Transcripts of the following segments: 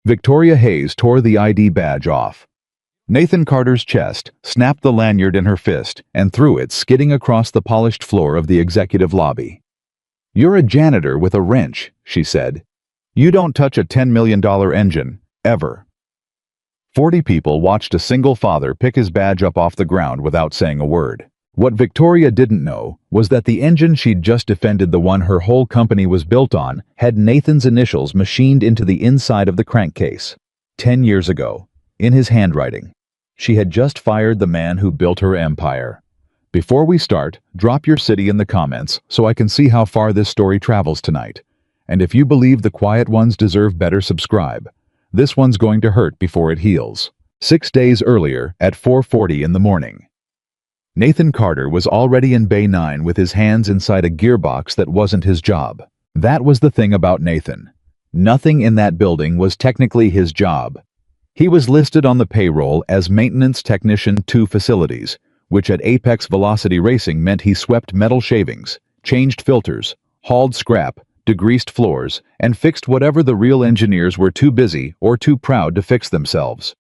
Victoria Hayes tore the ID badge off. Nathan Carter's chest snapped the lanyard in her fist and threw it skidding across the polished floor of the executive lobby. "You're a janitor with a wrench," she said. "You don't touch a $10 million engine, ever." 40 people watched a single father pick his badge up off the ground without saying a word. What Victoria didn't know was that the engine she'd just defended, the one her whole company was built on, had Nathan's initials machined into the inside of the crankcase. 10 years ago, in his handwriting, she had just fired the man who built her empire. Before we start, drop your city in the comments so I can see how far this story travels tonight. And if you believe the quiet ones deserve better, subscribe. This one's going to hurt before it heals. 6 days earlier, at 4:40 in the morning, Nathan Carter was already in Bay 9 with his hands inside a gearbox that wasn't his job. That was the thing about Nathan. Nothing in that building was technically his job. He was listed on the payroll as Maintenance Technician 2 Facilities, which at Apex Velocity Racing meant he swept metal shavings, changed filters, hauled scrap, degreased floors, and fixed whatever the real engineers were too busy or too proud to fix themselves.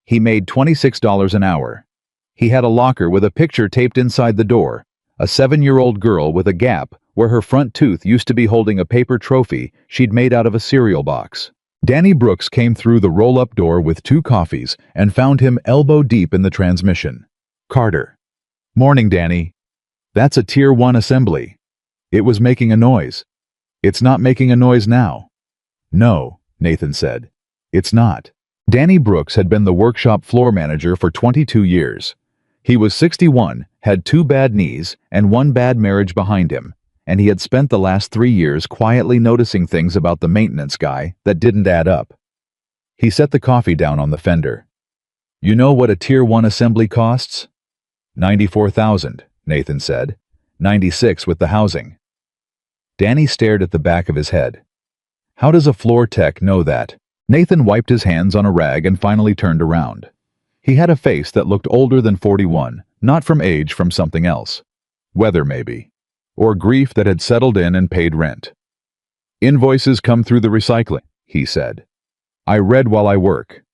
He made $26 an hour. He had a locker with a picture taped inside the door, a 7-year-old girl with a gap where her front tooth used to be holding a paper trophy she'd made out of a cereal box. Danny Brooks came through the roll-up door with 2 coffees and found him elbow deep in the transmission. "Carter." "Morning, Danny." "That's a Tier 1 assembly." "It was making a noise." "It's not making a noise now." "No," Nathan said. "It's not." Danny Brooks had been the workshop floor manager for 22 years. He was 61, had 2 bad knees, and 1 bad marriage behind him, and he had spent the last 3 years quietly noticing things about the maintenance guy that didn't add up. He set the coffee down on the fender. "You know what a Tier 1 assembly costs?" $94,000, Nathan said. "96 with the housing." Danny stared at the back of his head. "How does a floor tech know that?" Nathan wiped his hands on a rag and finally turned around. He had a face that looked older than 41, not from age, from something else. Weather, maybe. Or grief that had settled in and paid rent. "Invoices come through the recycling," he said. "I read while I work."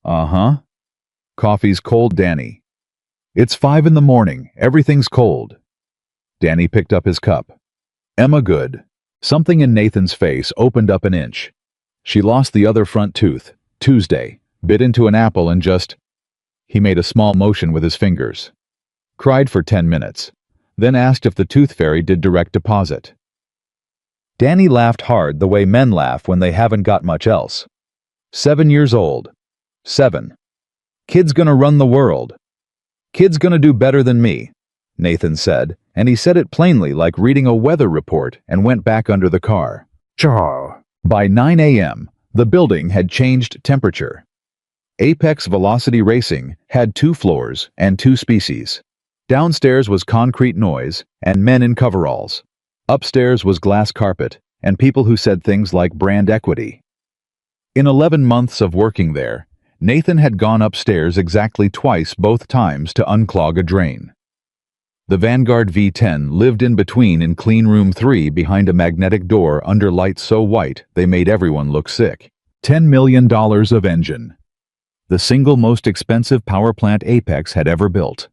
"Uh-huh." "Coffee's cold, Danny." "It's 5 in the morning. Everything's cold." Danny picked up his cup. "Emma good." Something in Nathan's face opened up an inch. "She lost the other front tooth, Tuesday, bit into an apple and just..." He made a small motion with his fingers. "Cried for 10 minutes. Then asked if the tooth fairy did direct deposit." Danny laughed hard, the way men laugh when they haven't got much else. 7 years old. 7. "Kid's gonna run the world. Kid's gonna do better than me," Nathan said, and he said it plainly, like reading a weather report, and went back under the car. Chaw. By 9 a.m., the building had changed temperature. Apex Velocity Racing had 2 floors and 2 species. Downstairs was concrete noise and men in coveralls. Upstairs was glass carpet and people who said things like brand equity. In 11 months of working there, Nathan had gone upstairs exactly twice, both times to unclog a drain. The Vanguard V10 lived in between in Clean Room 3 behind a magnetic door under lights so white they made everyone look sick. $10 million of engine. The single most expensive power plant Apex had ever built.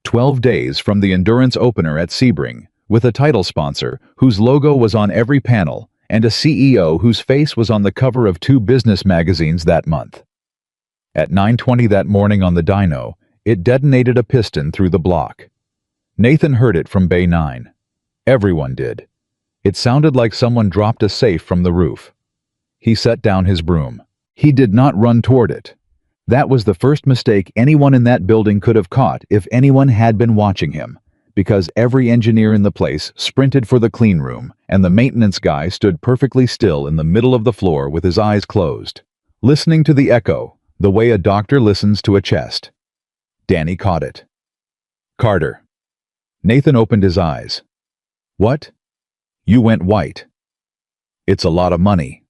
12 days from the endurance opener at Sebring, with a title sponsor whose logo was on every panel and a CEO whose face was on the cover of 2 business magazines that month. At 9:20 that morning on the dyno, it detonated a piston through the block. Nathan heard it from Bay 9. Everyone did. It sounded like someone dropped a safe from the roof. He set down his broom. He did not run toward it. That was the first mistake anyone in that building could have caught if anyone had been watching him, because every engineer in the place sprinted for the clean room, and the maintenance guy stood perfectly still in the middle of the floor with his eyes closed, listening to the echo, the way a doctor listens to a chest. Danny caught it. "Carter." Nathan opened his eyes. "What?" "You went white." "It's a lot of money,"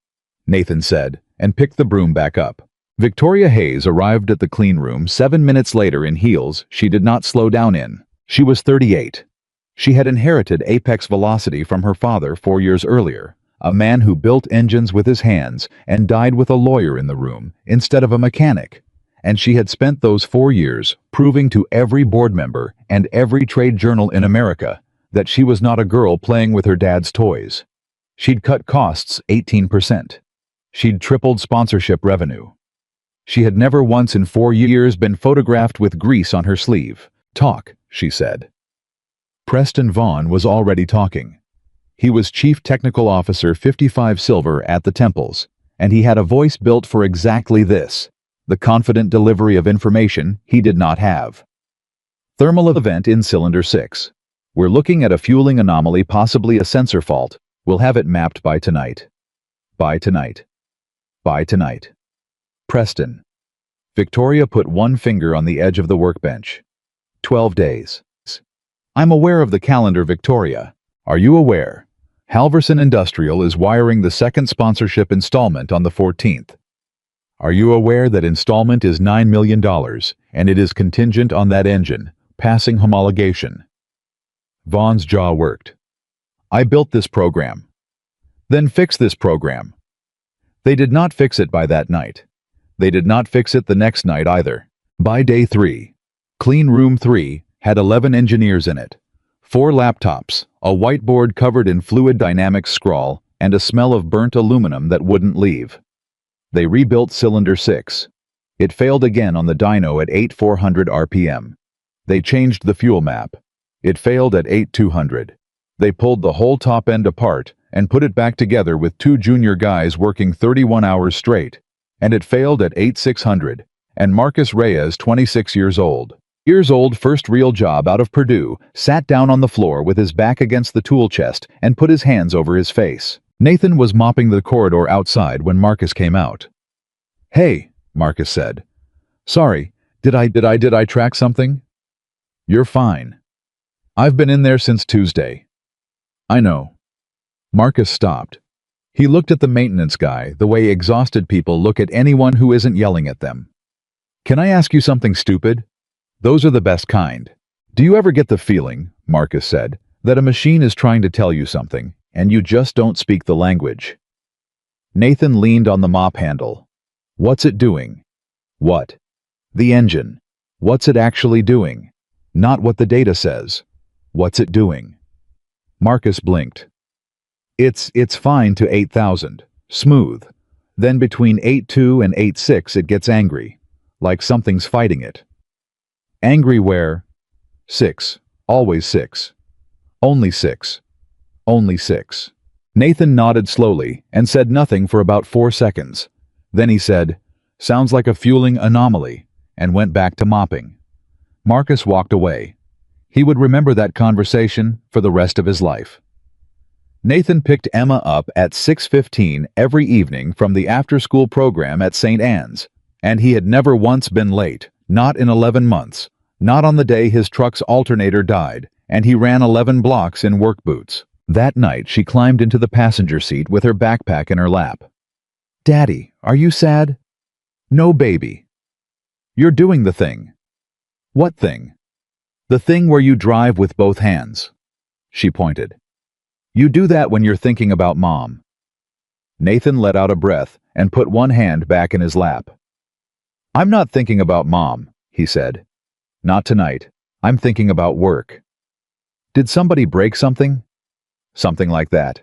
Nathan said, and picked the broom back up. Victoria Hayes arrived at the clean room 7 minutes later in heels she did not slow down in. She was 38. She had inherited Apex Velocity from her father 4 years earlier, a man who built engines with his hands and died with a lawyer in the room instead of a mechanic. And she had spent those 4 years proving to every board member and every trade journal in America that she was not a girl playing with her dad's toys. She'd cut costs 18%. She'd tripled sponsorship revenue. She had never once in 4 years been photographed with grease on her sleeve. "Talk," she said. Preston Vaughn was already talking. He was Chief Technical Officer 55 Silver at the Temples, and he had a voice built for exactly this, the confident delivery of information he did not have. "Thermal event in Cylinder 6. We're looking at a fueling anomaly, possibly a sensor fault. We'll have it mapped by tonight. By tonight. By tonight." Preston. Victoria put one finger on the edge of the workbench. 12 days. "I'm aware of the calendar, Victoria. Are you aware? Halverson Industrial is wiring the second sponsorship installment on the 14th. Are you aware that installment is $9 million, and it is contingent on that engine passing homologation?" Vaughn's jaw worked. "I built this program." "Then fix this program." They did not fix it by that night. They did not fix it the next night either. By day 3, Clean Room 3 had 11 engineers in it, 4 laptops, a whiteboard covered in fluid dynamics scrawl, and a smell of burnt aluminum that wouldn't leave. They rebuilt Cylinder 6. It failed again on the dyno at 8,400 RPM. They changed the fuel map. It failed at 8,200. They pulled the whole top end apart and put it back together with 2 junior guys working 31 hours straight, and it failed at 8,600. And Marcus Reyes, 26 years old, first real job out of Purdue, sat down on the floor with his back against the tool chest and put his hands over his face. Nathan was mopping the corridor outside when Marcus came out. "Hey," Marcus said. "Sorry, did I track something?" "You're fine. I've been in there since Tuesday." "I know." Marcus stopped. He looked at the maintenance guy the way exhausted people look at anyone who isn't yelling at them. "Can I ask you something stupid? Those are the best kind. Do you ever get the feeling," Marcus said, "that a machine is trying to tell you something, and you just don't speak the language?" Nathan leaned on the mop handle. "What's it doing?" "What?" "The engine. What's it actually doing? Not what the data says. What's it doing?" Marcus blinked. It's fine to 8,000. Smooth. Then between 8.2 and 8.6 it gets angry. Like something's fighting it." "Angry where?" "6. Always 6. Only 6. Only 6. Nathan nodded slowly and said nothing for about 4 seconds. Then he said, "Sounds like a fueling anomaly," and went back to mopping. Marcus walked away. He would remember that conversation for the rest of his life. Nathan picked Emma up at 6:15 every evening from the after-school program at St. Anne's, and he had never once been late, not in 11 months, not on the day his truck's alternator died, and he ran 11 blocks in work boots. That night she climbed into the passenger seat with her backpack in her lap. "Daddy, are you sad?" "No, baby." "You're doing the thing." "What thing?" "The thing where you drive with both hands." She pointed. "You do that when you're thinking about Mom." Nathan let out a breath and put one hand back in his lap. "I'm not thinking about Mom," he said. "Not tonight. I'm thinking about work." "Did somebody break something?" "Something like that."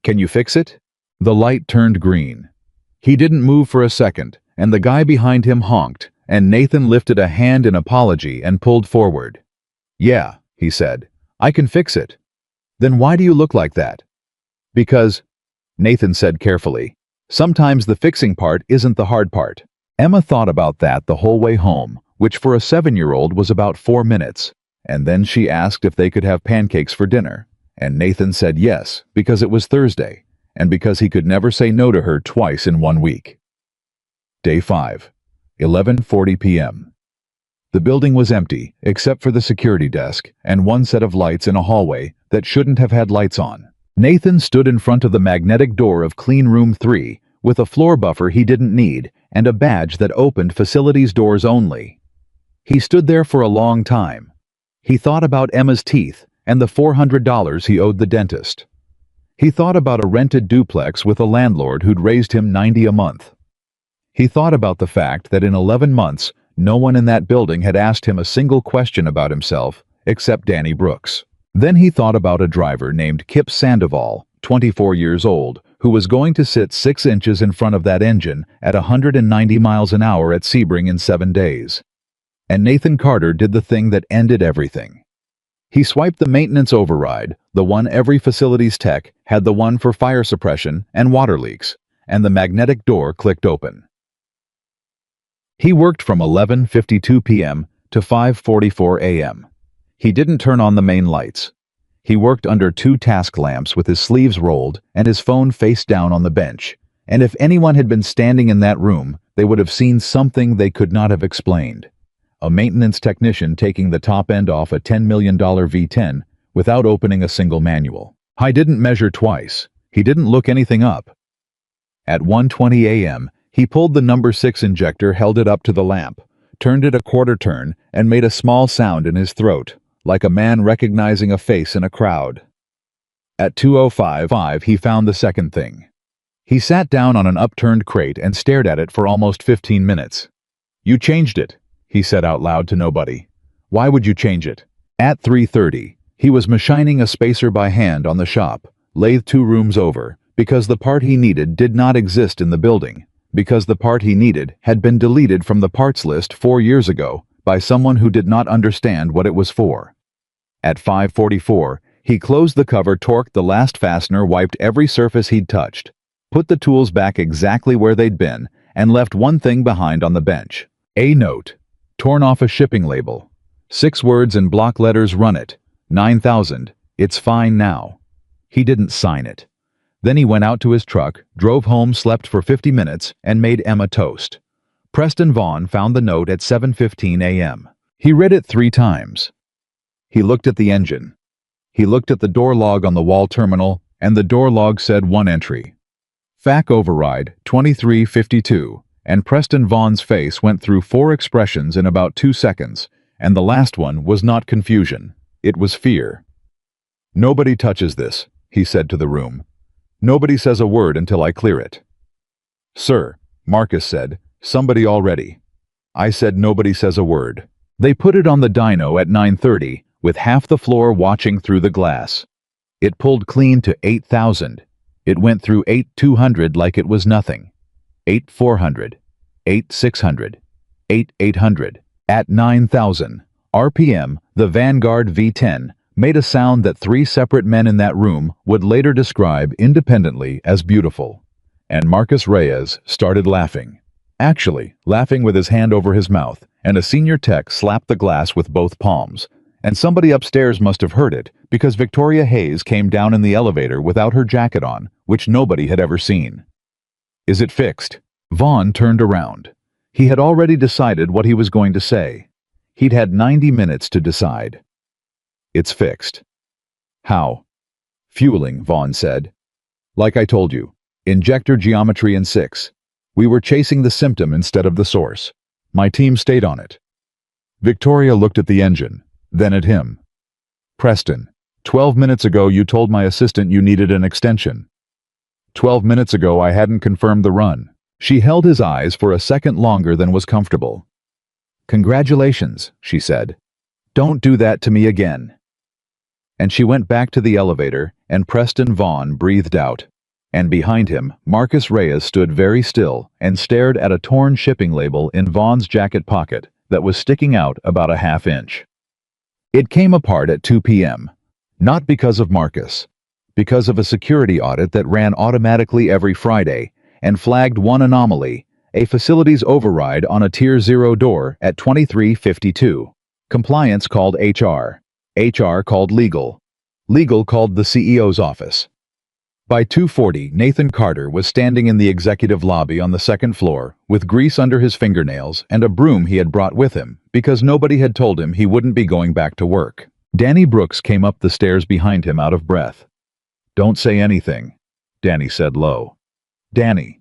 "Can you fix it?" The light turned green. He didn't move for a second, and the guy behind him honked, and Nathan lifted a hand in apology and pulled forward. "Yeah," he said. "I can fix it." "Then why do you look like that?" "Because," Nathan said carefully, "sometimes the fixing part isn't the hard part." Emma thought about that the whole way home, which for a 7-year-old was about 4 minutes, and then she asked if they could have pancakes for dinner, and Nathan said yes because it was Thursday, and because he could never say no to her twice in 1 week. Day 5, 11:40 p.m. The building was empty, except for the security desk and one set of lights in a hallway that shouldn't have had lights on. Nathan stood in front of the magnetic door of Clean Room 3 with a floor buffer he didn't need and a badge that opened facilities doors only. He stood there for a long time. He thought about Emma's teeth and the $400 he owed the dentist. He thought about a rented duplex with a landlord who'd raised him $90 a month. He thought about the fact that in 11 months, no one in that building had asked him a single question about himself except Danny Brooks. Then he thought about a driver named Kip Sandoval, 24 years old, who was going to sit 6 inches in front of that engine at 190 miles an hour at Sebring in 7 days. And Nathan Carter did the thing that ended everything. He swiped the maintenance override, the one every facilities tech had, the one for fire suppression and water leaks, and the magnetic door clicked open. He worked from 11:52 p.m. to 5:44 a.m. He didn't turn on the main lights. He worked under 2 task lamps with his sleeves rolled and his phone face down on the bench, and if anyone had been standing in that room, they would have seen something they could not have explained. A maintenance technician taking the top end off a $10 million V10 without opening a single manual. He didn't measure twice. He didn't look anything up. At 1:20 a.m., he pulled the number 6 injector, held it up to the lamp, turned it a quarter turn, and made a small sound in his throat, like a man recognizing a face in a crowd. At 2:05 he found the second thing. He sat down on an upturned crate and stared at it for almost 15 minutes. "You changed it," he said out loud to nobody. "Why would you change it?" At 3:30, he was machining a spacer by hand on the shop, lathe 2 rooms over, because the part he needed did not exist in the building, because the part he needed had been deleted from the parts list 4 years ago by someone who did not understand what it was for. At 5:44, he closed the cover, torqued the last fastener, wiped every surface he'd touched, put the tools back exactly where they'd been, and left one thing behind on the bench. A note. Torn off a shipping label. 6 words in block letters: "Run it. 9,000. It's fine now." He didn't sign it. Then he went out to his truck, drove home, slept for 50 minutes, and made Emma toast. Preston Vaughn found the note at 7:15 a.m. He read it 3 times. He looked at the engine. He looked at the door log on the wall terminal, and the door log said 1 entry. FAC override 2352, and Preston Vaughn's face went through 4 expressions in about 2 seconds, and the last one was not confusion. It was fear. "Nobody touches this," he said to the room. "Nobody says a word until I clear it." "Sir," Marcus said, "somebody already." I said nobody says a word. They put it on the dyno at 9:30, with half the floor watching through the glass. It pulled clean to 8,000. It went through 8,200 like it was nothing. 8,400. 8,600. 8,800. At 9,000 RPM, the Vanguard V10 made a sound that 3 separate men in that room would later describe independently as beautiful. And Marcus Reyes started laughing. Actually, laughing with his hand over his mouth, and a senior tech slapped the glass with both palms. And somebody upstairs must have heard it, because Victoria Hayes came down in the elevator without her jacket on, which nobody had ever seen. "Is it fixed?" Vaughn turned around. He had already decided what he was going to say. He'd had 90 minutes to decide. "It's fixed." "How?" "Fueling," Vaughn said. "Like I told you, injector geometry in 6. We were chasing the symptom instead of the source. My team stayed on it." Victoria looked at the engine, then at him. "Preston, 12 minutes ago you told my assistant you needed an extension. 12 minutes ago I hadn't confirmed the run." She held his eyes for a second longer than was comfortable. "Congratulations," she said. "Don't do that to me again." And she went back to the elevator, and Preston Vaughn breathed out. And behind him, Marcus Reyes stood very still and stared at a torn shipping label in Vaughn's jacket pocket that was sticking out about a ½ inch. It came apart at 2 p.m. Not because of Marcus. Because of a security audit that ran automatically every Friday and flagged one anomaly, a facilities override on a Tier 0 door at 2352. Compliance called HR. HR called legal. Legal called the CEO's office. By 2:40, Nathan Carter was standing in the executive lobby on the 2nd floor with grease under his fingernails and a broom he had brought with him because nobody had told him he wouldn't be going back to work. Danny Brooks came up the stairs behind him out of breath. "Don't say anything," Danny said low. "Danny."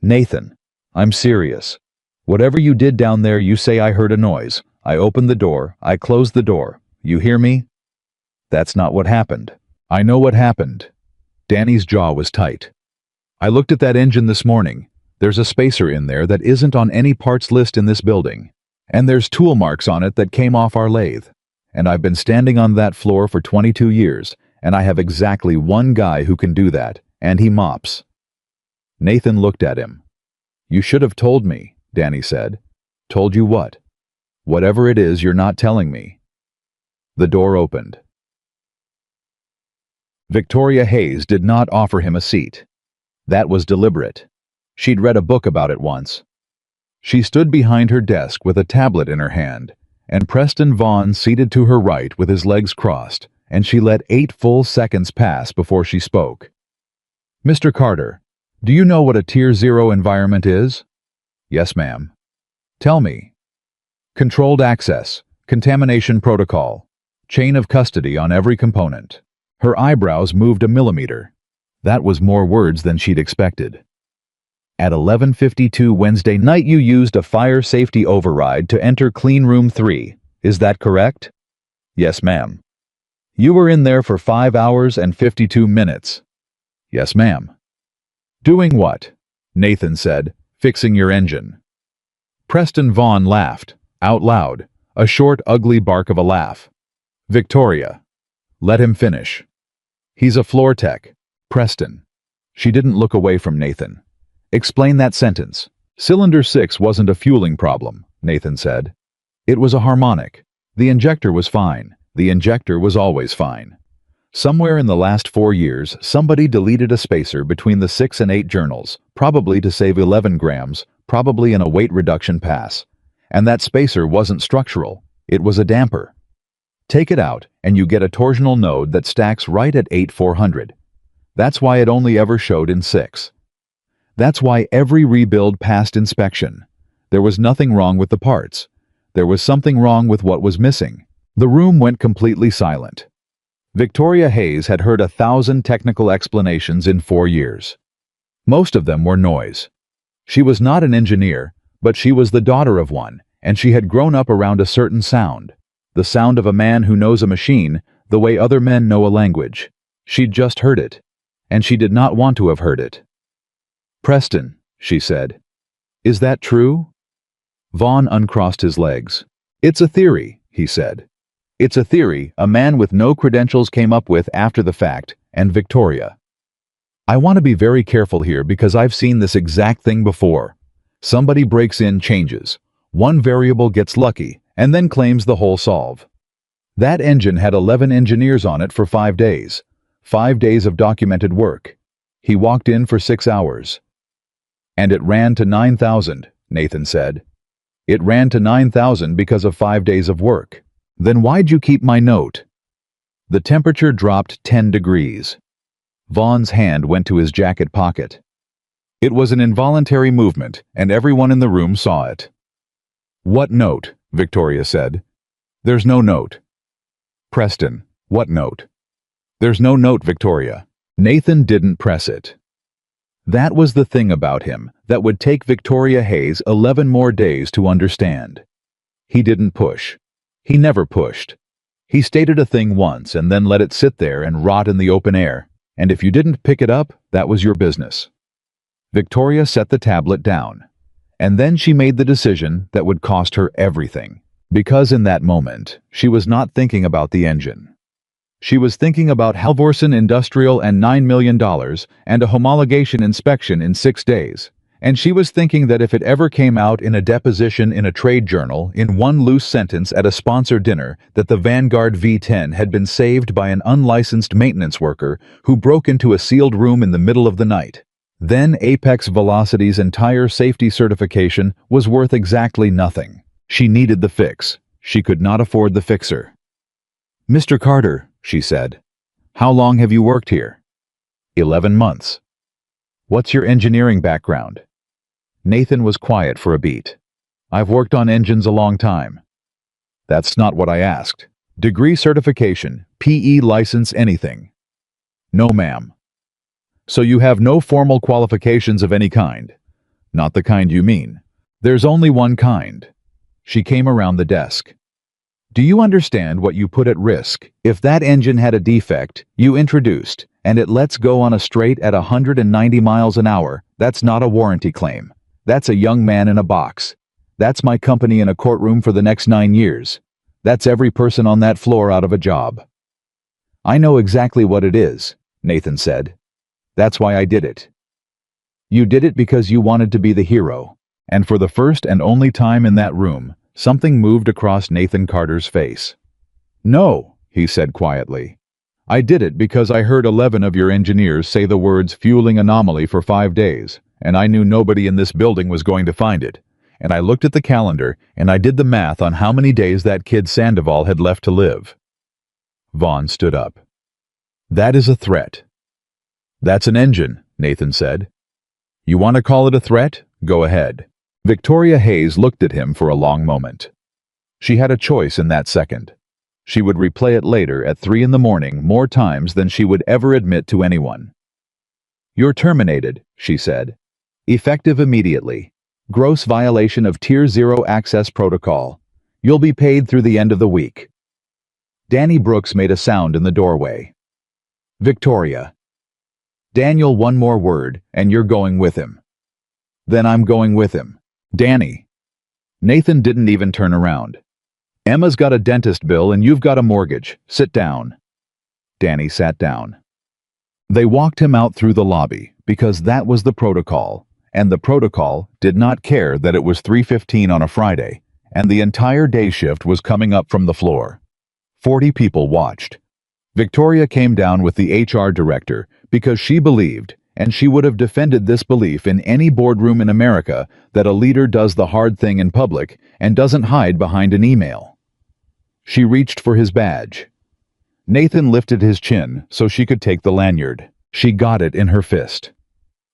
"Nathan, I'm serious. Whatever you did down there, you say I heard a noise. I opened the door, I closed the door. You hear me?" "That's not what happened." "I know what happened." Danny's jaw was tight. I looked at that engine this morning. There's a spacer in there that isn't on any parts list in this building. And there's tool marks on it that came off our lathe. And I've been standing on that floor for 22 years, and I have exactly one guy who can do that, and he mops. Nathan looked at him. You should have told me, Danny said. Told you what? Whatever it is you're not telling me. The door opened. Victoria Hayes did not offer him a seat. That was deliberate. She'd read a book about it once. She stood behind her desk with a tablet in her hand, and Preston Vaughn seated to her right with his legs crossed, and she let 8 full seconds pass before she spoke. Mr. Carter, do you know what a Tier 0 environment is? Yes, ma'am. Tell me. Controlled access, contamination protocol, chain of custody on every component. Her eyebrows moved a millimeter. That was more words than she'd expected. At 11:52 Wednesday night you used a fire safety override to enter clean room 3. Is that correct? Yes, ma'am. You were in there for 5 hours and 52 minutes. Yes, ma'am. Doing what? Nathan said, fixing your engine. Preston Vaughn laughed, out loud, a short, ugly bark of a laugh. Victoria. Let him finish. He's a floor tech. Preston. She didn't look away from Nathan. Explain that sentence. Cylinder 6 wasn't a fueling problem, Nathan said. It was a harmonic. The injector was fine. The injector was always fine. Somewhere in the last 4 years, somebody deleted a spacer between the 6 and 8 journals, probably to save 11 grams, probably in a weight reduction pass. And that spacer wasn't structural. It was a damper. Take it out, and you get a torsional node that stacks right at 8,400. That's why it only ever showed in 6. That's why every rebuild passed inspection. There was nothing wrong with the parts. There was something wrong with what was missing. The room went completely silent. Victoria Hayes had heard 1,000 technical explanations in 4 years. Most of them were noise. She was not an engineer, but she was the daughter of one, and she had grown up around a certain sound. The sound of a man who knows a machine the way other men know a language. She'd just heard it, and she did not want to have heard it. Preston, she said. Is that true? Vaughn uncrossed his legs. It's a theory, he said. It's a theory a man with no credentials came up with after the fact, and Victoria. I want to be very careful here because I've seen this exact thing before. Somebody breaks in, changes. One variable gets lucky, and then claims the whole solve. That engine had 11 engineers on it for 5 days. 5 days of documented work. He walked in for 6 hours. And it ran to 9,000, Nathan said. It ran to 9,000 because of 5 days of work. Then why'd you keep my note? The temperature dropped 10 degrees. Vaughn's hand went to his jacket pocket. It was an involuntary movement, and everyone in the room saw it. What note? Victoria said. There's no note. Preston, what note? There's no note, Victoria. Nathan didn't press it. That was the thing about him that would take Victoria Hayes 11 more days to understand. He didn't push. He never pushed. He stated a thing once and then let it sit there and rot in the open air, and if you didn't pick it up, that was your business. Victoria set the tablet down, and then she made the decision that would cost her everything, because in that moment, she was not thinking about the engine. She was thinking about Halvorsen Industrial and $9 million and a homologation inspection in 6 days. And she was thinking that if it ever came out in a deposition in a trade journal in one loose sentence at a sponsor dinner that the Vanguard V10 had been saved by an unlicensed maintenance worker who broke into a sealed room in the middle of the night, then Apex Velocity's entire safety certification was worth exactly nothing. She needed the fix. She could not afford the fixer. Mr. Carter, she said, how long have you worked here? 11 months. What's your engineering background? Nathan was quiet for a beat. I've worked on engines a long time. That's not what I asked. Degree certification, PE license, anything. No, ma'am. So you have no formal qualifications of any kind? Not the kind you mean. There's only one kind. She came around the desk. Do you understand what you put at risk? If that engine had a defect you introduced, and it lets go on a straight at 190 miles an hour, that's not a warranty claim. That's a young man in a box. That's my company in a courtroom for the next 9 years. That's every person on that floor out of a job. I know exactly what it is, Nathan said. That's why I did it. You did it because you wanted to be the hero. And for the first and only time in that room, something moved across Nathan Carter's face. No, he said quietly. I did it because I heard 11 of your engineers say the words fueling anomaly for 5 days, and I knew nobody in this building was going to find it. And I looked at the calendar, and I did the math on how many days that kid Sandoval had left to live. Vaughn stood up. That is a threat. That's an engine, Nathan said. You want to call it a threat? Go ahead. Victoria Hayes looked at him for a long moment. She had a choice in that second. She would replay it later at 3 in the morning more times than she would ever admit to anyone. You're terminated, she said. Effective immediately. Gross violation of Tier 0 access protocol. You'll be paid through the end of the week. Danny Brooks made a sound in the doorway. Victoria. Daniel, one more word, and you're going with him. Then I'm going with him. Danny. Nathan didn't even turn around. Emma's got a dentist bill and you've got a mortgage. Sit down. Danny sat down. They walked him out through the lobby because that was the protocol, and the protocol did not care that it was 3:15 on a Friday, and the entire day shift was coming up from the floor. 40 people watched. Victoria came down with the HR director because she believed, and she would have defended this belief in any boardroom in America, that a leader does the hard thing in public and doesn't hide behind an email. She reached for his badge. Nathan lifted his chin so she could take the lanyard. She got it in her fist.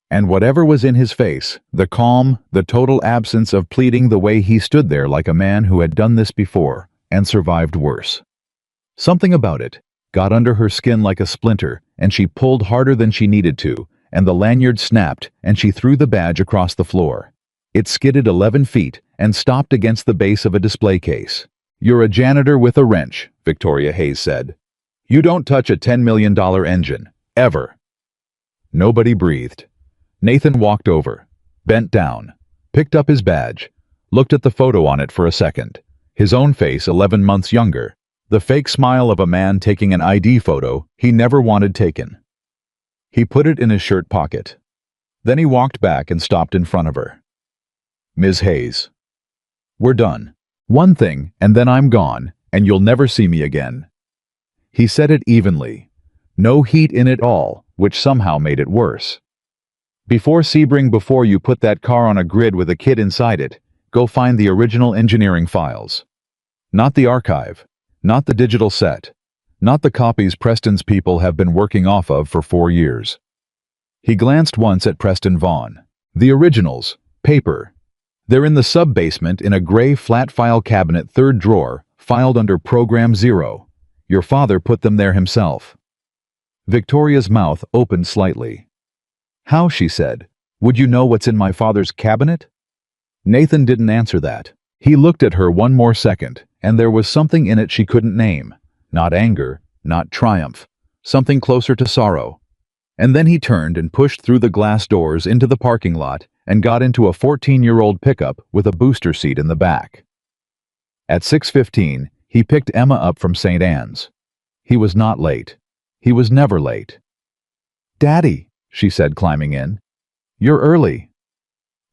And whatever was in his face, the calm, the total absence of pleading, the way he stood there like a man who had done this before and survived worse. Something about it got under her skin like a splinter, and she pulled harder than she needed to, and the lanyard snapped, and she threw the badge across the floor. It skidded 11 feet and stopped against the base of a display case. You're a janitor with a wrench, Victoria Hayes said. You don't touch a $10 million engine. Ever. Nobody breathed. Nathan walked over, bent down, picked up his badge, looked at the photo on it for a second. His own face 11 months younger. The fake smile of a man taking an ID photo he never wanted taken. He put it in his shirt pocket. Then he walked back and stopped in front of her. Ms. Hayes. We're done. One thing, and then I'm gone, and you'll never see me again. He said it evenly. No heat in it all, which somehow made it worse. Before Sebring, before you put that car on a grid with a kid inside it, go find the original engineering files. Not the archive. Not the digital set. Not the copies Preston's people have been working off of for 4 years. He glanced once at Preston Vaughn. The originals. Paper. They're in the sub-basement in a gray flat file cabinet, 3rd drawer, filed under Program 0. Your father put them there himself. Victoria's mouth opened slightly. How, she said. Would you know what's in my father's cabinet? Nathan didn't answer that. He looked at her one more second, and there was something in it she couldn't name. Not anger, not triumph. Something closer to sorrow. And then he turned and pushed through the glass doors into the parking lot and got into a 14-year-old pickup with a booster seat in the back. At 6:15, he picked Emma up from St. Anne's. He was not late. He was never late. Daddy, she said, climbing in. You're early.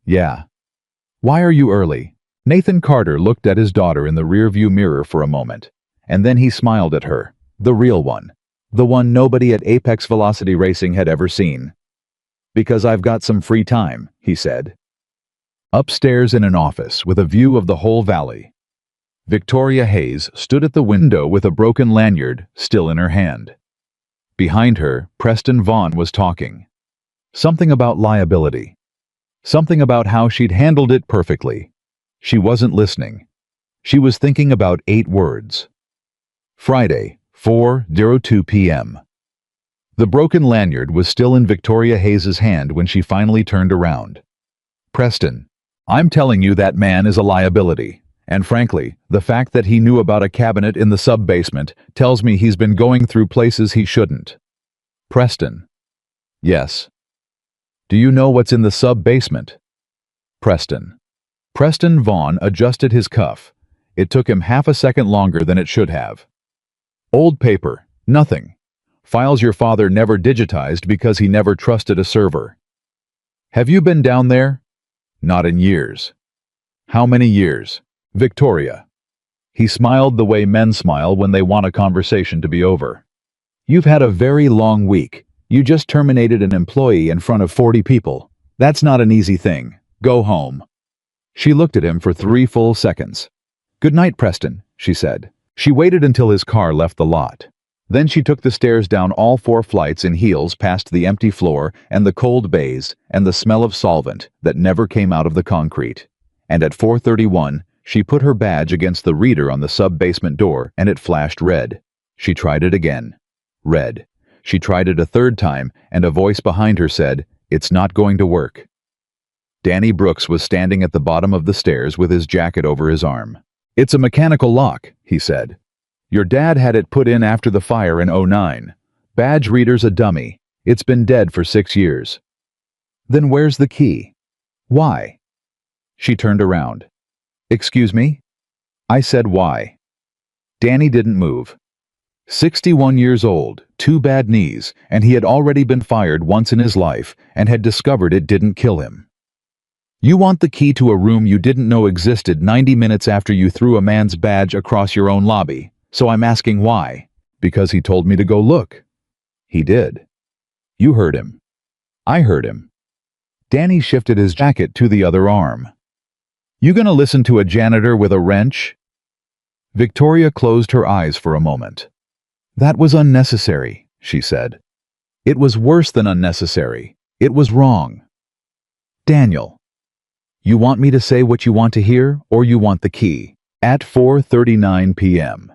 Yeah. Why are you early? Nathan Carter looked at his daughter in the rearview mirror for a moment, and then he smiled at her, the real one, the one nobody at Apex Velocity Racing had ever seen. Because I've got some free time, he said. Upstairs in an office with a view of the whole valley, Victoria Hayes stood at the window with a broken lanyard still in her hand. Behind her, Preston Vaughn was talking. Something about liability. Something about how she'd handled it perfectly. She wasn't listening. She was thinking about 8 words. Friday, 4:02 p.m. The broken lanyard was still in Victoria Hayes's hand when she finally turned around. Preston, I'm telling you that man is a liability, And frankly, the fact that he knew about a cabinet in the sub-basement tells me he's been going through places he shouldn't. Preston. Yes. Do you know what's in the sub-basement? Preston. Preston Vaughn adjusted his cuff. It took him half a second longer than it should have. Old paper. Nothing. Files your father never digitized because he never trusted a server. Have you been down there? Not in years. How many years? Victoria. He smiled the way men smile when they want a conversation to be over. You've had a very long week. You just terminated an employee in front of 40 people. That's not an easy thing. Go home. She looked at him for 3 full seconds. Good night, Preston, she said. She waited until his car left the lot. Then she took the stairs down all 4 flights in heels past the empty floor and the cold bays and the smell of solvent that never came out of the concrete. And at 4:31, she put her badge against the reader on the sub-basement door and it flashed red. She tried it again. Red. She tried it a 3rd time and a voice behind her said, "It's not going to work." Danny Brooks was standing at the bottom of the stairs with his jacket over his arm. "It's a mechanical lock," he said. "Your dad had it put in after the fire in '09. Badge reader's a dummy. It's been dead for 6 years." "Then where's the key?" "Why?" She turned around. "Excuse me?" I said why. Danny didn't move. 61 years old, 2 bad knees, and he had already been fired once in his life and had discovered it didn't kill him. You want the key to a room you didn't know existed 90 minutes after you threw a man's badge across your own lobby, so I'm asking why. Because he told me to go look. He did. You heard him. I heard him. Danny shifted his jacket to the other arm. You gonna listen to a janitor with a wrench? Victoria closed her eyes for a moment. That was unnecessary, she said. It was worse than unnecessary. It was wrong. Daniel. You want me to say what you want to hear, or you want the key? At 4:39 p.m.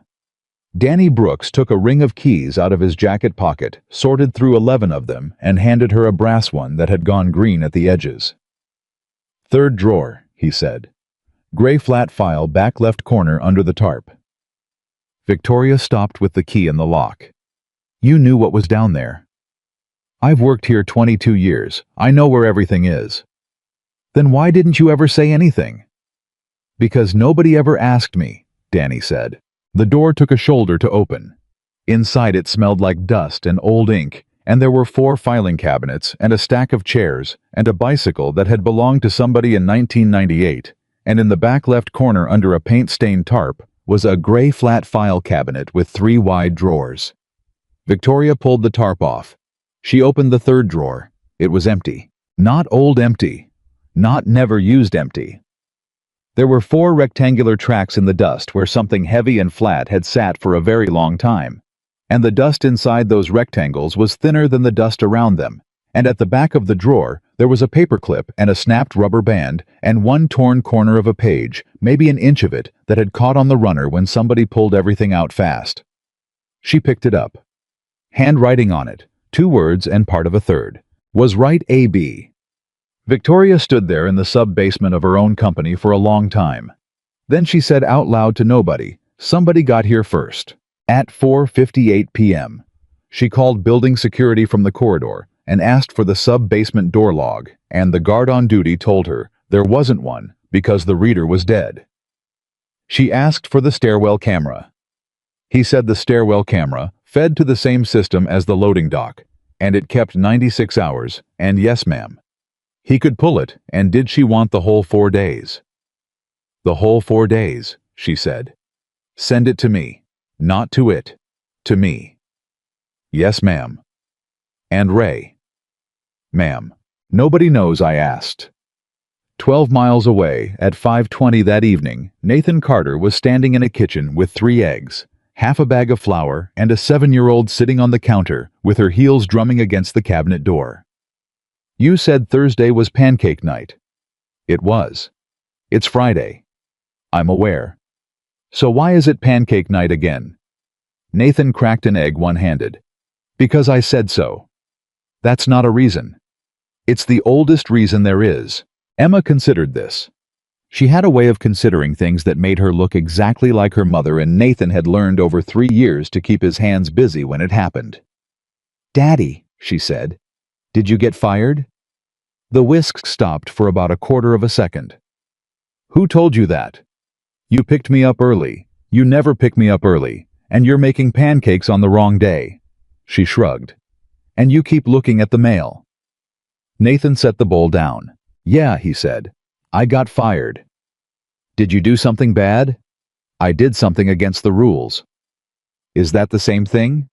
Danny Brooks took a ring of keys out of his jacket pocket, sorted through 11 of them, and handed her a brass one that had gone green at the edges. 3rd drawer, he said. Gray flat file back left corner under the tarp. Victoria stopped with the key in the lock. You knew what was down there. I've worked here 22 years. I know where everything is. Then why didn't you ever say anything? Because nobody ever asked me, Danny said. The door took a shoulder to open. Inside it smelled like dust and old ink, and there were 4 filing cabinets and a stack of chairs and a bicycle that had belonged to somebody in 1998, and in the back left corner under a paint-stained tarp was a gray flat file cabinet with 3 wide drawers. Victoria pulled the tarp off. She opened the 3rd drawer. It was empty. Not old empty. Not never used empty. There were 4 rectangular tracks in the dust where something heavy and flat had sat for a very long time, and the dust inside those rectangles was thinner than the dust around them, and at the back of the drawer there was a paperclip and a snapped rubber band and 1 torn corner of a page, maybe an inch of it, that had caught on the runner when somebody pulled everything out fast. She picked it up. Handwriting on it, 2 words and part of a 3rd, was "Write A.B." Victoria stood there in the sub-basement of her own company for a long time. Then she said out loud to nobody, somebody got here first. At 4:58 p.m. She called building security from the corridor and asked for the sub-basement door log, and the guard on duty told her there wasn't one because the reader was dead. She asked for the stairwell camera. He said the stairwell camera fed to the same system as the loading dock, and it kept 96 hours, and yes, ma'am. He could pull it, and did she want the whole 4 days? The whole 4 days, she said. Send it to me. Not to it. To me. Yes, ma'am. And Ray? Ma'am. Nobody knows, I asked. 12 miles away, at 5:20 that evening, Nathan Carter was standing in a kitchen with 3 eggs, half a bag of flour, and a 7-year-old sitting on the counter with her heels drumming against the cabinet door. You said Thursday was pancake night. It was. It's Friday. I'm aware. So why is it pancake night again? Nathan cracked an egg one-handed. Because I said so. That's not a reason. It's the oldest reason there is. Emma considered this. She had a way of considering things that made her look exactly like her mother, and Nathan had learned over 3 years to keep his hands busy when it happened. "Daddy," she said, "did you get fired?" The whisk stopped for about a quarter of a second. "Who told you that? You picked me up early. You never pick me up early, and you're making pancakes on the wrong day." She shrugged. "And you keep looking at the mail." Nathan set the bowl down. "Yeah," he said. "I got fired." "Did you do something bad?" "I did something against the rules." "Is that the same thing?"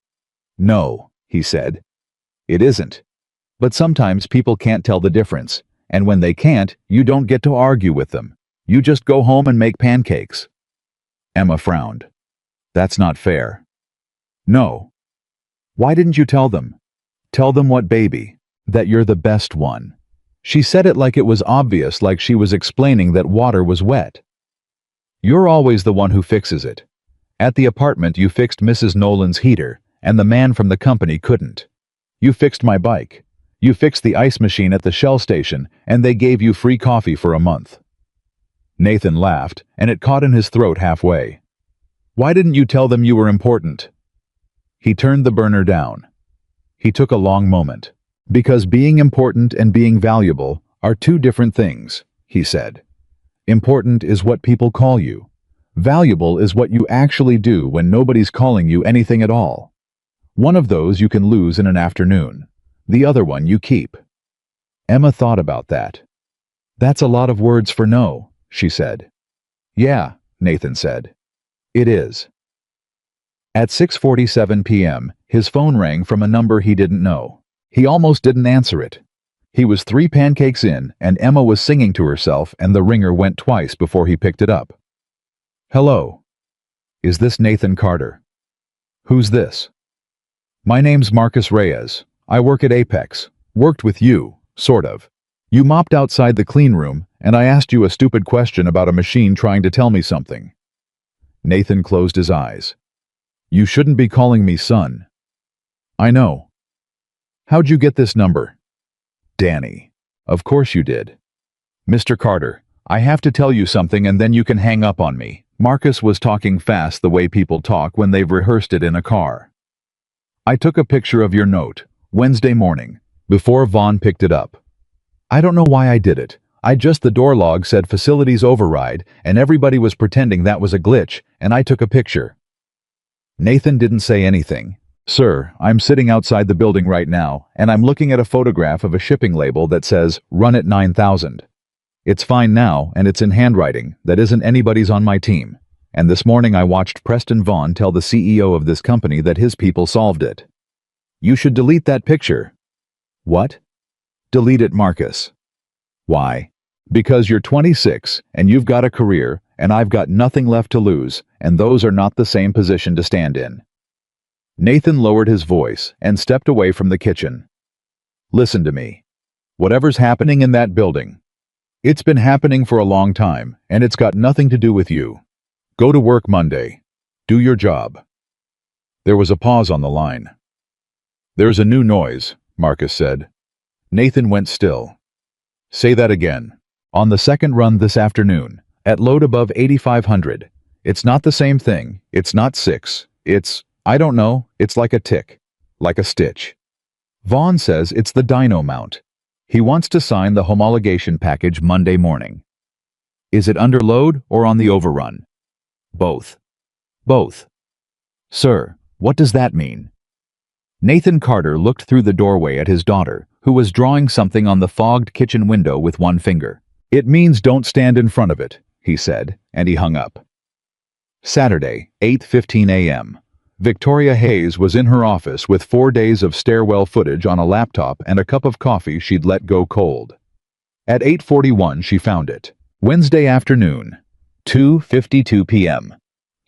"No," he said. "It isn't. But sometimes people can't tell the difference, and when they can't, you don't get to argue with them. You just go home and make pancakes." Emma frowned. "That's not fair." "No." "Why didn't you tell them?" "Tell them what, baby?" "That you're the best one." She said it like it was obvious, like she was explaining that water was wet. "You're always the one who fixes it. At the apartment you fixed Mrs. Nolan's heater, and the man from the company couldn't. You fixed my bike. You fixed the ice machine at the Shell station, and they gave you free coffee for a month." Nathan laughed, and it caught in his throat halfway. "Why didn't you tell them you were important?" He turned the burner down. He took a long moment. "Because being important and being valuable are two different things," he said. "Important is what people call you. Valuable is what you actually do when nobody's calling you anything at all. One of those you can lose in an afternoon. The other one you keep." Emma thought about that. "That's a lot of words for no," she said. "Yeah," Nathan said. "It is." At 6:47 p.m., his phone rang from a number he didn't know. He almost didn't answer it. He was 3 pancakes in, and Emma was singing to herself, and the ringer went twice before he picked it up. "Hello. Is this Nathan Carter?" "Who's this?" "My name's Marcus Reyes. I work at Apex. Worked with you, sort of. You mopped outside the clean room, and I asked you a stupid question about a machine trying to tell me something." Nathan closed his eyes. "You shouldn't be calling me son." "I know." "How'd you get this number?" "Danny." "Of course you did." "Mr. Carter, I have to tell you something and then you can hang up on me." Marcus was talking fast, the way people talk when they've rehearsed it in a car. "I took a picture of your note, Wednesday morning, before Vaughn picked it up. I don't know why I did it. The door log said facilities override, and everybody was pretending that was a glitch, and I took a picture." Nathan didn't say anything. "Sir, I'm sitting outside the building right now, and I'm looking at a photograph of a shipping label that says, Run at 9,000. It's fine now, and it's in handwriting that isn't anybody's on my team. And this morning I watched Preston Vaughn tell the CEO of this company that his people solved it. You should delete that picture." "What?" "Delete it, Marcus." "Why?" "Because you're 26, and you've got a career, and I've got nothing left to lose, and those are not the same position to stand in." Nathan lowered his voice and stepped away from the kitchen. "Listen to me. Whatever's happening in that building, it's been happening for a long time, and it's got nothing to do with you. Go to work Monday. Do your job." There was a pause on the line. "There's a new noise," Marcus said. Nathan went still. "Say that again." "On the second run this afternoon, at load above 8,500. It's not the same thing. It's not 6. I don't know, it's like a tick. Like a stitch. Vaughn says it's the dyno mount. He wants to sign the homologation package Monday morning." "Is it under load or on the overrun?" "Both." "Both." "Sir, what does that mean?" Nathan Carter looked through the doorway at his daughter, who was drawing something on the fogged kitchen window with one finger. "It means don't stand in front of it," he said, and he hung up. Saturday, 8:15 a.m. Victoria Hayes was in her office with 4 days of stairwell footage on a laptop and a cup of coffee she'd let go cold. At 8:41 she found it. Wednesday afternoon, 2:52 p.m.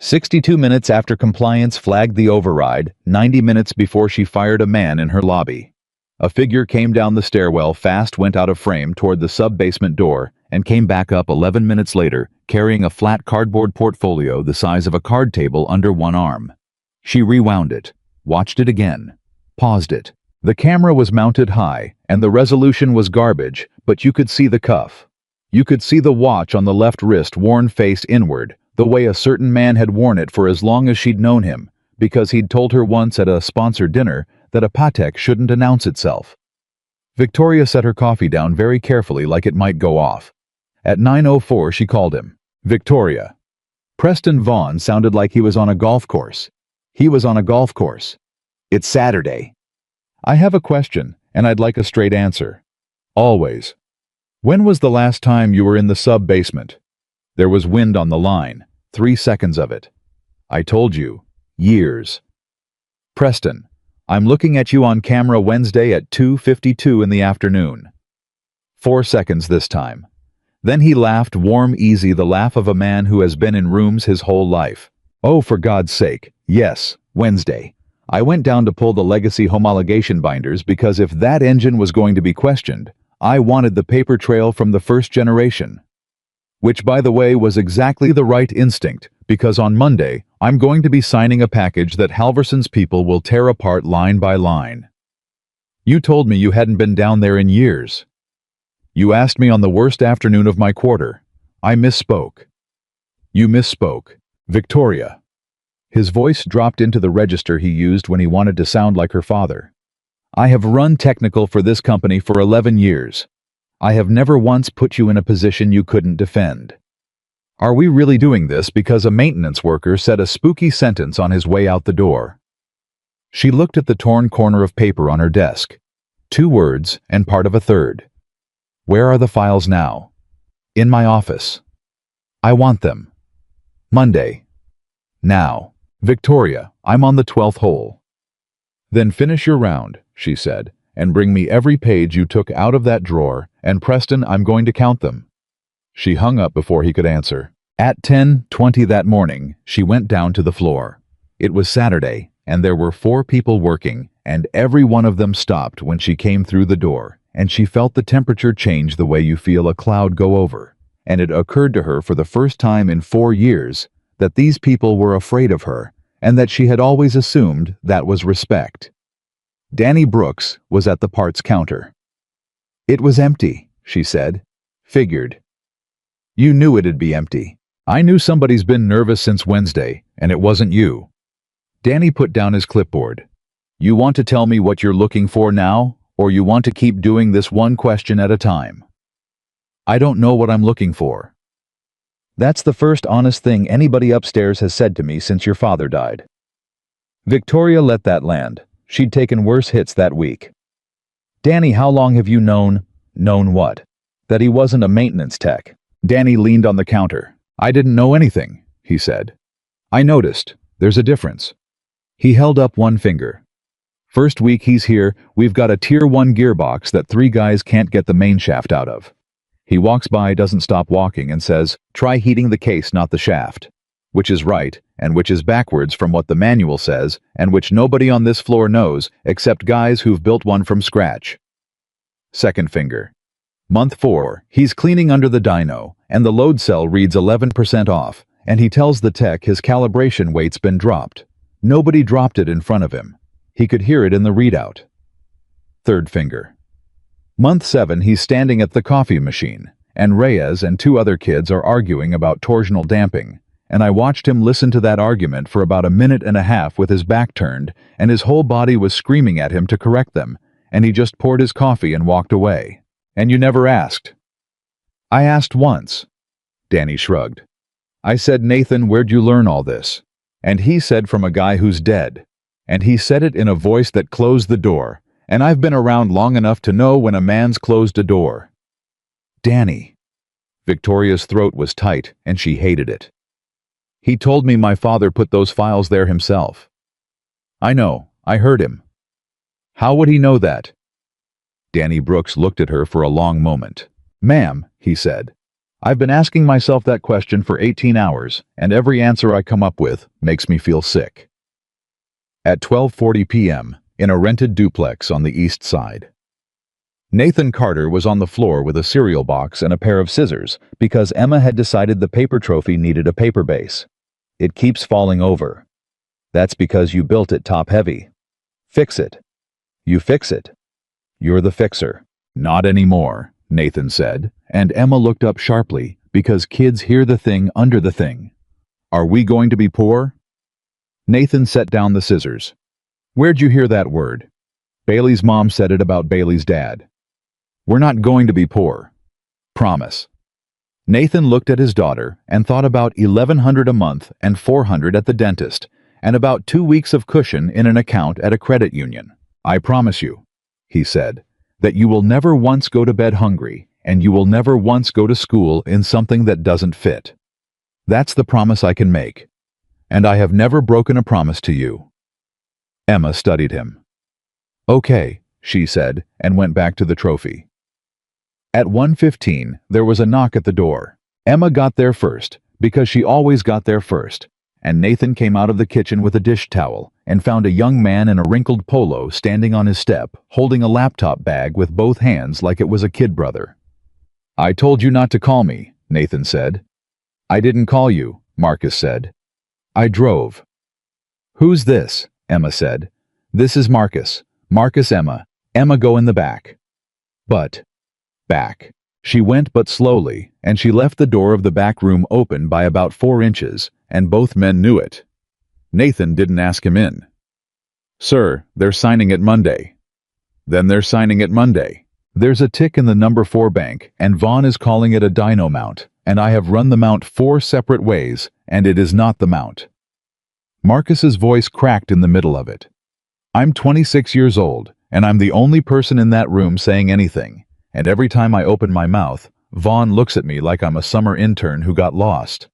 62 minutes after compliance flagged the override, 90 minutes before she fired a man in her lobby. A figure came down the stairwell fast, went out of frame toward the sub-basement door, and came back up 11 minutes later, carrying a flat cardboard portfolio the size of a card table under one arm. She rewound it, watched it again, paused it. The camera was mounted high, and the resolution was garbage, but you could see the cuff. You could see the watch on the left wrist worn face inward, the way a certain man had worn it for as long as she'd known him, because he'd told her once at a sponsored dinner that a Patek shouldn't announce itself. Victoria set her coffee down very carefully like it might go off. At 9:04 she called him. Victoria. Preston Vaughn sounded like he was on a golf course. He was on a golf course. It's Saturday. I have a question, and I'd like a straight answer. Always. When was the last time you were in the sub-basement? There was wind on the line, 3 seconds of it. I told you, years. Preston, I'm looking at you on camera Wednesday at 2:52 in the afternoon. 4 seconds this time. Then he laughed, warm, easy, the laugh of a man who has been in rooms his whole life. Oh, for God's sake, yes, Wednesday. I went down to pull the legacy homologation binders because if that engine was going to be questioned, I wanted the paper trail from the first generation. Which, by the way, was exactly the right instinct, because on Monday, I'm going to be signing a package that Halverson's people will tear apart line by line. You told me you hadn't been down there in years. You asked me on the worst afternoon of my quarter. I misspoke. You misspoke. Victoria. His voice dropped into the register he used when he wanted to sound like her father. I have run technical for this company for 11 years. I have never once put you in a position you couldn't defend. Are we really doing this because a maintenance worker said a spooky sentence on his way out the door? She looked at the torn corner of paper on her desk. 2 words and part of a third. Where are the files now? In my office. I want them. Monday. Now. Victoria, I'm on the 12th hole. Then finish your round, she said, and bring me every page you took out of that drawer, and Preston, I'm going to count them. She hung up before he could answer. At 10:20 that morning, she went down to the floor. It was Saturday, and there were 4 people working, and every one of them stopped when she came through the door, and she felt the temperature change the way you feel a cloud go over. And it occurred to her for the first time in 4 years that these people were afraid of her, and that she had always assumed that was respect. Danny Brooks was at the parts counter. It was empty, she said. Figured. You knew it'd be empty. I knew somebody's been nervous since Wednesday, and it wasn't you. Danny put down his clipboard. You want to tell me what you're looking for now, or you want to keep doing this one question at a time? I don't know what I'm looking for. That's the first honest thing anybody upstairs has said to me since your father died. Victoria let that land. She'd taken worse hits that week. Danny, how long have you known what? That he wasn't a maintenance tech. Danny leaned on the counter. I didn't know anything, he said. I noticed. There's a difference. He held up one finger. First week he's here, we've got a Tier 1 gearbox that 3 guys can't get the main shaft out of. He walks by, doesn't stop walking, and says, try heating the case, not the shaft. Which is right, and which is backwards from what the manual says, and which nobody on this floor knows, except guys who've built one from scratch. Second finger. Month 4, he's cleaning under the dyno, and the load cell reads 11% off, and he tells the tech his calibration weight's been dropped. Nobody dropped it in front of him. He could hear it in the readout. Third finger. Month 7, he's standing at the coffee machine, and Reyes and 2 other kids are arguing about torsional damping, and I watched him listen to that argument for about a minute and a half with his back turned, and his whole body was screaming at him to correct them, and he just poured his coffee and walked away. And you never asked. I asked once. Danny shrugged. I said, Nathan, where'd you learn all this? And he said, from a guy who's dead. And he said it in a voice that closed the door. And I've been around long enough to know when a man's closed a door. Danny. Victoria's throat was tight, and she hated it. He told me my father put those files there himself. I know, I heard him. How would he know that? Danny Brooks looked at her for a long moment. Ma'am, he said, I've been asking myself that question for 18 hours, and every answer I come up with makes me feel sick. At 12:40 p.m., in a rented duplex on the east side. Nathan Carter was on the floor with a cereal box and a pair of scissors because Emma had decided the paper trophy needed a paper base. It keeps falling over. That's because you built it top-heavy. Fix it. You fix it. You're the fixer. Not anymore, Nathan said, and Emma looked up sharply, because kids hear the thing under the thing. Are we going to be poor? Nathan set down the scissors. Where'd you hear that word? Bailey's mom said it about Bailey's dad. We're not going to be poor. Promise. Nathan looked at his daughter and thought about $1,100 a month and $400 at the dentist, and about 2 weeks of cushion in an account at a credit union. I promise you, he said, that you will never once go to bed hungry, and you will never once go to school in something that doesn't fit. That's the promise I can make. And I have never broken a promise to you. Emma studied him. Okay, she said, and went back to the trophy. At 1:15, there was a knock at the door. Emma got there first, because she always got there first, and Nathan came out of the kitchen with a dish towel and found a young man in a wrinkled polo standing on his step, holding a laptop bag with both hands like it was a kid brother. I told you not to call me, Nathan said. I didn't call you, Marcus said. I drove. Who's this? Emma said. This is Marcus. Marcus, Emma. Emma, go in the back. But, back. She went but slowly, and she left the door of the back room open by about 4 inches, and both men knew it. Nathan didn't ask him in. Sir, they're signing it Monday. Then they're signing it Monday. There's a tick in the number 4 bank, and Vaughn is calling it a dyno mount, and I have run the mount 4 separate ways, and it is not the mount. Marcus's voice cracked in the middle of it. I'm 26 years old, and I'm the only person in that room saying anything, and every time I open my mouth, Vaughn looks at me like I'm a summer intern who got lost.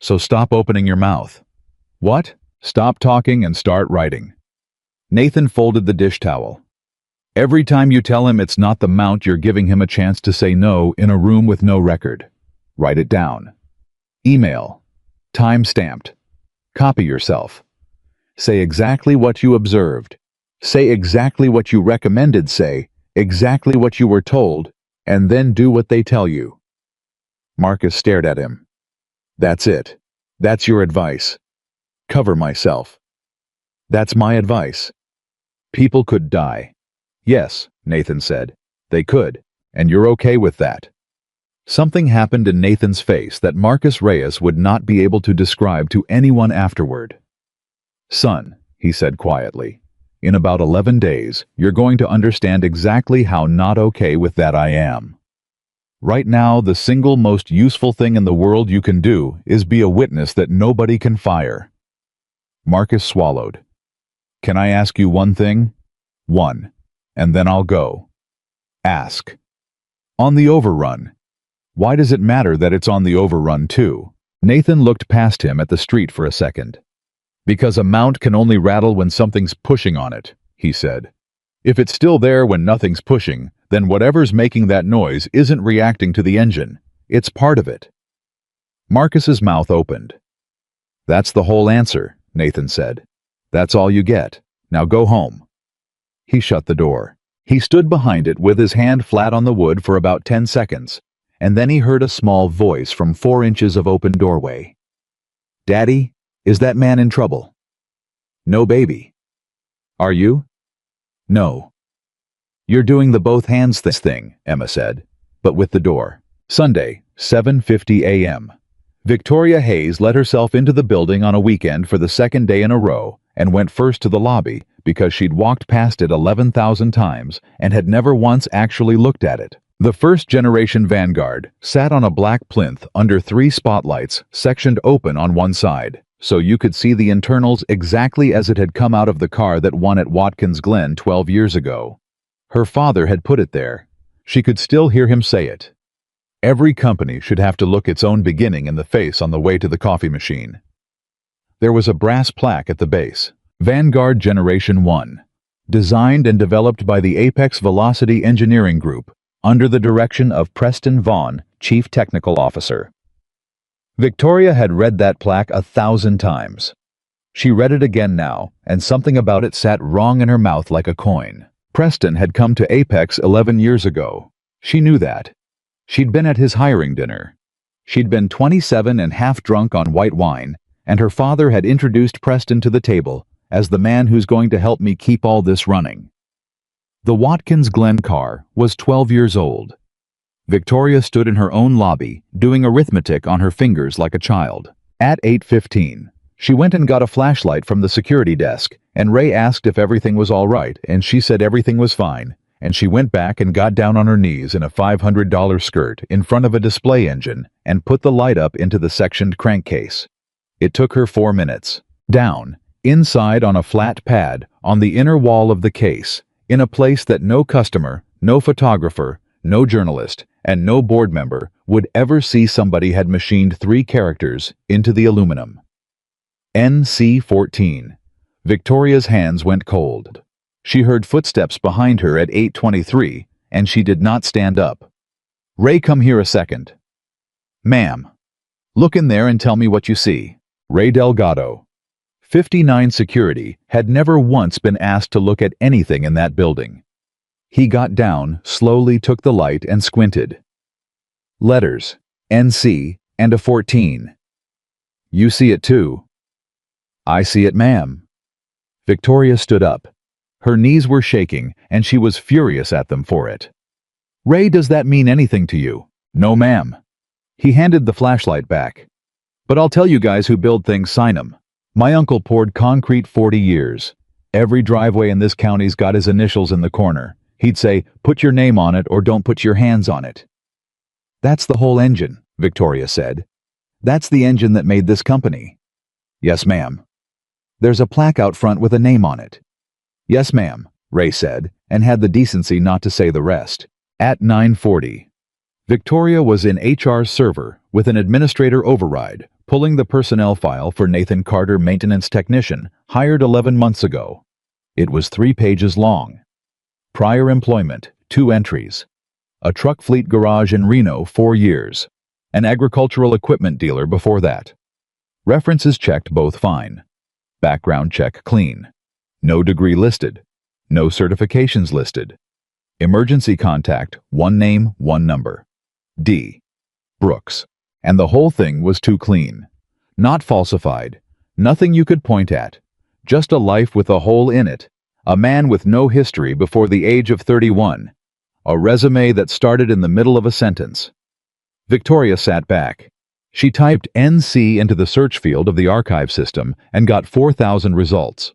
So stop opening your mouth. What? Stop talking and start writing. Nathan folded the dish towel. Every time you tell him it's not the mount, you're giving him a chance to say no in a room with no record. Write it down. Email. Time-stamped. Copy yourself. Say exactly what you observed. Say exactly what you recommended say, exactly what you were told, and then do what they tell you. Marcus stared at him. That's it. That's your advice. Cover myself. That's my advice. People could die. Yes, Nathan said. They could, and you're okay with that. Something happened in Nathan's face that Marcus Reyes would not be able to describe to anyone afterward. Son, he said quietly, in about 11 days, you're going to understand exactly how not okay with that I am. Right now, the single most useful thing in the world you can do is be a witness that nobody can fire. Marcus swallowed. Can I ask you one thing? One. And then I'll go. Ask. On the overrun. Why does it matter that it's on the overrun too? Nathan looked past him at the street for a second. Because a mount can only rattle when something's pushing on it, he said. If it's still there when nothing's pushing, then whatever's making that noise isn't reacting to the engine. It's part of it. Marcus's mouth opened. That's the whole answer, Nathan said. That's all you get. Now go home. He shut the door. He stood behind it with his hand flat on the wood for about 10 seconds, and then he heard a small voice from 4 inches of open doorway. Daddy, is that man in trouble? No, baby. Are you? No. You're doing the both hands thing, Emma said, but with the door. Sunday, 7:50 a.m. Victoria Hayes let herself into the building on a weekend for the second day in a row and went first to the lobby because she'd walked past it 11,000 times and had never once actually looked at it. The first-generation Vanguard sat on a black plinth under 3 spotlights sectioned open on one side, so you could see the internals exactly as it had come out of the car that won at Watkins Glen 12 years ago. Her father had put it there. She could still hear him say it. Every company should have to look its own beginning in the face on the way to the coffee machine. There was a brass plaque at the base. Vanguard Generation 1. Designed and developed by the Apex Velocity Engineering Group, under the direction of Preston Vaughn, Chief Technical Officer. Victoria had read that plaque 1,000 times. She read it again now, and something about it sat wrong in her mouth like a coin. Preston had come to Apex 11 years ago. She knew that. She'd been at his hiring dinner. She'd been 27 and half drunk on white wine, and her father had introduced Preston to the table as the man who's going to help me keep all this running. The Watkins Glen car was 12 years old. Victoria stood in her own lobby, doing arithmetic on her fingers like a child. At 8:15, she went and got a flashlight from the security desk, and Ray asked if everything was all right, and she said everything was fine, and she went back and got down on her knees in a $500 skirt in front of a display engine and put the light up into the sectioned crankcase. It took her 4 minutes. Down, inside on a flat pad, on the inner wall of the case, in a place that no customer, no photographer, no journalist, and no board member would ever see, somebody had machined 3 characters into the aluminum. NC-14. Victoria's hands went cold. She heard footsteps behind her at 8:23, and she did not stand up. "Ray, come here a second." "Ma'am." "Look in there and tell me what you see." Ray Delgado, 59 security, had never once been asked to look at anything in that building. He got down, slowly took the light and squinted. Letters, NC, and a 14. "You see it too?" "I see it, ma'am." Victoria stood up. Her knees were shaking, and she was furious at them for it. "Ray, does that mean anything to you?" "No, ma'am." He handed the flashlight back. "But I'll tell you guys who build things sign 'em. My uncle poured concrete 40 years. Every driveway in this county's got his initials in the corner. He'd say, put your name on it or don't put your hands on it." "That's the whole engine," Victoria said. "That's the engine that made this company." "Yes, ma'am." "There's a plaque out front with a name on it." "Yes, ma'am," Ray said, and had the decency not to say the rest. At 9:40, Victoria was in HR's server with an administrator override, pulling the personnel file for Nathan Carter, maintenance technician, hired 11 months ago. It was 3 pages long. Prior employment, 2 entries. A truck fleet garage in Reno, 4 years. An agricultural equipment dealer before that. References checked both fine. Background check clean. No degree listed. No certifications listed. Emergency contact, 1 name, 1 number. D. Brooks. And the whole thing was too clean. Not falsified. Nothing you could point at. Just a life with a hole in it. A man with no history before the age of 31. A resume that started in the middle of a sentence. Victoria sat back. She typed NC into the search field of the archive system and got 4,000 results.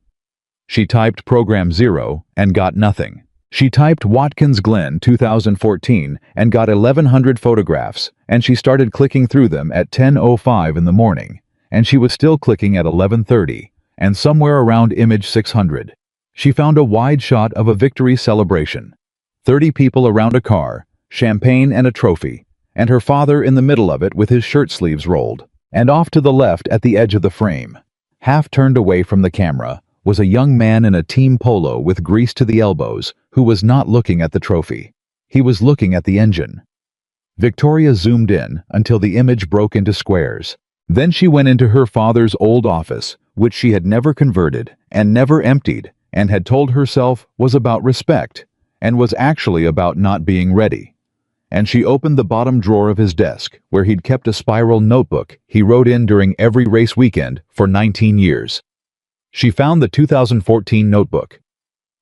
She typed Program 0 and got nothing. She typed Watkins Glen 2014 and got 1,100 photographs, and she started clicking through them at 10:05 in the morning, and she was still clicking at 11:30, and somewhere around image 600. She found a wide shot of a victory celebration. 30 people around a car, champagne and a trophy, and her father in the middle of it with his shirt sleeves rolled. And off to the left at the edge of the frame, half turned away from the camera, was a young man in a team polo with grease to the elbows who was not looking at the trophy. He was looking at the engine. Victoria zoomed in until the image broke into squares. Then she went into her father's old office, which she had never converted and never emptied, and had told herself was about respect, and was actually about not being ready. And she opened the bottom drawer of his desk, where he'd kept a spiral notebook he wrote in during every race weekend for 19 years. She found the 2014 notebook.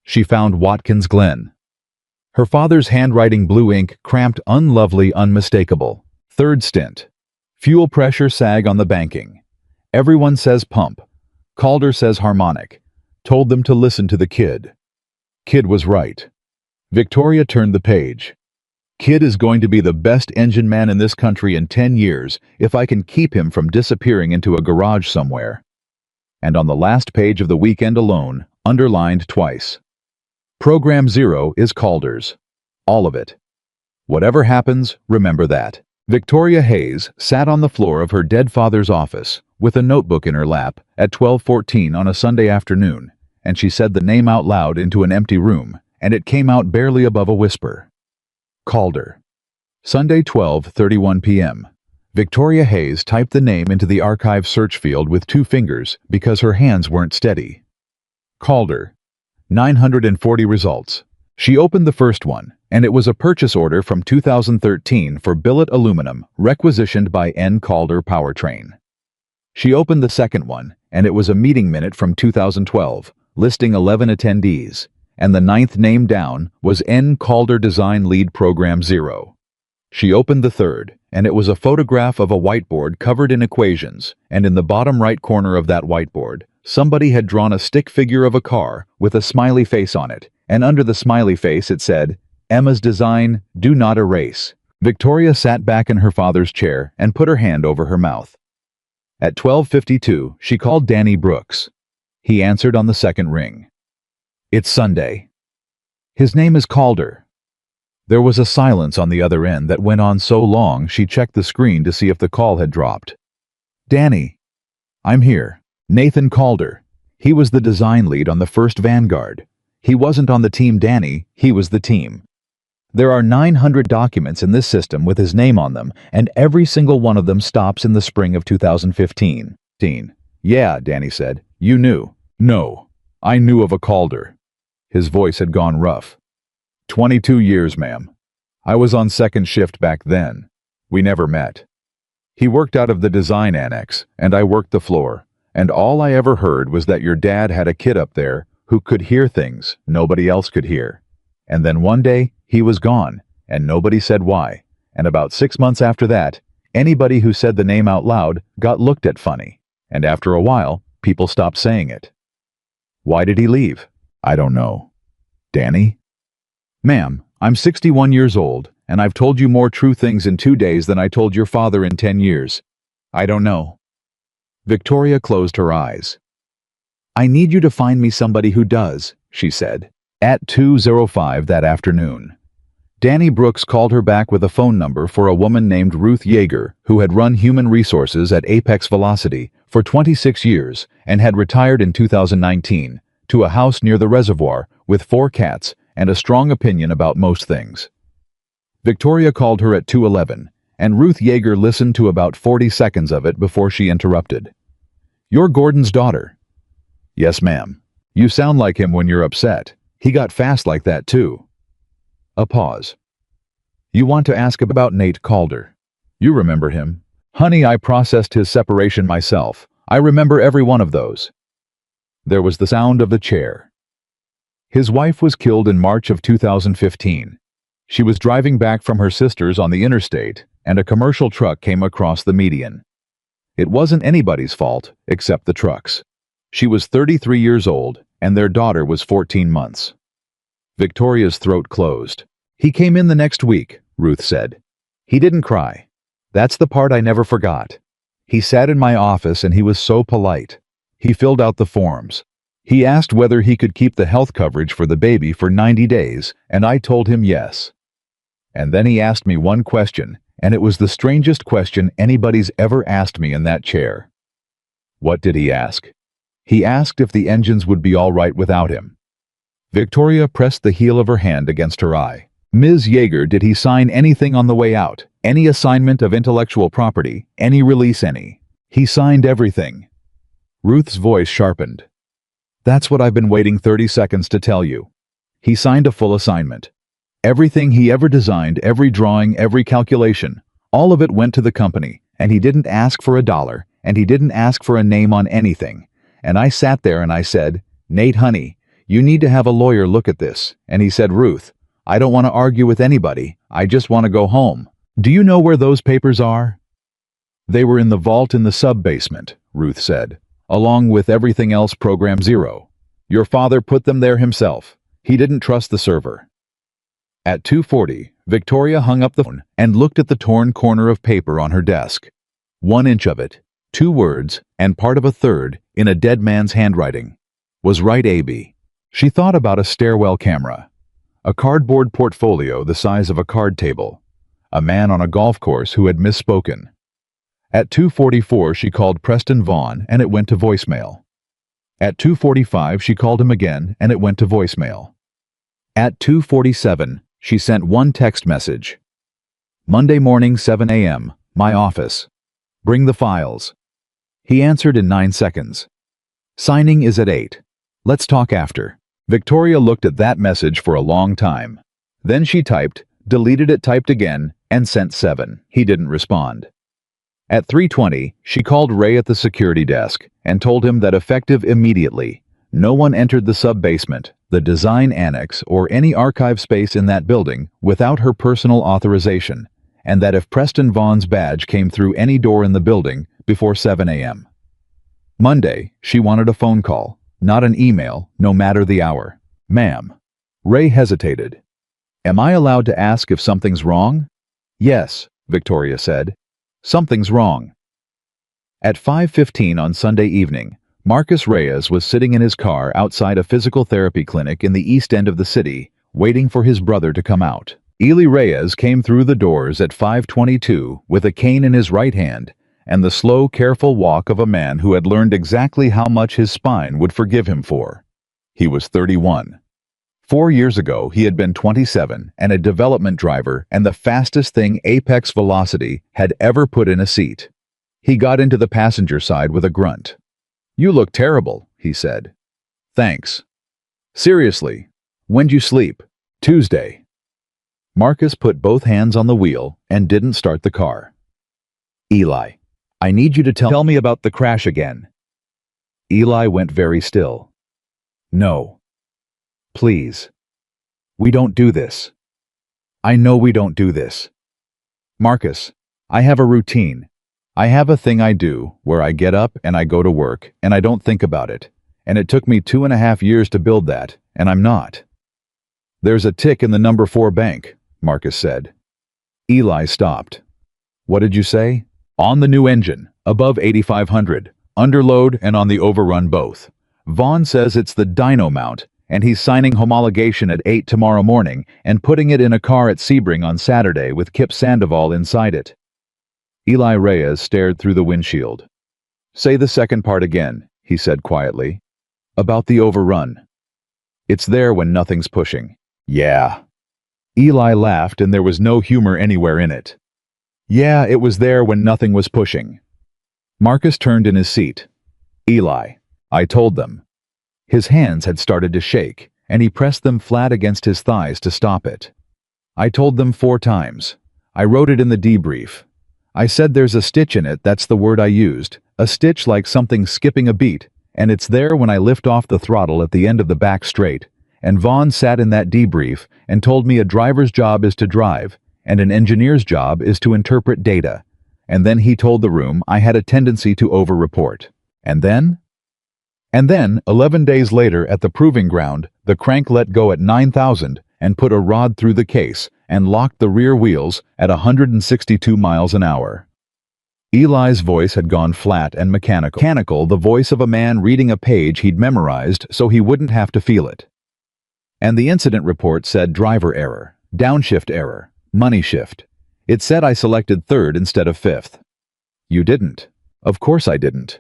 She found Watkins Glen. Her father's handwriting, blue ink, cramped, unlovely, unmistakable. 3rd stint. Fuel pressure sag on the banking. Everyone says pump. Calder says harmonic. Told them to listen to the kid. Kid was right. Victoria turned the page. Kid is going to be the best engine man in this country in 10 years if I can keep him from disappearing into a garage somewhere. And on the last page of the weekend alone, underlined twice. Program 0 is Calder's. All of it. Whatever happens, remember that. Victoria Hayes sat on the floor of her dead father's office with a notebook in her lap at 12:14 on a Sunday afternoon, and she said the name out loud into an empty room, and it came out barely above a whisper. Calder. Sunday, 12:31 p.m. Victoria Hayes typed the name into the archive search field with 2 fingers because her hands weren't steady. Calder. 940 results. She opened the first one, and it was a purchase order from 2013 for billet aluminum requisitioned by N. Calder Powertrain. She opened the second one, and it was a meeting minute from 2012, listing 11 attendees, and the 9th name down was N. Calder Design Lead Program 0. She opened the third, and it was a photograph of a whiteboard covered in equations, and in the bottom right corner of that whiteboard, somebody had drawn a stick figure of a car with a smiley face on it, and under the smiley face it said, "Emma's design, do not erase." Victoria sat back in her father's chair and put her hand over her mouth. At 12:52, she called Danny Brooks. He answered on the second ring. "It's Sunday." "His name is Calder." There was a silence on the other end that went on so long she checked the screen to see if the call had dropped. "Danny." "I'm here. Nathan Calder. He was the design lead on the first Vanguard. He wasn't on the team, Danny, he was the team. There are 900 documents in this system with his name on them, and every single one of them stops in the spring of 2015. "Yeah," Danny said. "You knew." "No. I knew of a Calder." His voice had gone rough. 22 years, ma'am. I was on second shift back then. We never met. He worked out of the design annex, and I worked the floor, and all I ever heard was that your dad had a kid up there who could hear things nobody else could hear. And then one day, he was gone, and nobody said why. And about 6 months after that, anybody who said the name out loud got looked at funny. And after a while, people stopped saying it. Why did he leave? I don't know. Danny? Ma'am, I'm 61 years old, and I've told you more true things in 2 days than I told your father in 10 years. I don't know. Victoria closed her eyes. I need you to find me somebody who does, she said. At 2:05 that afternoon, Danny Brooks called her back with a phone number for a woman named Ruth Yeager, who had run human resources at Apex Velocity for 26 years and had retired in 2019, to a house near the reservoir with 4 cats and a strong opinion about most things. Victoria called her at 2:11, and Ruth Yeager listened to about 40 seconds of it before she interrupted. You're Gordon's daughter? Yes, ma'am. You sound like him when you're upset. He got fast like that, too. A pause. You want to ask about Nate Calder. You remember him. Honey, I processed his separation myself. I remember every one of those. There was the sound of the chair. His wife was killed in March of 2015. She was driving back from her sister's on the interstate, and a commercial truck came across the median. It wasn't anybody's fault, except the truck's. She was 33 years old, and their daughter was 14 months. Victoria's throat closed. He came in the next week, Ruth said. He didn't cry. That's the part I never forgot. He sat in my office and he was so polite. He filled out the forms. He asked whether he could keep the health coverage for the baby for 90 days, and I told him yes. And then he asked me one question, and it was the strangest question anybody's ever asked me in that chair. What did he ask? He asked if the engines would be all right without him. Victoria pressed the heel of her hand against her eye. Ms. Yeager, did he sign anything on the way out? Any assignment of intellectual property? Any release? Any? He signed everything. Ruth's voice sharpened. That's what I've been waiting 30 seconds to tell you. He signed a full assignment. Everything he ever designed, every drawing, every calculation, all of it went to the company, and he didn't ask for $1, and he didn't ask for a name on anything. And I sat there and I said, Nate, honey, you need to have a lawyer look at this. And he said, Ruth, I don't want to argue with anybody. I just want to go home. Do you know where those papers are? They were in the vault in the sub-basement, Ruth said, along with everything else Program 0. Your father put them there himself. He didn't trust the server. At 2:40, Victoria hung up the phone and looked at the torn corner of paper on her desk. 1 inch of it, 2 words, and part of a third, in a dead man's handwriting. Was right, A.B. She thought about a stairwell camera, a cardboard portfolio the size of a card table, a man on a golf course who had misspoken. At 2:44, she called Preston Vaughn, and it went to voicemail. At 2:45, she called him again, and it went to voicemail. At 2:47, she sent one text message. Monday morning, 7 a.m., my office. Bring the files. He answered in 9 seconds. Signing is at 8. Let's talk after. Victoria looked at that message for a long time. Then she typed, deleted it, typed again, and sent 7. He didn't respond. At 3:20, she called Ray at the security desk and told him that effective immediately, no one entered the sub-basement, the design annex, or any archive space in that building without her personal authorization, and that if Preston Vaughn's badge came through any door in the building before 7 a.m. Monday, she wanted a phone call, not an email, no matter the hour. Ma'am. Ray hesitated. Am I allowed to ask if something's wrong? Yes, Victoria said. Something's wrong. At 5:15 on Sunday evening, Marcus Reyes was sitting in his car outside a physical therapy clinic in the east end of the city, waiting for his brother to come out. Eli Reyes came through the doors at 5:22 with a cane in his right hand and the slow, careful walk of a man who had learned exactly how much his spine would forgive him for. He was 31. 4 years ago, he had been 27 and a development driver and the fastest thing apex velocity had ever put in a seat. He got into the passenger side with a grunt. You look terrible, he said. Thanks. Seriously, when'd you sleep? Tuesday. Marcus put both hands on the wheel and didn't start the car. Eli, I need you to tell me about the crash again. Eli went very still. No. Please. We don't do this. I know we don't do this. Marcus, I have a routine. I have a thing I do where I get up and I go to work and I don't think about it. And it took me 2.5 years to build that, and I'm not. There's a tick in the number 4 bank, Marcus said. Eli stopped. What did you say? On the new engine, above 8,500, underload and on the overrun both. Vaughn says it's the dyno mount, and he's signing homologation at 8 tomorrow morning and putting it in a car at Sebring on Saturday with Kip Sandoval inside it. Eli Reyes stared through the windshield. Say the second part again, he said quietly. About the overrun. It's there when nothing's pushing. Yeah. Eli laughed and there was no humor anywhere in it. Yeah, it was there when nothing was pushing. Marcus turned in his seat. Eli, I told them. His hands had started to shake, and he pressed them flat against his thighs to stop it. I told them 4 times. I wrote it in the debrief. I said there's a stitch in it, that's the word I used. A stitch like something skipping a beat, and it's there when I lift off the throttle at the end of the back straight. And Vaughn sat in that debrief and told me a driver's job is to drive, and an engineer's job is to interpret data. And then he told the room I had a tendency to over-report. And then, 11 days later at the proving ground, the crank let go at 9,000 and put a rod through the case and locked the rear wheels at 162 miles an hour. Eli's voice had gone flat and mechanical, the voice of a man reading a page he'd memorized so he wouldn't have to feel it. And the incident report said driver error, downshift error, money shift. It said I selected 3rd instead of 5th. You didn't. Of course I didn't.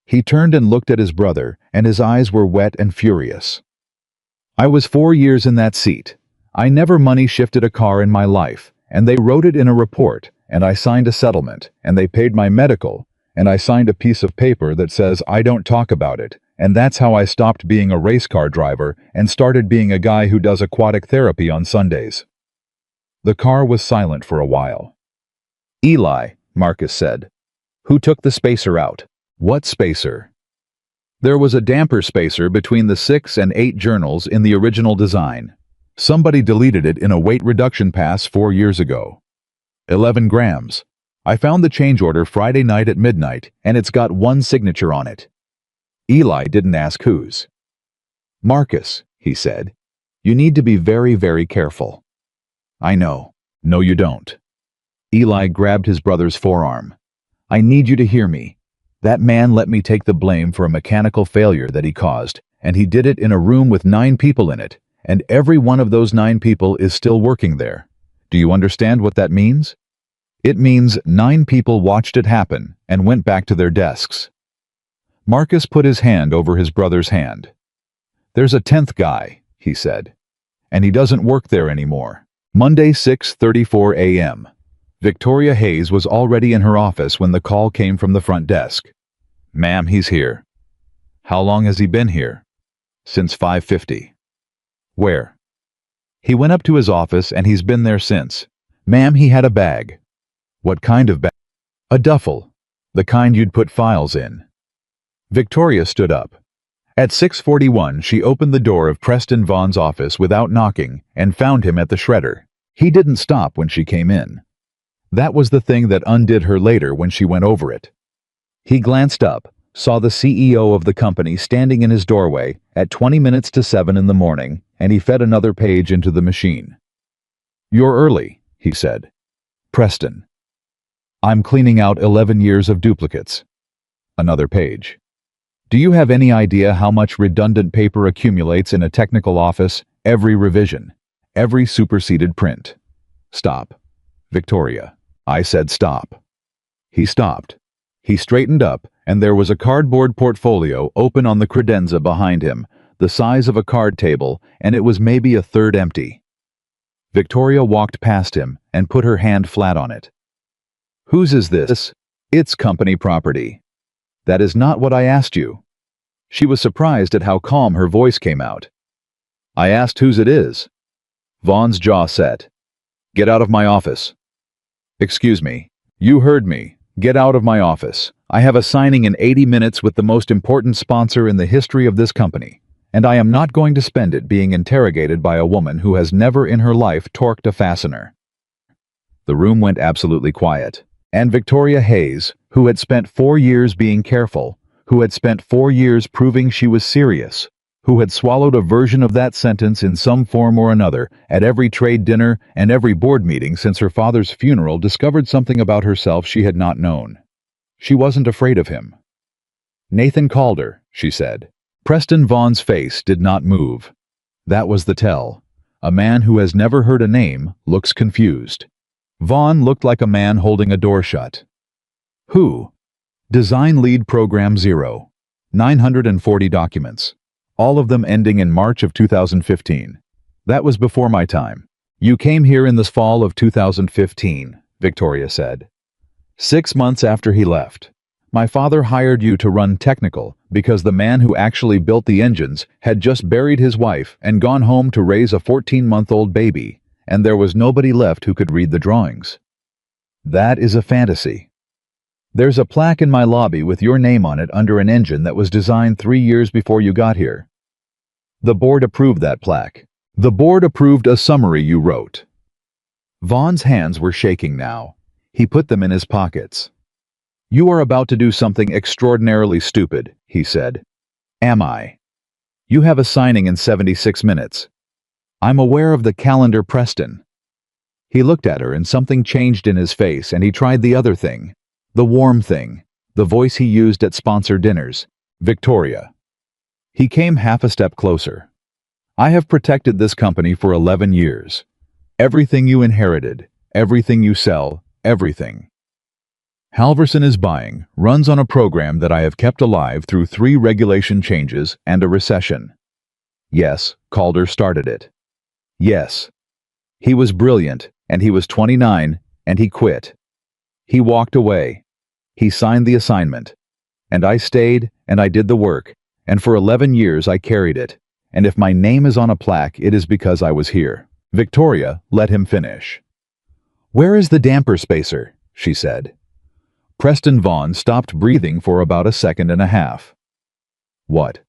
He turned and looked at his brother, and his eyes were wet and furious. I was 4 years in that seat. I never money shifted a car in my life, and they wrote it in a report, and I signed a settlement, and they paid my medical, and I signed a piece of paper that says I don't talk about it, and that's how I stopped being a race car driver and started being a guy who does aquatic therapy on Sundays. The car was silent for a while. Eli, Marcus said. Who took the spacer out? What spacer? There was a damper spacer between the 6 and 8 journals in the original design. Somebody deleted it in a weight reduction pass 4 years ago. 11 grams. I found the change order Friday night at midnight, and it's got 1 signature on it. Eli didn't ask whose. Marcus, he said, you need to be very, very careful. I know. No, you don't. Eli grabbed his brother's forearm. I need you to hear me. That man let me take the blame for a mechanical failure that he caused, and he did it in a room with 9 people in it, and every one of those 9 people is still working there. Do you understand what that means? It means 9 people watched it happen and went back to their desks. Marcus put his hand over his brother's hand. There's a 10th guy, he said, and he doesn't work there anymore. Monday, 6:34 a.m. Victoria Hayes was already in her office when the call came from the front desk. Ma'am, he's here. How long has he been here? Since 5:50. Where? He went up to his office and he's been there since. Ma'am, he had a bag. What kind of bag? A duffel. The kind you'd put files in. Victoria stood up. At 6:41, she opened the door of Preston Vaughn's office without knocking and found him at the shredder. He didn't stop when she came in. That was the thing that undid her later when she went over it. He glanced up, saw the CEO of the company standing in his doorway at 20 minutes to 7 in the morning, and he fed another page into the machine. "You're early," he said. "Preston. I'm cleaning out 11 years of duplicates." Another page. "Do you have any idea how much redundant paper accumulates in a technical office every revision, every superseded print?" "Stop. Victoria." I said stop. He stopped. He straightened up, and there was a cardboard portfolio open on the credenza behind him, the size of a card table, and it was maybe a third empty. Victoria walked past him and put her hand flat on it. "Whose is this?" "It's company property." "That is not what I asked you." She was surprised at how calm her voice came out. "I asked whose it is." Vaughn's jaw set. "Get out of my office." "Excuse me. You heard me. Get out of my office. I have a signing in 80 minutes with the most important sponsor in the history of this company, and I am not going to spend it being interrogated by a woman who has never in her life torqued a fastener." The room went absolutely quiet, and Victoria Hayes, who had spent 4 years being careful, who had spent 4 years proving she was serious, who had swallowed a version of that sentence in some form or another at every trade dinner and every board meeting since her father's funeral, discovered something about herself she had not known. She wasn't afraid of him. "Nathan Calder," she said. Preston Vaughn's face did not move. That was the tell. A man who has never heard a name looks confused. Vaughn looked like a man holding a door shut. "Who?" "Design Lead Program 0. 940 documents. All of them ending in March of 2015. That was before my time." "You came here in the fall of 2015, Victoria said. 6 months after he left. My father hired you to run technical because the man who actually built the engines had just buried his wife and gone home to raise a 14-month-old baby, and there was nobody left who could read the drawings." "That is a fantasy." "There's a plaque in my lobby with your name on it under an engine that was designed 3 years before you got here. The board approved that plaque. The board approved a summary you wrote." Vaughn's hands were shaking now. He put them in his pockets. "You are about to do something extraordinarily stupid," he said. "Am I?" "You have a signing in 76 minutes. I'm aware of the calendar, Preston." He looked at her and something changed in his face, and he tried the other thing. The warm thing, the voice he used at sponsor dinners. "Victoria." He came half a step closer. "I have protected this company for 11 years. Everything you inherited, everything you sell, everything. Halverson is buying, runs on a program that I have kept alive through 3 regulation changes and a recession. Yes, Calder started it. Yes. He was brilliant, and he was 29, and he quit. He walked away. He signed the assignment. And I stayed, and I did the work, and for 11 years I carried it, and if my name is on a plaque, it is because I was here." Victoria let him finish. "Where is the damper spacer?" she said. Preston Vaughn stopped breathing for about a second and a half. "What?"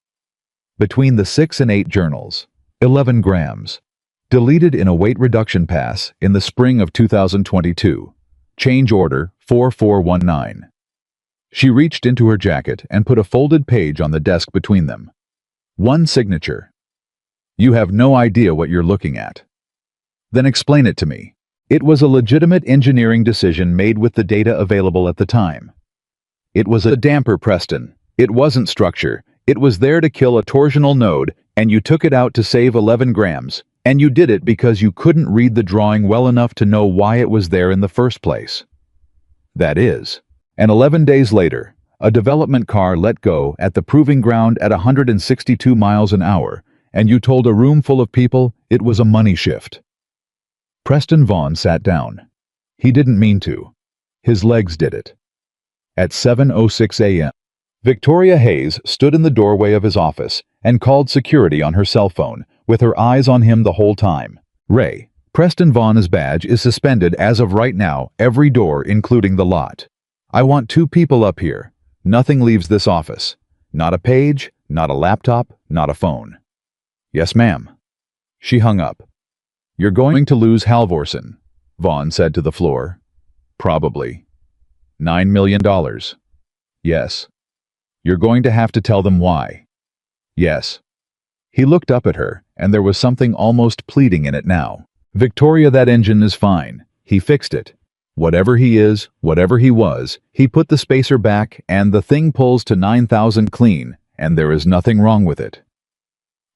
"Between the 6 and 8 journals. 11 grams. Deleted in a weight reduction pass in the spring of 2022. Change order 4419. She reached into her jacket and put a folded page on the desk between them. "One signature." "You have no idea what you're looking at." "Then explain it to me." "It was a legitimate engineering decision made with the data available at the time. It was a damper, Preston. It wasn't structure. It was there to kill a torsional node, and you took it out to save 11 grams, and you did it because you couldn't read the drawing well enough to know why it was there in the first place. That is. And 11 days later, a development car let go at the proving ground at 162 miles an hour, and you told a room full of people it was a money shift." Preston Vaughn sat down. He didn't mean to. His legs did it. At 7:06 a.m., Victoria Hayes stood in the doorway of his office and called security on her cell phone, with her eyes on him the whole time. "Ray, Preston Vaughn's badge is suspended as of right now, every door including the lot. I want 2 people up here. Nothing leaves this office. Not a page, not a laptop, not a phone." "Yes, ma'am." She hung up. "You're going to lose Halvorsen," Vaughn said to the floor. Probably. $9 million. Yes. You're going to have to tell them why. Yes. He looked up at her, and there was something almost pleading in it now. Victoria, that engine is fine. He fixed it. Whatever he is, whatever he was, he put the spacer back and the thing pulls to 9,000 clean, and there is nothing wrong with it.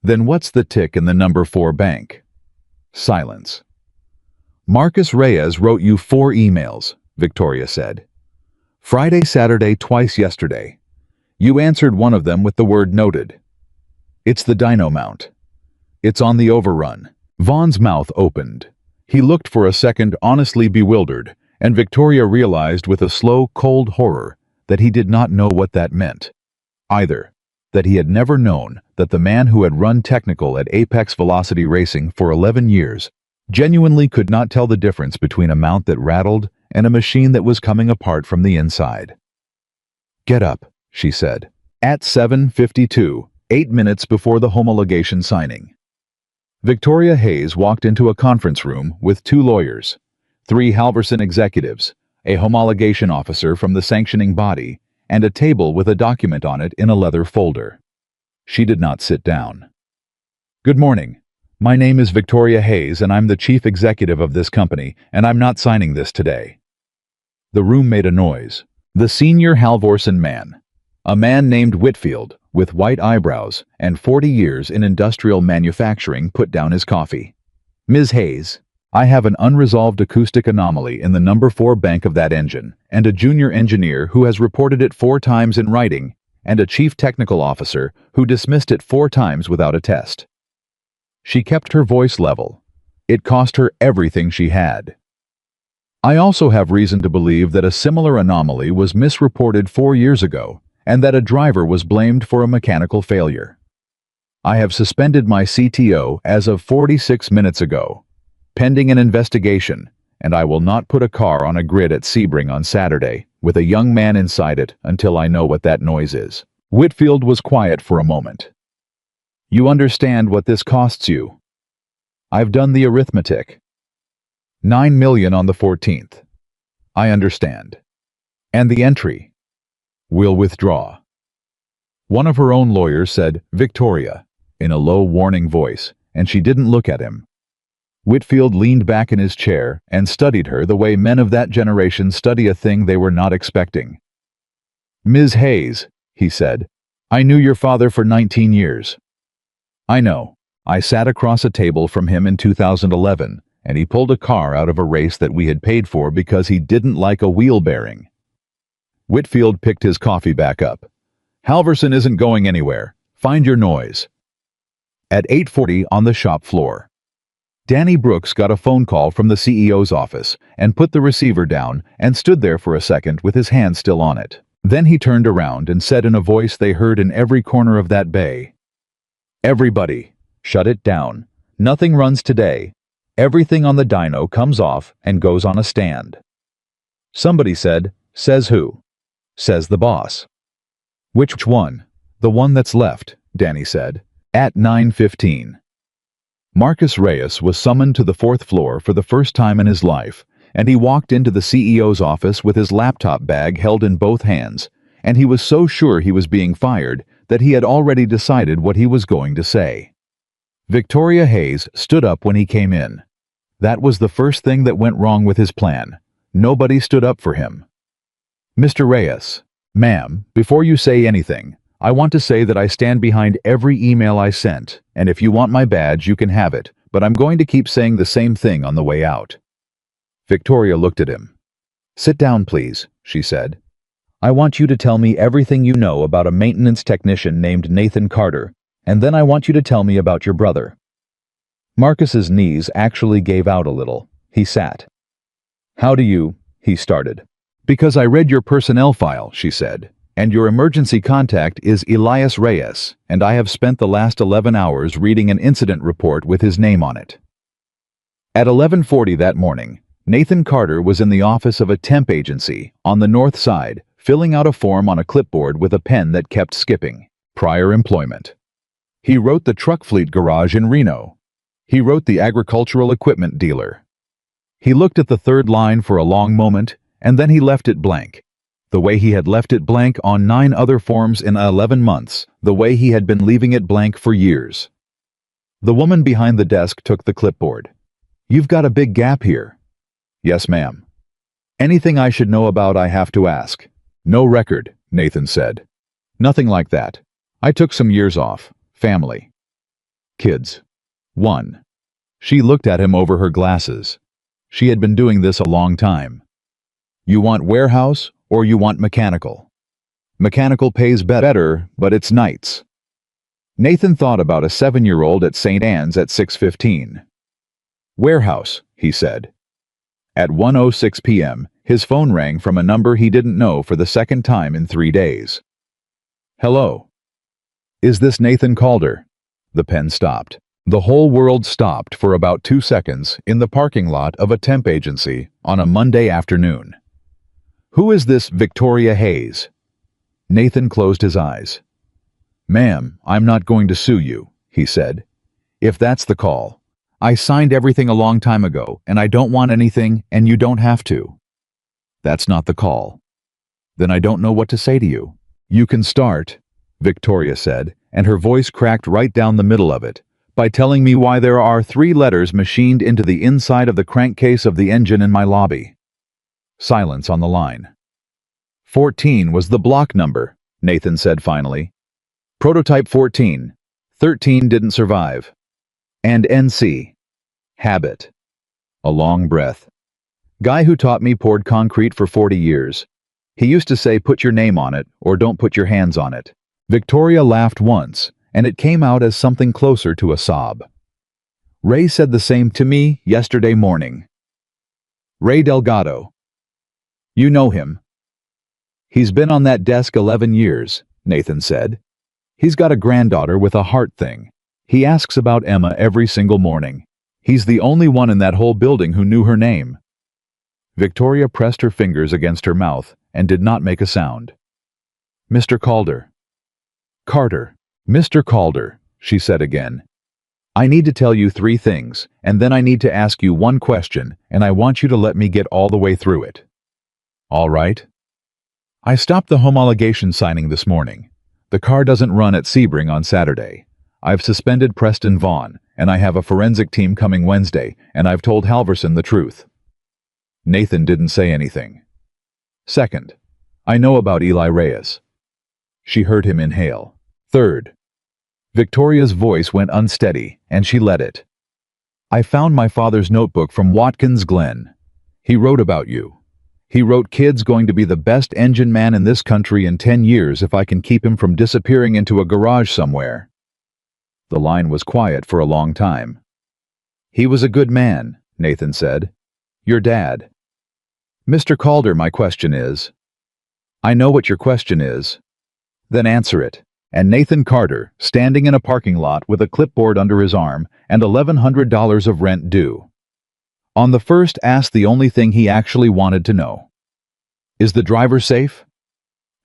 Then what's the tick in the number 4 bank? Silence. Marcus Reyes wrote you 4 emails, Victoria said. Friday, Saturday, twice yesterday. You answered one of them with the word noted. It's the dyno mount. It's on the overrun. Vaughn's mouth opened. He looked for a second honestly bewildered, and Victoria realized with a slow, cold horror that he did not know what that meant. Either that he had never known that the man who had run technical at Apex Velocity Racing for 11 years genuinely could not tell the difference between a mount that rattled and a machine that was coming apart from the inside. Get up, she said. At 7:52, 8 minutes before the homologation signing. Victoria Hayes walked into a conference room with 2 lawyers, 3 Halverson executives, a homologation officer from the sanctioning body, and a table with a document on it in a leather folder. She did not sit down. Good morning. My name is Victoria Hayes, and I'm the chief executive of this company, and I'm not signing this today. The room made a noise. The senior Halvorsen man, a man named Whitfield, with white eyebrows and 40 years in industrial manufacturing, put down his coffee. Ms. Hayes, I have an unresolved acoustic anomaly in the number 4 bank of that engine, and a junior engineer who has reported it 4 times in writing, and a chief technical officer who dismissed it 4 times without a test. She kept her voice level. It cost her everything she had. I also have reason to believe that a similar anomaly was misreported 4 years ago, and that a driver was blamed for a mechanical failure. I have suspended my CTO as of 46 minutes ago, pending an investigation, and I will not put a car on a grid at Sebring on Saturday with a young man inside it until I know what that noise is. Whitfield was quiet for a moment. You understand what this costs you? I've done the arithmetic. $9 million on the 14th. I understand. And the entry? We'll withdraw. One of her own lawyers said, Victoria, in a low, warning voice, and she didn't look at him. Whitfield leaned back in his chair and studied her the way men of that generation study a thing they were not expecting. Ms. Hayes, he said, I knew your father for 19 years. I know. I sat across a table from him in 2011, and he pulled a car out of a race that we had paid for because he didn't like a wheel bearing. Whitfield picked his coffee back up. Halverson isn't going anywhere. Find your noise. At 8:40 on the shop floor. Danny Brooks got a phone call from the CEO's office and put the receiver down and stood there for a second with his hand still on it. Then he turned around and said in a voice they heard in every corner of that bay, Everybody, shut it down. Nothing runs today. Everything on the dyno comes off and goes on a stand. Somebody said, says who? Says the boss. Which one? The one that's left, Danny said, at 9:15. Marcus Reyes was summoned to the 4th floor for the first time in his life, and he walked into the CEO's office with his laptop bag held in both hands, and he was so sure he was being fired that he had already decided what he was going to say. Victoria Hayes stood up when he came in. That was the first thing that went wrong with his plan. Nobody stood up for him. Mr. Reyes, ma'am, before you say anything, I want to say that I stand behind every email I sent, and if you want my badge, you can have it, but I'm going to keep saying the same thing on the way out. Victoria looked at him. Sit down, please, she said. I want you to tell me everything you know about a maintenance technician named Nathan Carter, and then I want you to tell me about your brother. Marcus's knees actually gave out a little. He sat. How do you, he started. Because I read your personnel file, she said, and your emergency contact is Elias Reyes, and I have spent the last 11 hours reading an incident report with his name on it. At 11:40 that morning, Nathan Carter was in the office of a temp agency on the north side, filling out a form on a clipboard with a pen that kept skipping. Prior employment. He wrote the truck fleet garage in Reno. He wrote the agricultural equipment dealer. He looked at the third line for a long moment, and then he left it blank. The way he had left it blank on 9 other forms in 11 months, the way he had been leaving it blank for years. The woman behind the desk took the clipboard. "You've got a big gap here." "Yes, ma'am." "Anything I should know about I have to ask." "No record," Nathan said. "Nothing like that. I took some years off. Family." "Kids." 1. She looked at him over her glasses. She had been doing this a long time. "You want warehouse or you want mechanical?" "Mechanical pays better, but it's nights." Nathan thought about a 7-year-old at St. Anne's at 6:15. "Warehouse," he said. At 1:06 p.m., his phone rang from a number he didn't know for the second time in 3 days. "Hello. Is this Nathan Calder?" The pen stopped. The whole world stopped for about 2 seconds in the parking lot of a temp agency on a Monday afternoon. "Who is this Victoria Hayes?" Nathan closed his eyes. "Ma'am, I'm not going to sue you," he said. "If that's the call. I signed everything a long time ago, and I don't want anything, and you don't have to." "That's not the call." "Then I don't know what to say to you." "You can start," Victoria said, and her voice cracked right down the middle of it, "by telling me why there are 3 letters machined into the inside of the crankcase of the engine in my lobby." Silence on the line. 14 was the block number, Nathan said finally. "Prototype 14. 13 didn't survive. And NC. Habit." A long breath. "Guy who taught me poured concrete for 40 years. He used to say put your name on it or don't put your hands on it." Victoria laughed once, and it came out as something closer to a sob. "Ray said the same to me yesterday morning." "Ray Delgado." "You know him." "He's been on that desk 11 years, Nathan said. "He's got a granddaughter with a heart thing. He asks about Emma every single morning. He's the only one in that whole building who knew her name." Victoria pressed her fingers against her mouth and did not make a sound. "Mr. Calder." "Carter." "Mr. Calder," she said again. "I need to tell you 3 things, and then I need to ask you 1 question, and I want you to let me get all the way through it." "All right." "I stopped the homologation signing this morning. The car doesn't run at Sebring on Saturday. I've suspended Preston Vaughn, and I have a forensic team coming Wednesday, and I've told Halverson the truth." Nathan didn't say anything. "Second, I know about Eli Reyes." She heard him inhale. "Third." Victoria's voice went unsteady, and she let it. "I found my father's notebook from Watkins Glen. He wrote about you. He wrote kid's going to be the best engine man in this country in 10 years if I can keep him from disappearing into a garage somewhere." The line was quiet for a long time. "He was a good man," Nathan said. "Your dad." "Mr. Calder, my question is—" "I know what your question is." "Then answer it." And Nathan Carter, standing in a parking lot with a clipboard under his arm and $1,100 of rent due. On the first asked the only thing he actually wanted to know. "Is the driver safe?"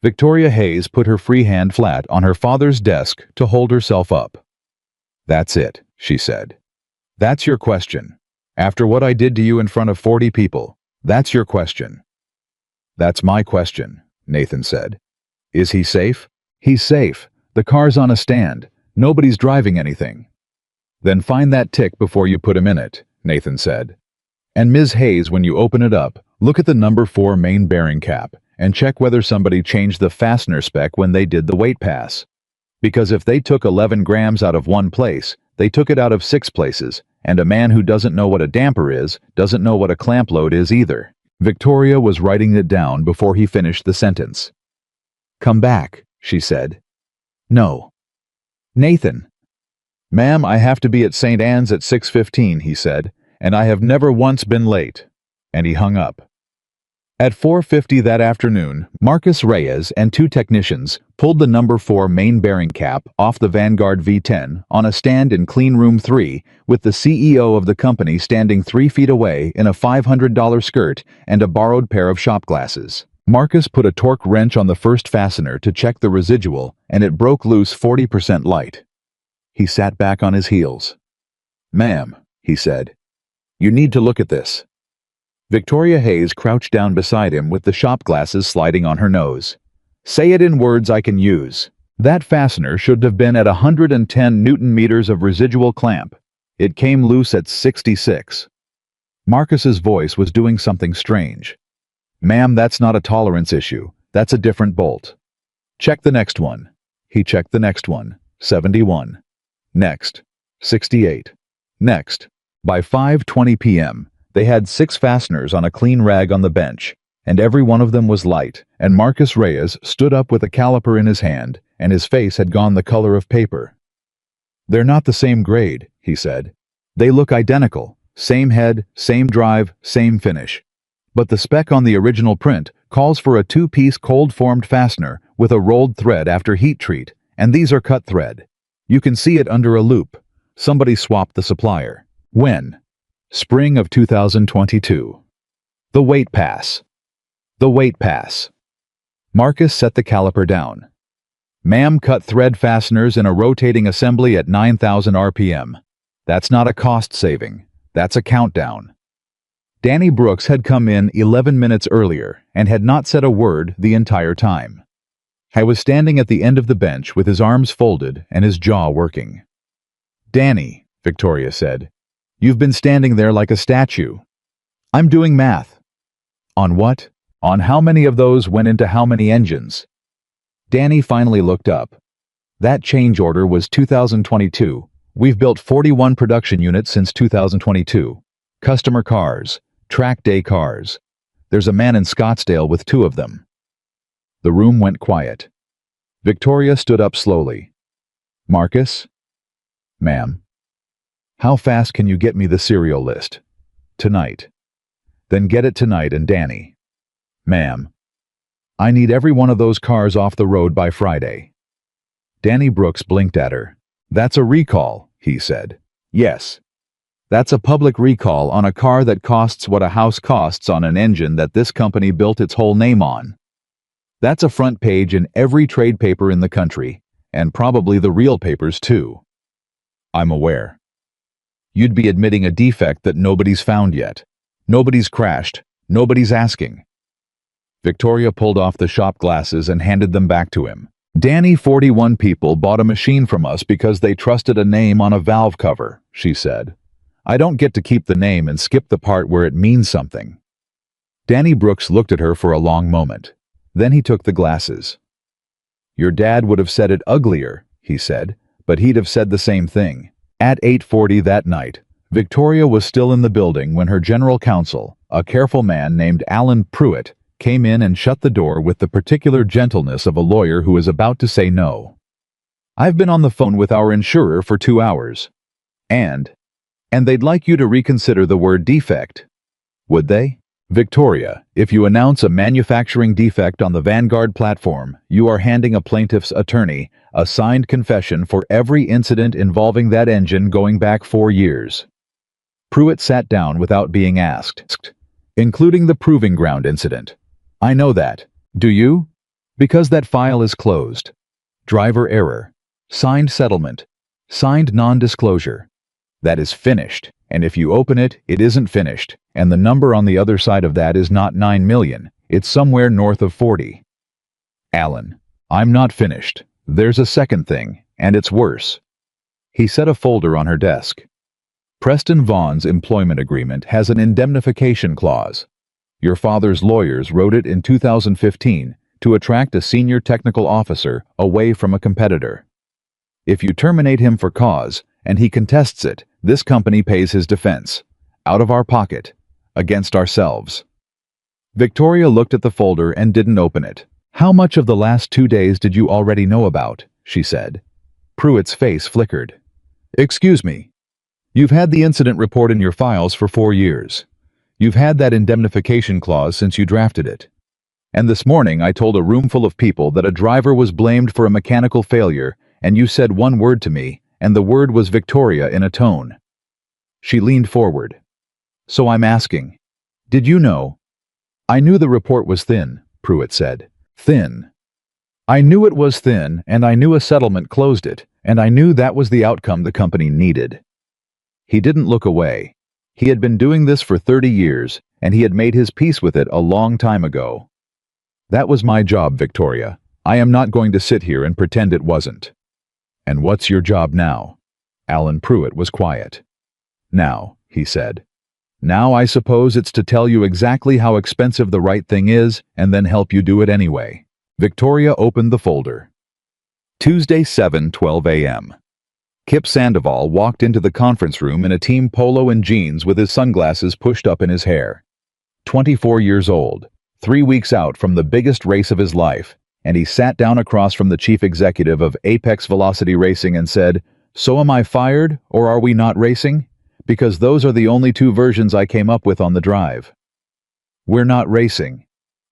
Victoria Hayes put her free hand flat on her father's desk to hold herself up. "That's it," she said. "That's your question. After what I did to you in front of 40 people, that's your question." "That's my question," Nathan said. "Is he safe?" "He's safe. The car's on a stand. Nobody's driving anything." "Then find that tick before you put him in it," Nathan said. "And Ms. Hayes, when you open it up, look at the number 4 main bearing cap and check whether somebody changed the fastener spec when they did the weight pass. Because if they took 11 grams out of one place, they took it out of 6 places, and a man who doesn't know what a damper is doesn't know what a clamp load is either." Victoria was writing it down before he finished the sentence. "Come back," she said. "No." "Nathan." "Ma'am, I have to be at St. Anne's at 6:15, he said, "and I have never once been late." And he hung up. At 4:50 that afternoon, Marcus Reyes and 2 technicians pulled the number 4 main bearing cap off the Vanguard V10 on a stand in Clean Room 3, with the CEO of the company standing 3 feet away in a $500 skirt and a borrowed pair of shop glasses. Marcus put a torque wrench on the first fastener to check the residual, and it broke loose 40% light. He sat back on his heels. "Ma'am," he said, "you need to look at this." Victoria Hayes crouched down beside him with the shop glasses sliding on her nose. Say it in words I can use. That fastener should have been at 110 Newton meters of residual clamp. It came loose at 66. Marcus's voice was doing something strange. Ma'am, that's not a tolerance issue. That's a different bolt. Check the next one. He checked the next one. 71. Next. 68. Next. By 5:20 p.m., they had 6 fasteners on a clean rag on the bench, and every one of them was light, and Marcus Reyes stood up with a caliper in his hand, and his face had gone the color of paper. They're not the same grade, he said. They look identical, same head, same drive, same finish. But the spec on the original print calls for a 2-piece cold-formed fastener with a rolled thread after heat treat, and these are cut thread. You can see it under a loop. Somebody swapped the supplier. When? Spring of 2022. The weight pass. The weight pass. Marcus set the caliper down. Ma'am, cut thread fasteners in a rotating assembly at 9,000 RPM. That's not a cost saving. That's a countdown. Danny Brooks had come in 11 minutes earlier and had not said a word the entire time. I was standing at the end of the bench with his arms folded and his jaw working. Danny, Victoria said, you've been standing there like a statue. I'm doing math. On what? On how many of those went into how many engines? Danny finally looked up. That change order was 2022. We've built 41 production units since 2022. Customer cars, track day cars. There's a man in Scottsdale with 2 of them. The room went quiet. Victoria stood up slowly. Marcus? Ma'am. How fast can you get me the serial list? Tonight. Then get it tonight. And Danny. Ma'am. I need every one of those cars off the road by Friday. Danny Brooks blinked at her. That's a recall, he said. Yes. That's a public recall on a car that costs what a house costs on an engine that this company built its whole name on. That's a front page in every trade paper in the country, and probably the real papers too. I'm aware. You'd be admitting a defect that nobody's found yet. Nobody's crashed. Nobody's asking. Victoria pulled off the shop glasses and handed them back to him. Danny, 41 people bought a machine from us because they trusted a name on a valve cover, she said. I don't get to keep the name and skip the part where it means something. Danny Brooks looked at her for a long moment. Then he took the glasses. Your dad would have said it uglier, he said, but he'd have said the same thing. At 8:40 that night, Victoria was still in the building when her general counsel, a careful man named Alan Pruitt, came in and shut the door with the particular gentleness of a lawyer who is about to say no. I've been on the phone with our insurer for 2 hours. And they'd like you to reconsider the word defect. Would they? Victoria, if you announce a manufacturing defect on the Vanguard platform, you are handing a plaintiff's attorney a signed confession for every incident involving that engine going back 4 years. Pruitt sat down without being asked, including the Proving Ground incident. I know that. Do you? Because that file is closed. Driver error. Signed settlement. Signed non-disclosure. That is finished, and if you open it, it isn't finished, and the number on the other side of that is not 9 million, it's somewhere north of 40. Alan, I'm not finished. There's a second thing, and it's worse. He set a folder on her desk. Preston Vaughn's employment agreement has an indemnification clause. Your father's lawyers wrote it in 2015 to attract a senior technical officer away from a competitor. If you terminate him for cause, and he contests it, this company pays his defense, out of our pocket, against ourselves. Victoria looked at the folder and didn't open it. How much of the last 2 days did you already know about? She said. Pruitt's face flickered. Excuse me. You've had the incident report in your files for 4 years. You've had that indemnification clause since you drafted it. And this morning I told a room full of people that a driver was blamed for a mechanical failure, and you said one word to me, and the word was Victoria in a tone. She leaned forward. So I'm asking, did you know? I knew the report was thin, Pruitt said. Thin. I knew it was thin, and I knew a settlement closed it, and I knew that was the outcome the company needed. He didn't look away. He had been doing this for 30 years, and he had made his peace with it a long time ago. That was my job, Victoria. I am not going to sit here and pretend it wasn't. And what's your job now? Alan Pruitt was quiet. Now, he said. Now I suppose it's to tell you exactly how expensive the right thing is and then help you do it anyway. Victoria opened the folder. Tuesday, 7:12 a.m. Kip Sandoval walked into the conference room in a team polo and jeans with his sunglasses pushed up in his hair. 24 years old, 3 weeks out from the biggest race of his life, and he sat down across from the chief executive of Apex Velocity Racing and said, "So am I fired, or are we not racing? Because those are the only two versions I came up with on the drive." "We're not racing,"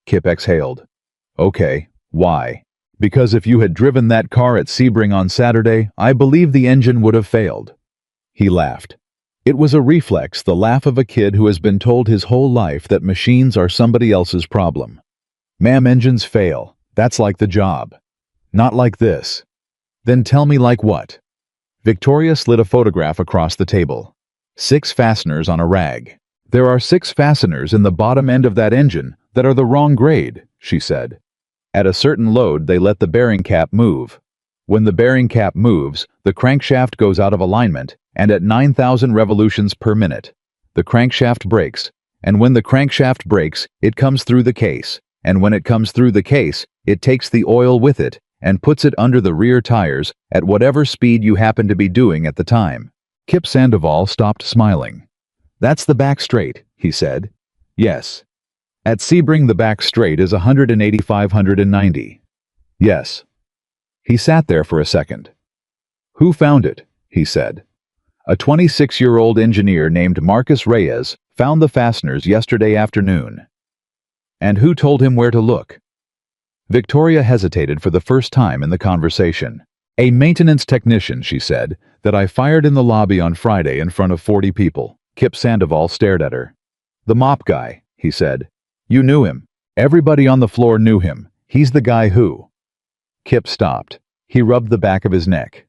Kip exhaled. "Okay, why?" "Because if you had driven that car at Sebring on Saturday, I believe the engine would have failed." He laughed. It was a reflex, the laugh of a kid who has been told his whole life that machines are somebody else's problem. "Ma'am, engines fail. That's like the job." "Not like this." "Then tell me like what?" Victoria slid a photograph across the table. 6 fasteners on a rag. "There are 6 fasteners in the bottom end of that engine that are the wrong grade," she said. "At a certain load, they let the bearing cap move. When the bearing cap moves, the crankshaft goes out of alignment, and at 9,000 revolutions per minute, the crankshaft breaks, and when the crankshaft breaks, it comes through the case, and when it comes through the case, it takes the oil with it and puts it under the rear tires at whatever speed you happen to be doing at the time." Kip Sandoval stopped smiling. "That's the back straight," he said. "Yes." "At Sebring the back straight is 185/190. "Yes." He sat there for a second. "Who found it?" he said. "A 26-year-old engineer named Marcus Reyes found the fasteners yesterday afternoon." "And who told him where to look?" Victoria hesitated for the first time in the conversation. "A maintenance technician," she said, "that I fired in the lobby on Friday in front of 40 people. Kip Sandoval stared at her. "The mop guy," he said. "You knew him. Everybody on the floor knew him. He's the guy who—" Kip stopped. He rubbed the back of his neck.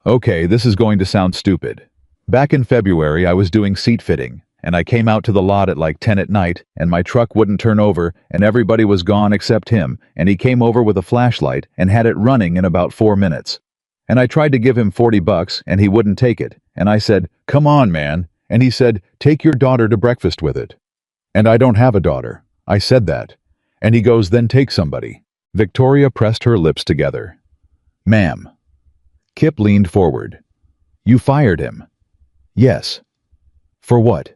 "Okay, this is going to sound stupid. Back in February, I was doing seat fitting, and I came out to the lot at like 10 at night, and my truck wouldn't turn over, and everybody was gone except him, and he came over with a flashlight and had it running in about 4 minutes. And I tried to give him $40, and he wouldn't take it, and I said, 'Come on, man,' and he said, 'Take your daughter to breakfast with it.' And I don't have a daughter. I said that. And he goes, 'Then take somebody.'" Victoria pressed her lips together. "Ma'am." Kip leaned forward. "You fired him." "Yes." "For what?"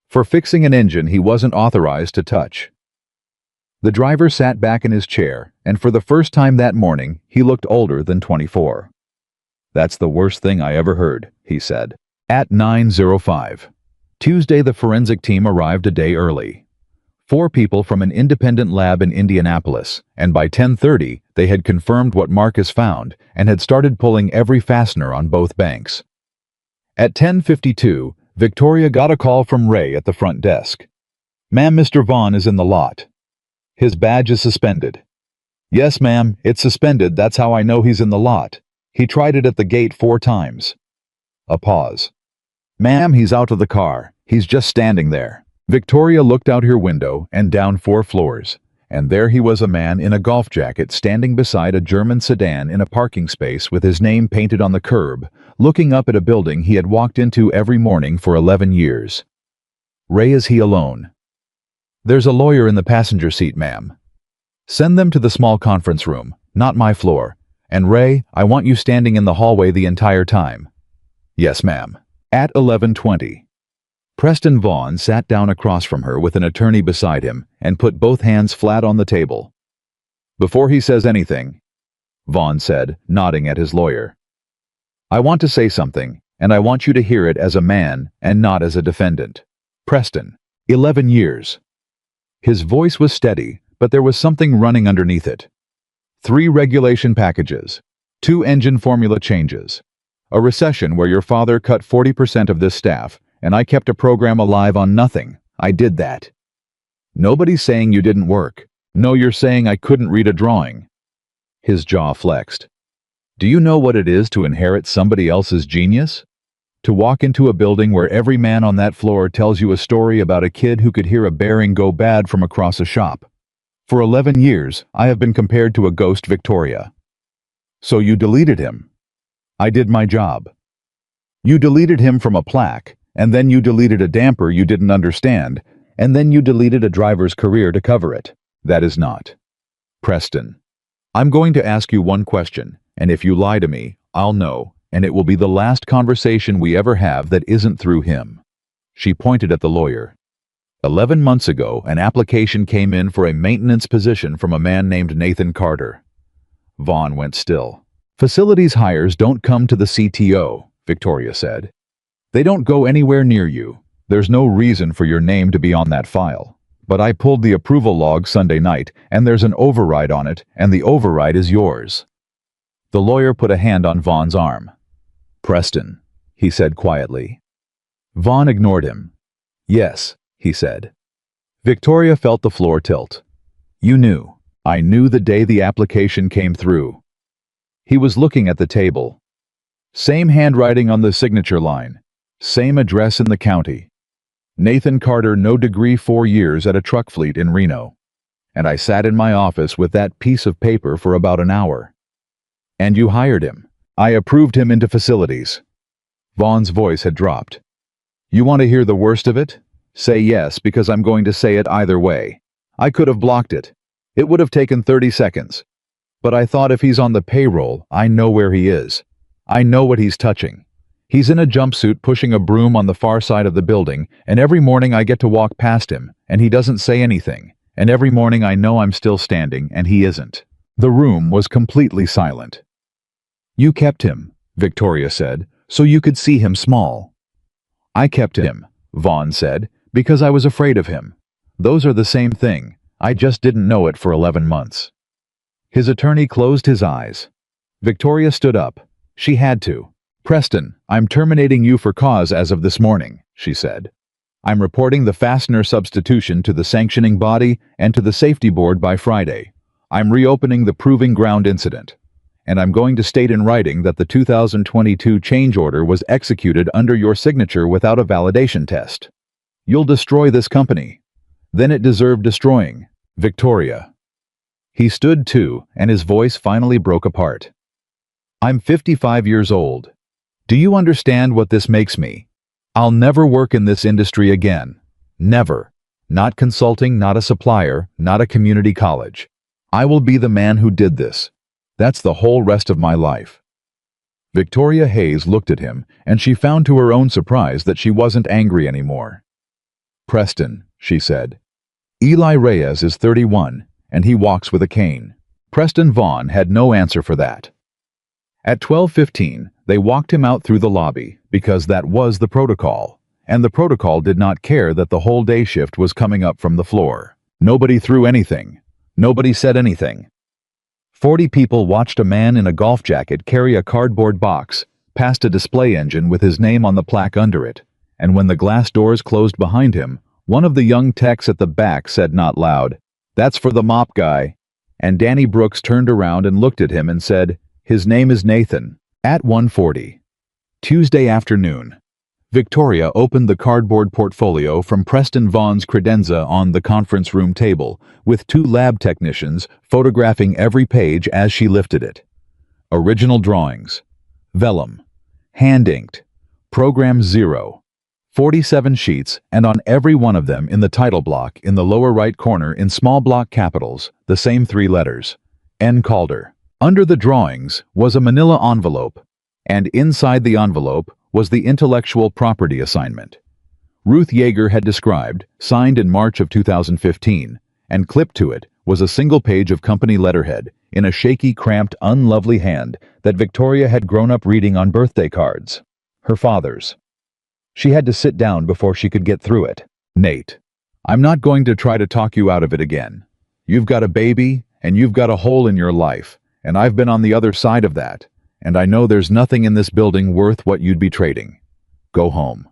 "For fixing an engine he wasn't authorized to touch." The driver sat back in his chair, and for the first time that morning, he looked older than 24. "That's the worst thing I ever heard," he said. At 9:05. Tuesday, the forensic team arrived a day early. 4 people from an independent lab in Indianapolis, and by 10:30, they had confirmed what Marcus found and had started pulling every fastener on both banks. At 10:52, Victoria got a call from Ray at the front desk. "Ma'am, Mr. Vaughn is in the lot. His badge is suspended." "Yes, ma'am, it's suspended. That's how I know he's in the lot. He tried it at the gate 4 times. A pause. "Ma'am, he's out of the car. He's just standing there." Victoria looked out her window and down 4 floors, and there he was, a man in a golf jacket standing beside a German sedan in a parking space with his name painted on the curb, looking up at a building he had walked into every morning for 11 years. "Ray, is he alone?" "There's a lawyer in the passenger seat, ma'am." "Send them to the small conference room, not my floor. And Ray, I want you standing in the hallway the entire time." "Yes, ma'am." At 11:20. Preston Vaughn sat down across from her with an attorney beside him and put both hands flat on the table. "Before he says anything," Vaughn said, nodding at his lawyer, "I want to say something, and I want you to hear it as a man and not as a defendant. Preston, 11 years. His voice was steady, but there was something running underneath it. 3 regulation packages, 2 engine formula changes, a recession where your father cut 40% of this staff, and I kept a program alive on nothing. I did that. Nobody's saying you didn't work. No, you're saying I couldn't read a drawing." His jaw flexed. "Do you know what it is to inherit somebody else's genius?" To walk into a building where every man on that floor tells you a story about a kid who could hear a bearing go bad from across a shop. For 11 years, I have been compared to a ghost, Victoria. So you deleted him. I did my job. You deleted him from a plaque, and then you deleted a damper you didn't understand, and then you deleted a driver's career to cover it. That is not. Preston. I'm going to ask you one question, and if you lie to me, I'll know, and it will be the last conversation we ever have that isn't through him. She pointed at the lawyer. 11 months ago, an application came in for a maintenance position from a man named Nathan Carter. Vaughn went still. Facilities hires don't come to the CTO, Victoria said. They don't go anywhere near you. There's no reason for your name to be on that file. But I pulled the approval log Sunday night, and there's an override on it, and the override is yours. The lawyer put a hand on Vaughn's arm. Preston, he said quietly. Vaughn ignored him. Yes, he said. Victoria felt the floor tilt. You knew. I knew the day the application came through. He was looking at the table. Same handwriting on the signature line. Same address in the county. Nathan Carter, no degree, 4 years at a truck fleet in Reno. And I sat in my office with that piece of paper for about an hour. And you hired him. I approved him into facilities. Vaughn's voice had dropped. You want to hear the worst of it? Say yes, because I'm going to say it either way. I could have blocked it. It would have taken 30 seconds. But I thought if he's on the payroll, I know where he is. I know what he's touching. He's in a jumpsuit pushing a broom on the far side of the building, and every morning I get to walk past him, and he doesn't say anything, and every morning I know I'm still standing, and he isn't. The room was completely silent. You kept him, Victoria said, so you could see him small. I kept him, Vaughn said, because I was afraid of him. Those are the same thing. I just didn't know it for 11 months. His attorney closed his eyes. Victoria stood up. She had to. Preston, I'm terminating you for cause as of this morning, she said. I'm reporting the fastener substitution to the sanctioning body and to the safety board by Friday. I'm reopening the proving ground incident. And I'm going to state in writing that the 2022 change order was executed under your signature without a validation test. You'll destroy this company. Then it deserved destroying. Victoria. He stood too, and his voice finally broke apart. I'm 55 years old. Do you understand what this makes me? I'll never work in this industry again. Never. Not consulting, not a supplier, not a community college. I will be the man who did this. That's the whole rest of my life. Victoria Hayes looked at him, and she found to her own surprise that she wasn't angry anymore. Preston, she said. Eli Reyes is 31, and he walks with a cane. Preston Vaughn had no answer for that. At 12:15, they walked him out through the lobby, because that was the protocol, and the protocol did not care that the whole day shift was coming up from the floor. Nobody threw anything. Nobody said anything. 40 people watched a man in a golf jacket carry a cardboard box past a display engine with his name on the plaque under it, and when the glass doors closed behind him, one of the young techs at the back said not loud, "That's for the mop guy." And Danny Brooks turned around and looked at him and said, "His name is Nathan." At 1:40. Tuesday afternoon. Victoria opened the cardboard portfolio from Preston Vaughn's credenza on the conference room table, with 2 lab technicians photographing every page as she lifted it. Original drawings. Vellum. Hand-inked. Program 0. 47 sheets, and on every one of them in the title block in the lower right corner in small block capitals, the same 3 letters. N. Calder. Under the drawings was a manila envelope, and inside the envelope was the intellectual property assignment. Ruth Yeager had described, signed in March of 2015, and clipped to it was a single page of company letterhead in a shaky, cramped, unlovely hand that Victoria had grown up reading on birthday cards. Her father's. She had to sit down before she could get through it. Nate, I'm not going to try to talk you out of it again. You've got a baby, and you've got a hole in your life, and I've been on the other side of that, and I know there's nothing in this building worth what you'd be trading. Go home.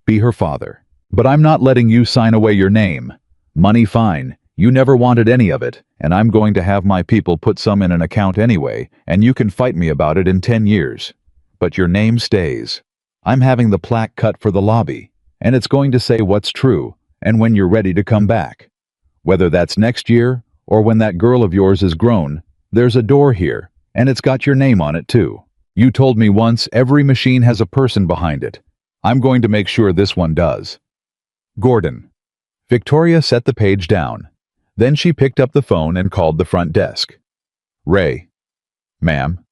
Be her father. But I'm not letting you sign away your name. Money fine. You never wanted any of it, and I'm going to have my people put some in an account anyway, and you can fight me about it in 10 years. But your name stays. I'm having the plaque cut for the lobby, and it's going to say what's true and when you're ready to come back. Whether that's next year or when that girl of yours is grown, there's a door here, and it's got your name on it too. You told me once every machine has a person behind it. I'm going to make sure this one does. Gordon. Victoria set the page down. Then she picked up the phone and called the front desk. Ray. Ma'am.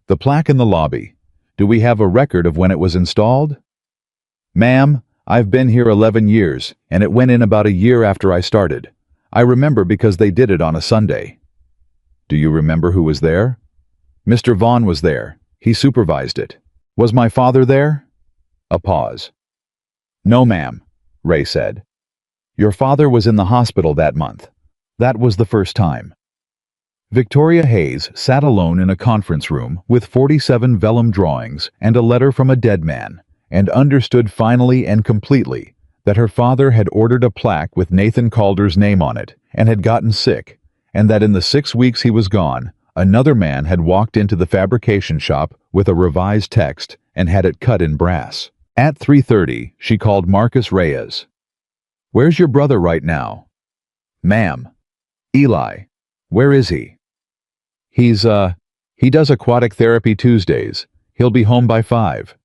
The plaque in the lobby. Do we have a record of when it was installed? Ma'am, I've been here 11 years, and it went in about a year after I started. I remember because they did it on a Sunday. Do you remember who was there? Mr. Vaughn was there. He supervised it. Was my father there? A pause. No, ma'am, Ray said. Your father was in the hospital that month. That was the first time. Victoria Hayes sat alone in a conference room with 47 vellum drawings and a letter from a dead man, and understood finally and completely that her father had ordered a plaque with Nathan Calder's name on it and had gotten sick, and that in the 6 weeks he was gone, another man had walked into the fabrication shop with a revised text and had it cut in brass. At 3:30, she called Marcus Reyes. Where's your brother right now? Ma'am. Eli. Where is he? He does aquatic therapy Tuesdays. He'll be home by 5.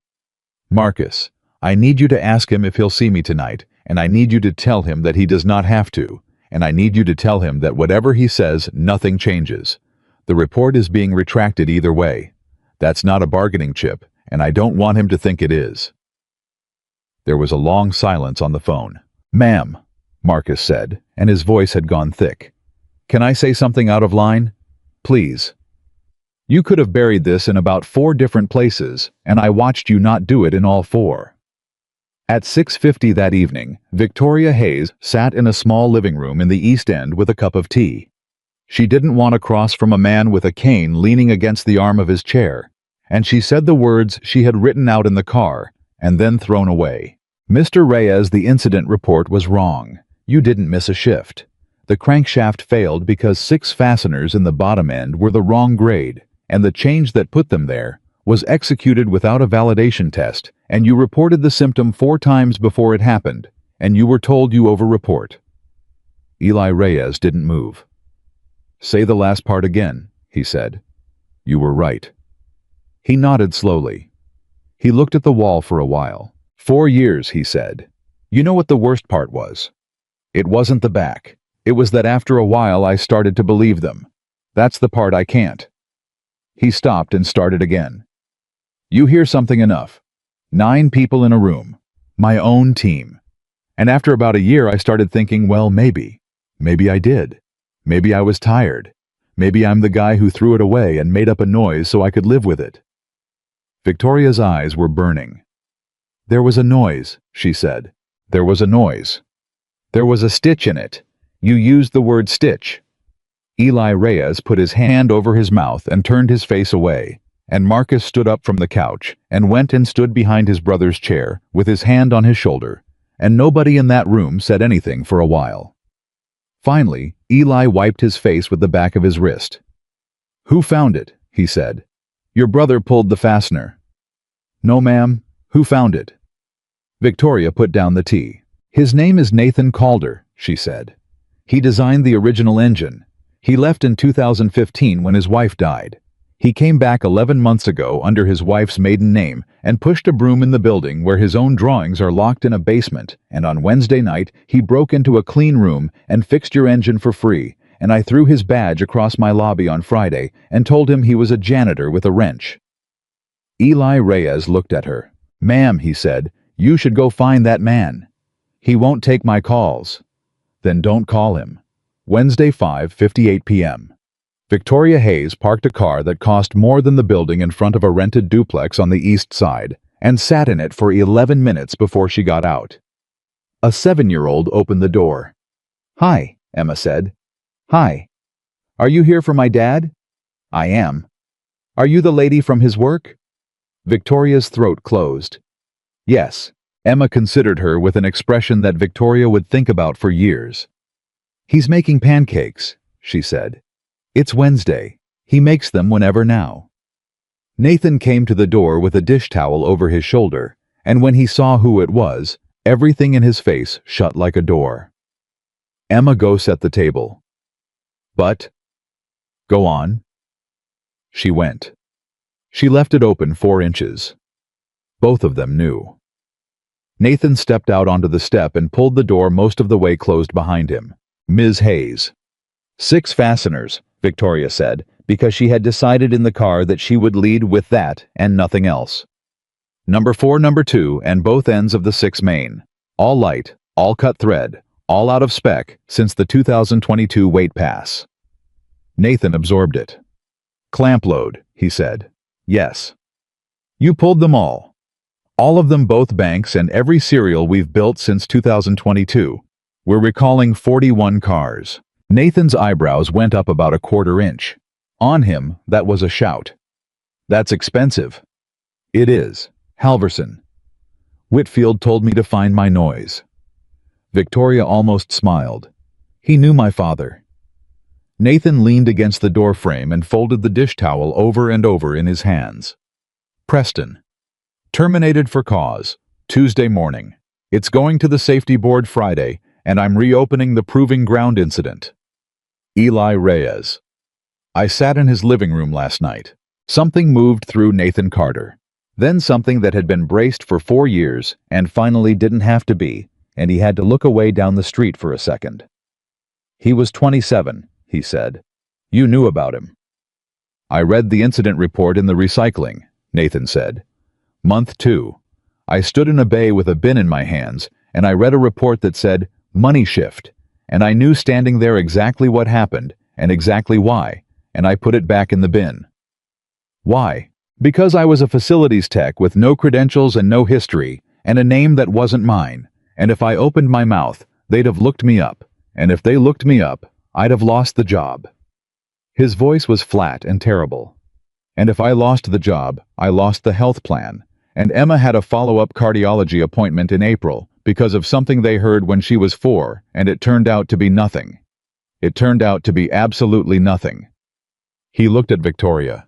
Marcus, I need you to ask him if he'll see me tonight, and I need you to tell him that he does not have to, and I need you to tell him that whatever he says, nothing changes. The report is being retracted either way. That's not a bargaining chip, and I don't want him to think it is. There was a long silence on the phone. Ma'am, Marcus said, and his voice had gone thick. Can I say something out of line? Please. You could have buried this in about 4 different places, and I watched you not do it in all 4. At 6:50 that evening, Victoria Hayes sat in a small living room in the East End with a cup of tea. She didn't want across from a man with a cane leaning against the arm of his chair, and she said the words she had written out in the car and then thrown away. Mr. Reyes, the incident report was wrong. You didn't miss a shift. The crankshaft failed because 6 fasteners in the bottom end were the wrong grade, and the change that put them there was executed without a validation test, and you reported the symptom 4 times before it happened, and you were told you over-report. Eli Reyes didn't move. Say the last part again, he said. You were right. He nodded slowly. He looked at the wall for a while. 4 years, he said. You know what the worst part was? It wasn't the back. It was that after a while I started to believe them. That's the part I can't. He stopped and started again. You hear something enough. 9 people in a room. My own team. And after about a year I started thinking, well, maybe I did. Maybe I was tired. Maybe I'm the guy who threw it away and made up a noise so I could live with it. Victoria's eyes were burning. There was a noise, she said. There was a noise. There was a stitch in it. You used the word stitch. Eli Reyes put his hand over his mouth and turned his face away, and Marcus stood up from the couch and went and stood behind his brother's chair with his hand on his shoulder, and nobody in that room said anything for a while. Finally, Eli wiped his face with the back of his wrist. Who found it? He said. Your brother pulled the fastener. No, ma'am. Who found it? Victoria put down the tea. His name is Nathan Calder, she said. He designed the original engine. He left in 2015 when his wife died. He came back 11 months ago under his wife's maiden name and pushed a broom in the building where his own drawings are locked in a basement, and on Wednesday night he broke into a clean room and fixed your engine for free, and I threw his badge across my lobby on Friday and told him he was a janitor with a wrench. Eli Reyes looked at her. Ma'am, he said, you should go find that man. He won't take my calls. Then don't call him. Wednesday, 5:58 p.m. Victoria Hayes parked a car that cost more than the building in front of a rented duplex on the east side and sat in it for 11 minutes before she got out. A 7-year-old opened the door. Hi, Emma said. Hi. Are you here for my dad? I am. Are you the lady from his work? Victoria's throat closed. Yes. Emma considered her with an expression that Victoria would think about for years. He's making pancakes, she said. It's Wednesday. He makes them whenever now. Nathan came to the door with a dish towel over his shoulder, and when he saw who it was, everything in his face shut like a door. "Emma, go set the table." "But—" "Go on." She went. She left it open 4 inches. Both of them knew. Nathan stepped out onto the step and pulled the door most of the way closed behind him. "Ms. Hayes." "6 fasteners," Victoria said, because she had decided in the car that she would lead with that and nothing else. "Number 4, number 2, and both ends of the 6 main. All light, all cut thread, all out of spec since the 2022 weight pass." Nathan absorbed it. "Clamp load," he said. "Yes." "You pulled them all. All of them, both banks and every serial we've built since 2022. We're recalling 41 cars." Nathan's eyebrows went up about a 1/4 inch. On him, that was a shout. "That's expensive." "It is. Halverson. Whitfield told me to find my noise." Victoria almost smiled. "He knew my father." Nathan leaned against the door frame and folded the dish towel over and over in his hands. "Preston. Terminated for cause. Tuesday morning. It's going to the safety board Friday, and I'm reopening the proving ground incident. Eli Reyes." I sat in his living room last night. Something moved through Nathan Carter. Then something that had been braced for 4 years and finally didn't have to be, and he had to look away down the street for a second. "He was 27, he said. "You knew about him." "I read the incident report in the recycling," Nathan said. "Month 2. I stood in a bay with a bin in my hands, and I read a report that said, 'Money shift,' and I knew standing there exactly what happened and exactly why, and I put it back in the bin." "Why?" "Because I was a facilities tech with no credentials and no history, and a name that wasn't mine, and if I opened my mouth, they'd have looked me up, and if they looked me up, I'd have lost the job." His voice was flat and terrible. "And if I lost the job, I lost the health plan, and Emma had a follow-up cardiology appointment in April because of something they heard when she was 4, and it turned out to be nothing. It turned out to be absolutely nothing." He looked at Victoria.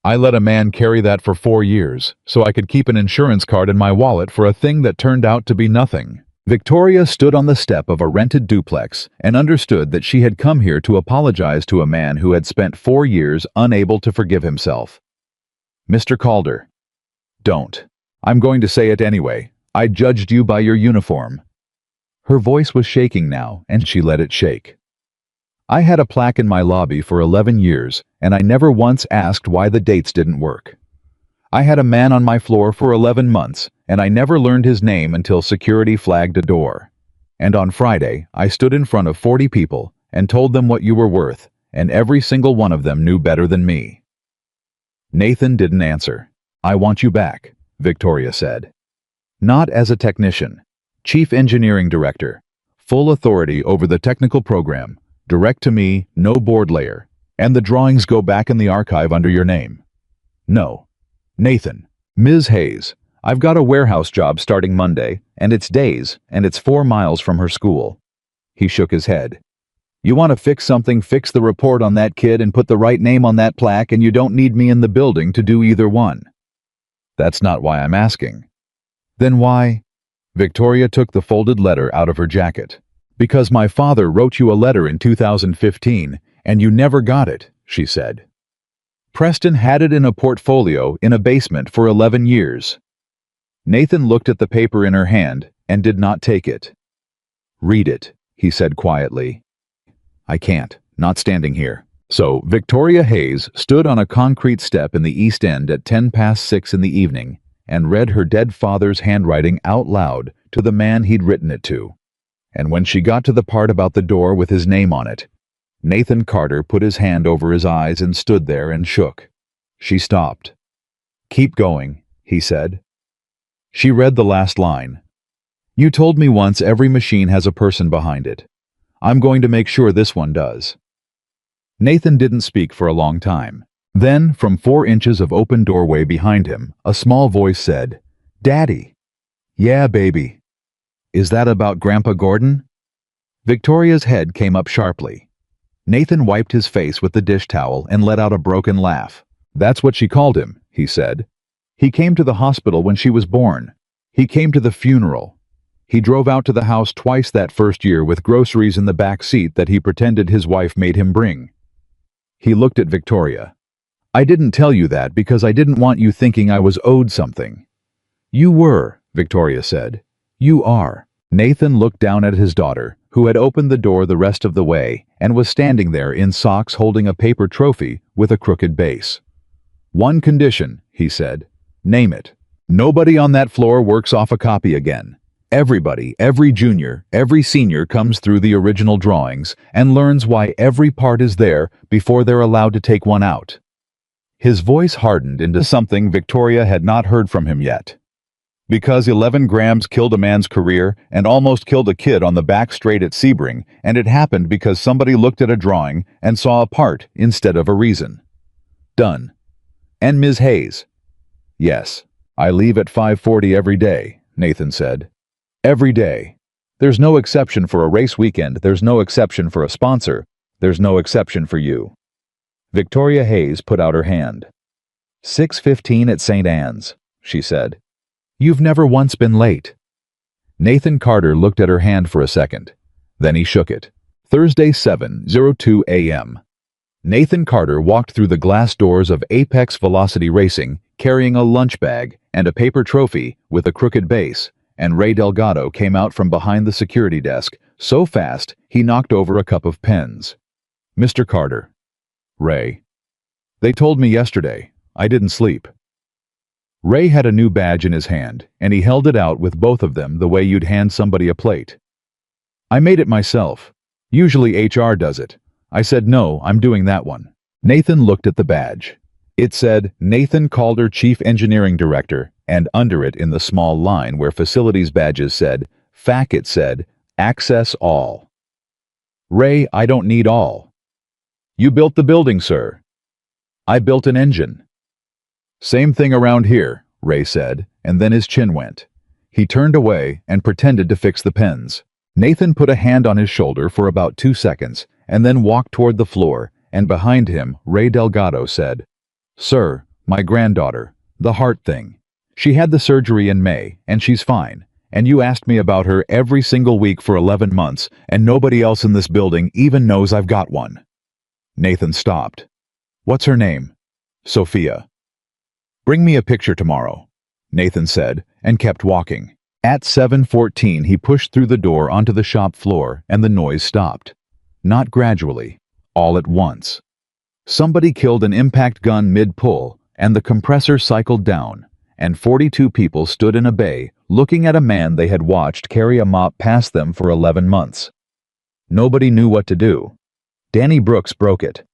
"I let a man carry that for 4 years, so I could keep an insurance card in my wallet for a thing that turned out to be nothing." Victoria stood on the step of a rented duplex and understood that she had come here to apologize to a man who had spent 4 years unable to forgive himself. "Mr. Calder." "Don't. I'm going to say it anyway. I judged you by your uniform." Her voice was shaking now, and she let it shake. "I had a plaque in my lobby for 11 years, and I never once asked why the dates didn't work. I had a man on my floor for 11 months, and I never learned his name until security flagged a door. And on Friday, I stood in front of 40 people and told them what you were worth, and every single one of them knew better than me." Nathan didn't answer. "I want you back," Victoria said. "Not as a technician. Chief Engineering Director. Full authority over the technical program. Direct to me, no board layer. And the drawings go back in the archive under your name. No. Nathan. Ms. Hayes. I've got a warehouse job starting Monday, and it's days, and it's 4 miles from her school." He shook his head. "You want to fix something, fix the report on that kid and put the right name on that plaque, and you don't need me in the building to do either one." "That's not why I'm asking." "Then why?" Victoria took the folded letter out of her jacket. "Because my father wrote you a letter in 2015, and you never got it," she said. "Preston had it in a portfolio in a basement for 11 years. Nathan looked at the paper in her hand and did not take it. "Read it," he said quietly. "I can't, not standing here." So Victoria Hayes stood on a concrete step in the East End at 6:10 in the evening and read her dead father's handwriting out loud to the man he'd written it to. And when she got to the part about the door with his name on it, Nathan Carter put his hand over his eyes and stood there and shook. She stopped. "Keep going," he said. She read the last line. "You told me once every machine has a person behind it. I'm going to make sure this one does." Nathan didn't speak for a long time. Then, from 4 inches of open doorway behind him, a small voice said, "Daddy." "Yeah, baby." "Is that about Grandpa Gordon?" Victoria's head came up sharply. Nathan wiped his face with the dish towel and let out a broken laugh. "That's what she called him," he said. He came to the hospital when she was born. He came to the funeral. He drove out to the house twice that first year with groceries in the back seat that he pretended his wife made him bring. He looked at Victoria. I didn't tell you that because I didn't want you thinking I was owed something. You were, Victoria said. You are. Nathan looked down at his daughter, who had opened the door the rest of the way and was standing there in socks holding a paper trophy with a crooked base. One condition, he said. Name it. Nobody on that floor works off a copy again. Everybody, every junior, every senior comes through the original drawings and learns why every part is there before they're allowed to take one out. His voice hardened into something Victoria had not heard from him yet. Because 11 grams killed a man's career and almost killed a kid on the back straight at Sebring, and it happened because somebody looked at a drawing and saw a part instead of a reason. Done. And Ms. Hayes? Yes. I leave at 5:40 every day, Nathan said. Every day. There's no exception for a race weekend, there's no exception for a sponsor, there's no exception for you. Victoria Hayes put out her hand. 6:15 at St. Anne's, she said. You've never once been late. Nathan Carter looked at her hand for a second. Then he shook it. Thursday 7:02 a.m. Nathan Carter walked through the glass doors of Apex Velocity Racing, carrying a lunch bag and a paper trophy with a crooked base, and Ray Delgado came out from behind the security desk so fast he knocked over a cup of pens. Mr. Carter. Ray. They told me yesterday. I didn't sleep. Ray had a new badge in his hand, and he held it out with both of them the way you'd hand somebody a plate. I made it myself. Usually HR does it. I said no, I'm doing that one. Nathan looked at the badge. It said Nathan Calder Chief Engineering Director, and under it in the small line where facilities badges said, FAC it said, Access All. Ray, I don't need all. You built the building, sir. I built an engine. Same thing around here, Ray said, and then his chin went. He turned away and pretended to fix the pens. Nathan put a hand on his shoulder for about 2 seconds and then walked toward the floor, and behind him, Ray Delgado said, Sir, my granddaughter, the heart thing. She had the surgery in May, and she's fine, and you asked me about her every single week for 11 months, and nobody else in this building even knows I've got one. Nathan stopped. What's her name? Sophia. Bring me a picture tomorrow, Nathan said, and kept walking. At 7:14 he pushed through the door onto the shop floor, and the noise stopped. Not gradually, all at once. Somebody killed an impact gun mid-pull, and the compressor cycled down, and 42 people stood in a bay looking at a man they had watched carry a mop past them for 11 months. Nobody knew what to do. Danny Brooks broke it.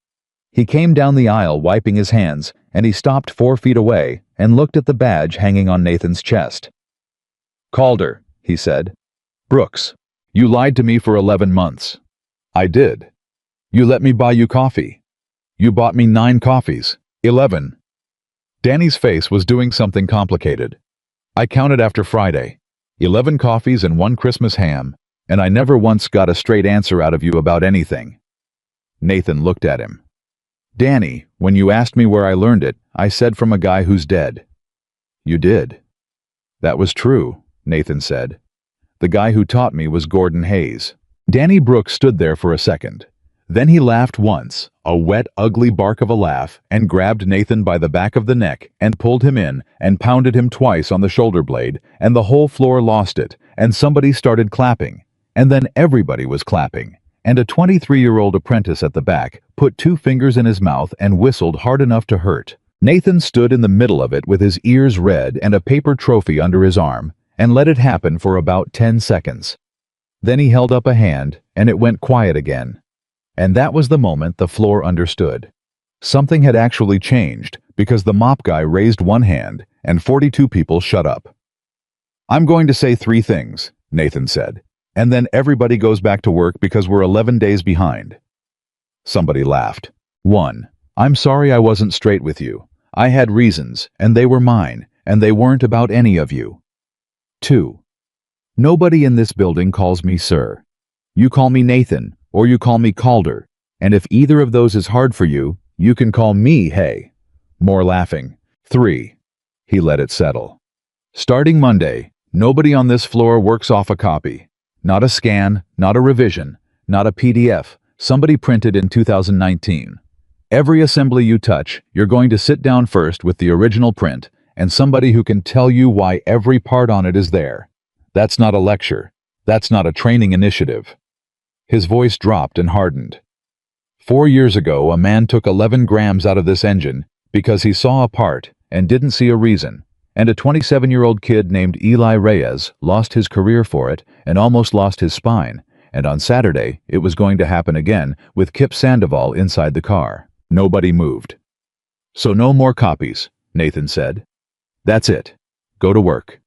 He came down the aisle wiping his hands, and he stopped 4 feet away and looked at the badge hanging on Nathan's chest. Calder, he said. Brooks, you lied to me for 11 months. I did. You let me buy you coffee. You bought me 9 coffees. 11. Danny's face was doing something complicated. I counted after Friday. 11 coffees and 1 Christmas ham, and I never once got a straight answer out of you about anything. Nathan looked at him. Danny, when you asked me where I learned it, I said from a guy who's dead. You did. That was true, Nathan said. The guy who taught me was Gordon Hayes. Danny Brooks stood there for a second. Then he laughed once, a wet, ugly bark of a laugh, and grabbed Nathan by the back of the neck and pulled him in and pounded him twice on the shoulder blade, and the whole floor lost it, and somebody started clapping, and then everybody was clapping, and a 23-year-old apprentice at the back put 2 fingers in his mouth and whistled hard enough to hurt. Nathan stood in the middle of it with his ears red and a paper trophy under his arm, and let it happen for about 10 seconds. Then he held up a hand, and it went quiet again. And that was the moment the floor understood. Something had actually changed, because the mop guy raised one hand, and 42 people shut up. I'm going to say 3 things, Nathan said, and then everybody goes back to work because we're 11 days behind. Somebody laughed. 1. I'm sorry I wasn't straight with you. I had reasons, and they were mine, and they weren't about any of you. 2. Nobody in this building calls me sir. You call me Nathan, or you call me Calder, and if either of those is hard for you, you can call me Hay. More laughing. 3. He let it settle. Starting Monday, nobody on this floor works off a copy. Not a scan, not a revision, not a PDF, somebody printed in 2019. Every assembly you touch, you're going to sit down first with the original print and somebody who can tell you why every part on it is there. That's not a lecture. That's not a training initiative. His voice dropped and hardened. 4 years ago, a man took 11 grams out of this engine because he saw a part and didn't see a reason, and a 27-year-old kid named Eli Reyes lost his career for it and almost lost his spine, and on Saturday it was going to happen again with Kip Sandoval inside the car. Nobody moved. So no more copies, Nathan said. That's it. Go to work.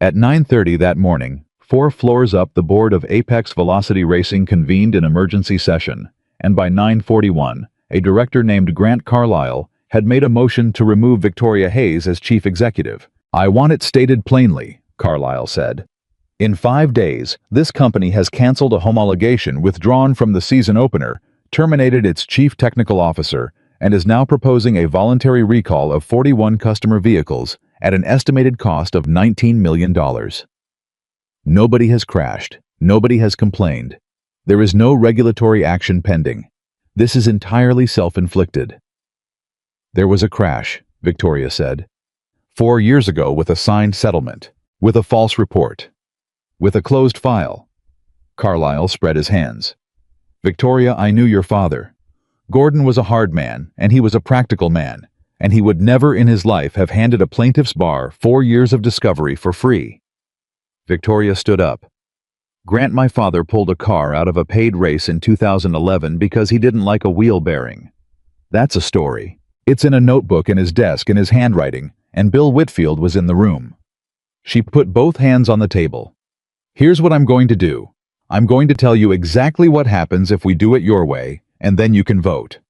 At 9:30 that morning, 4 floors up, the board of Apex Velocity Racing convened an emergency session, and by 9:41, a director named Grant Carlisle had made a motion to remove Victoria Hayes as chief executive. I want it stated plainly, Carlisle said. In 5 days, this company has canceled a homologation, withdrawn from the season opener, terminated its chief technical officer, and is now proposing a voluntary recall of 41 customer vehicles at an estimated cost of $19 million. Nobody has crashed. Nobody has complained. There is no regulatory action pending. This is entirely self-inflicted. There was a crash, Victoria said. 4 years ago, with a signed settlement, with a false report, with a closed file. Carlisle spread his hands. Victoria, I knew your father. Gordon was a hard man, and he was a practical man, and he would never in his life have handed a plaintiff's bar 4 years of discovery for free. Victoria stood up. Grant, my father pulled a car out of a paid race in 2011 because he didn't like a wheel bearing. That's a story. It's in a notebook in his desk in his handwriting, and Bill Whitfield was in the room. She put both hands on the table. Here's what I'm going to do. I'm going to tell you exactly what happens if we do it your way, and then you can vote.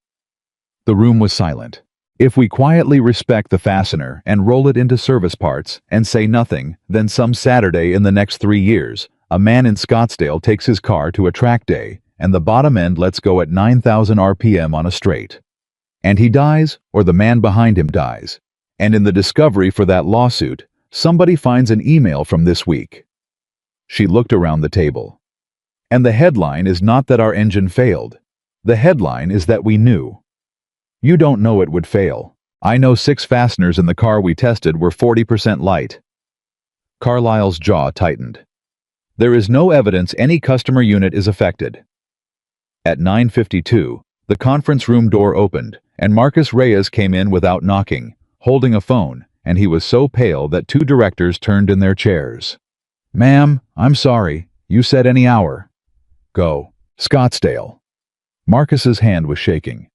The room was silent. If we quietly respect the fastener and roll it into service parts and say nothing, then some Saturday in the next 3 years, a man in Scottsdale takes his car to a track day, and the bottom end lets go at 9,000 RPM on a straight. And he dies, or the man behind him dies. And in the discovery for that lawsuit, somebody finds an email from this week. She looked around the table. And the headline is not that our engine failed. The headline is that we knew. You don't know it would fail. I know 6 fasteners in the car we tested were 40% light. Carlisle's jaw tightened. There is no evidence any customer unit is affected. At 9:52, the conference room door opened, and Marcus Reyes came in without knocking, holding a phone, and he was so pale that 2 directors turned in their chairs. Ma'am, I'm sorry. You said any hour. Go. Scottsdale. Marcus's hand was shaking.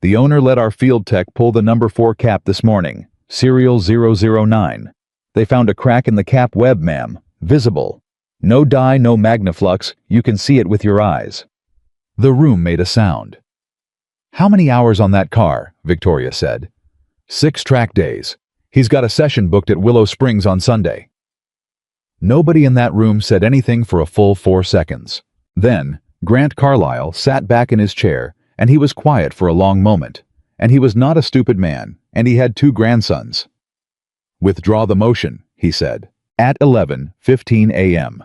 The owner let our field tech pull the number 4 cap this morning, serial 009. They found a crack in the cap web, ma'am, visible. No dye, no magnaflux, you can see it with your eyes. The room made a sound. How many hours on that car? Victoria said. 6 track days. He's got a session booked at Willow Springs on Sunday. Nobody in that room said anything for a full 4 seconds. Then, Grant Carlisle sat back in his chair, and he was quiet for a long moment. And he was not a stupid man, and he had 2 grandsons. Withdraw the motion, he said. At 11:15 a.m.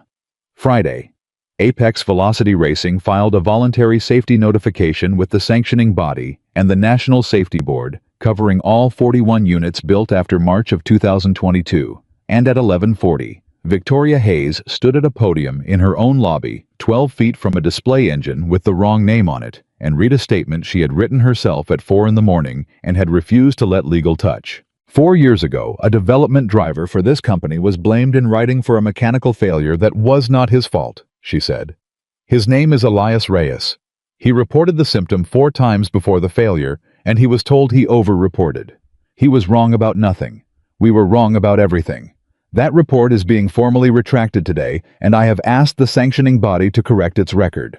Friday, Apex Velocity Racing filed a voluntary safety notification with the sanctioning body and the National Safety Board, covering all 41 units built after March of 2022, and at 11:40, Victoria Hayes stood at a podium in her own lobby, 12 feet from a display engine with the wrong name on it, and read a statement she had written herself at 4 in the morning and had refused to let legal touch. 4 years ago, a development driver for this company was blamed in writing for a mechanical failure that was not his fault, she said. His name is Elias Reyes. He reported the symptom 4 times before the failure, and he was told he over-reported. He was wrong about nothing. We were wrong about everything. That report is being formally retracted today, and I have asked the sanctioning body to correct its record.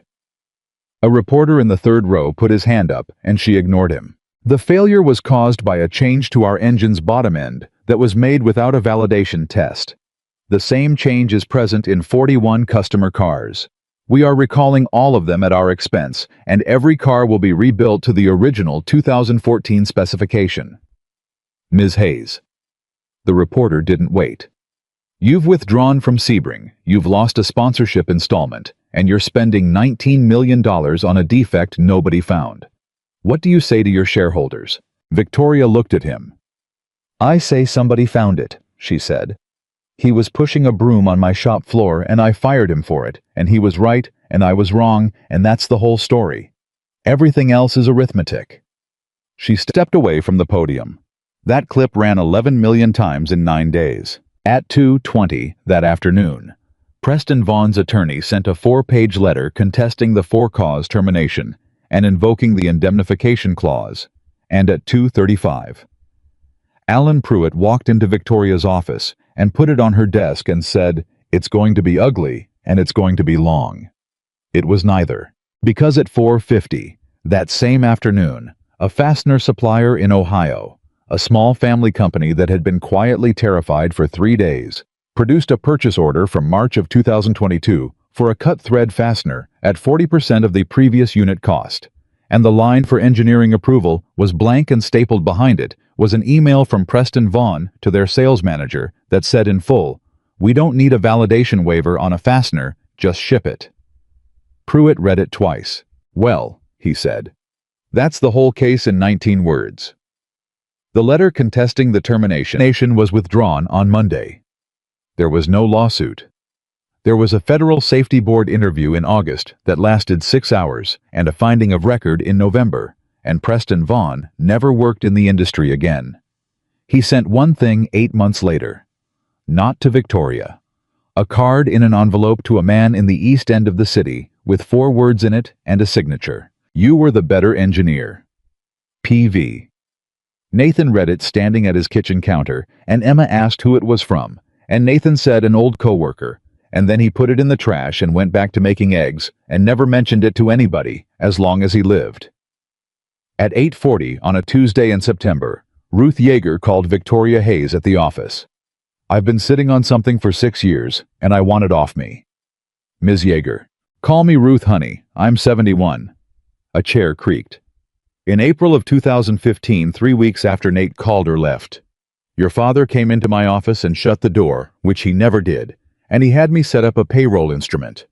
A reporter in the 3rd row put his hand up, and she ignored him. The failure was caused by a change to our engine's bottom end that was made without a validation test. The same change is present in 41 customer cars. We are recalling all of them at our expense, and every car will be rebuilt to the original 2014 specification. Ms. Hayes. The reporter didn't wait. You've withdrawn from Sebring, you've lost a sponsorship installment, and you're spending $19 million on a defect nobody found. What do you say to your shareholders? Victoria looked at him. I say somebody found it, she said. He was pushing a broom on my shop floor and I fired him for it, and he was right and I was wrong, and that's the whole story. Everything else is arithmetic. She stepped away from the podium. That clip ran 11 million times in 9 days. At 2:20 that afternoon, Preston Vaughn's attorney sent a 4-page letter contesting the for-cause termination and invoking the indemnification clause. And at 2:35, Alan Pruitt walked into Victoria's office and put it on her desk and said, "It's going to be ugly and it's going to be long." It was neither. Because at 4:50, that same afternoon, a fastener supplier in Ohio, a small family company that had been quietly terrified for 3 days, produced a purchase order from March of 2022 for a cut-thread fastener at 40% of the previous unit cost. And the line for engineering approval was blank, and stapled behind it was an email from Preston Vaughn to their sales manager that said in full, "We don't need a validation waiver on a fastener, just ship it." Pruitt read it twice. "Well," he said, "that's the whole case in 19 words." The letter contesting the termination was withdrawn on Monday. There was no lawsuit. There was a Federal Safety Board interview in August that lasted 6 hours and a finding of record in November, and Preston Vaughn never worked in the industry again. He sent one thing 8 months later. Not to Victoria. A card in an envelope to a man in the east end of the city with 4 words in it and a signature. "You were the better engineer. P.V." Nathan read it standing at his kitchen counter, and Emma asked who it was from, and Nathan said an old coworker, and then he put it in the trash and went back to making eggs and never mentioned it to anybody as long as he lived. At 8:40 on a Tuesday in September, Ruth Yeager called Victoria Hayes at the office. "I've been sitting on something for 6 years, and I want it off me." Ms. Yeager: "Call me Ruth, honey. I'm 71. A chair creaked. In April of 2015, 3 weeks after Nate Calder left, your father came into my office and shut the door, which he never did, and he had me set up a payroll instrument.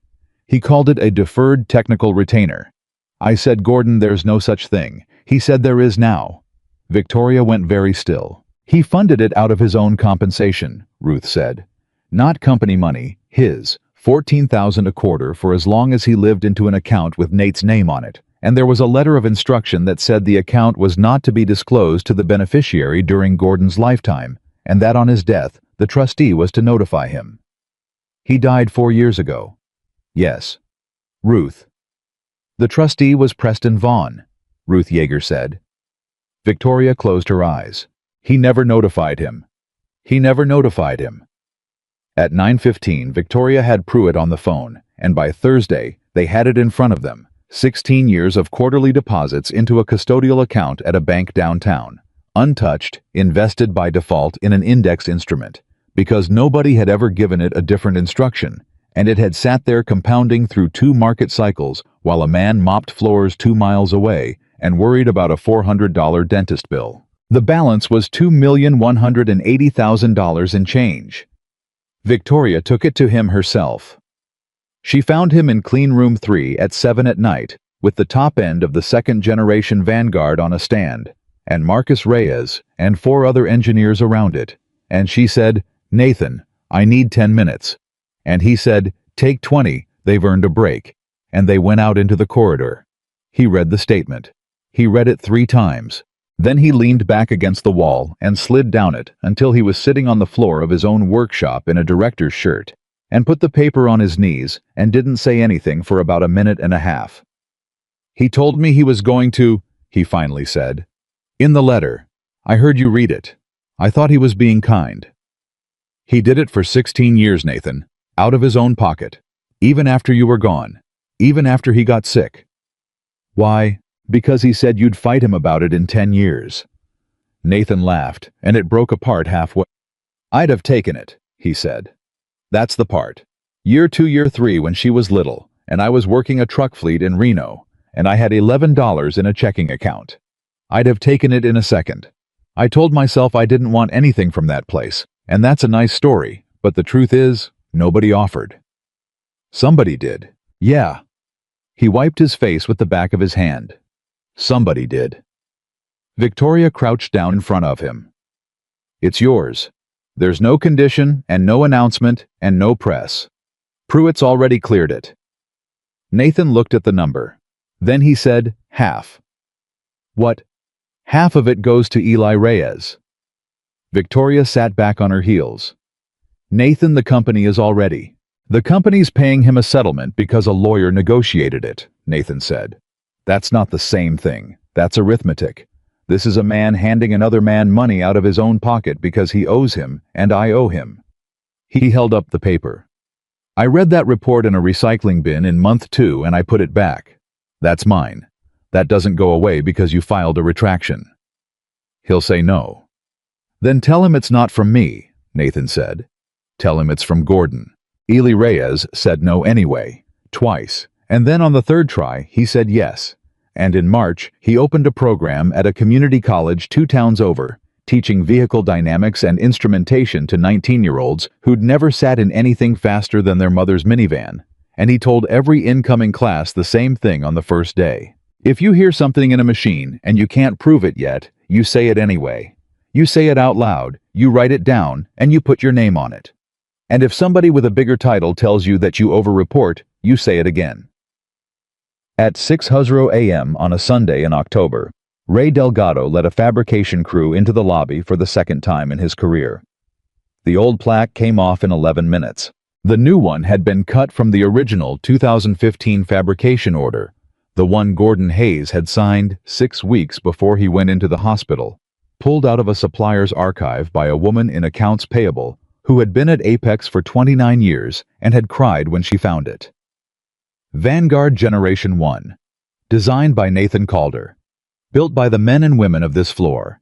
He called it a deferred technical retainer. I said, 'Gordon, there's no such thing.' He said, 'There is now.'" Victoria went very still. "He funded it out of his own compensation," Ruth said. "Not company money, his, $14,000 a quarter for as long as he lived into an account with Nate's name on it. And there was a letter of instruction that said the account was not to be disclosed to the beneficiary during Gordon's lifetime, and that on his death, the trustee was to notify him." "He died 4 years ago." "Yes." Ruth: "The trustee was Preston Vaughn," Ruth Yeager said. Victoria closed her eyes. "He never notified him. He never notified him." At 9:15, Victoria had Pruitt on the phone, and by Thursday, they had it in front of them. 16 years of quarterly deposits into a custodial account at a bank downtown, untouched, invested by default in an index instrument, because nobody had ever given it a different instruction, and it had sat there compounding through 2 market cycles while a man mopped floors 2 miles away and worried about a $400 dentist bill. The balance was $2,180,000 in change. Victoria took it to him herself. She found him in clean room 3 at 7 at night, with the top end of the second-generation Vanguard on a stand, and Marcus Reyes and 4 other engineers around it, and she said, "Nathan, I need 10 minutes." And he said, "Take 20, they've earned a break," and they went out into the corridor. He read the statement. He read it 3 times. Then he leaned back against the wall and slid down it until he was sitting on the floor of his own workshop in a director's shirt, and put the paper on his knees and didn't say anything for about a minute and a half. "He told me he was going to," he finally said. "In the letter. I heard you read it. I thought he was being kind." "He did it for 16 years, Nathan, out of his own pocket, even after you were gone, even after he got sick." "Why?" "Because he said you'd fight him about it in 10 years. Nathan laughed, and it broke apart halfway. "I'd have taken it," he said. "That's the part. Year 2, year 3 when she was little, and I was working a truck fleet in Reno, and I had $11 in a checking account. I'd have taken it in a second. I told myself I didn't want anything from that place, and that's a nice story, but the truth is, nobody offered. Somebody did. Yeah. He wiped his face with the back of his hand. Somebody did. Victoria crouched down in front of him. It's yours. There's no condition, and no announcement, and no press. Pruitt's already cleared it. Nathan looked at the number. Then he said, half. What? Half of it goes to Eli Reyes. Victoria sat back on her heels. Nathan, the company is already. The company's paying him a settlement because a lawyer negotiated it, Nathan said. That's not the same thing. That's arithmetic. This is a man handing another man money out of his own pocket because he owes him, and I owe him. He held up the paper. I read that report in a recycling bin in month 2 and I put it back. That's mine. That doesn't go away because you filed a retraction. He'll say no. Then tell him it's not from me, Nathan said. Tell him it's from Gordon. Eli Reyes said no anyway, twice, and then on the third try, he said yes. And in March, he opened a program at a community college 2 towns over, teaching vehicle dynamics and instrumentation to 19-year-olds who'd never sat in anything faster than their mother's minivan. And he told every incoming class the same thing on the first day. If you hear something in a machine and you can't prove it yet, you say it anyway. You say it out loud, you write it down, and you put your name on it. And if somebody with a bigger title tells you that you over-report, you say it again. At 6:00 a.m. on a Sunday in October, Ray Delgado led a fabrication crew into the lobby for the second time in his career. The old plaque came off in 11 minutes. The new one had been cut from the original 2015 fabrication order, the one Gordon Hayes had signed 6 weeks before he went into the hospital, pulled out of a supplier's archive by a woman in accounts payable who had been at Apex for 29 years and had cried when she found it. Vanguard Generation 1. Designed by Nathan Calder. Built by the men and women of this floor.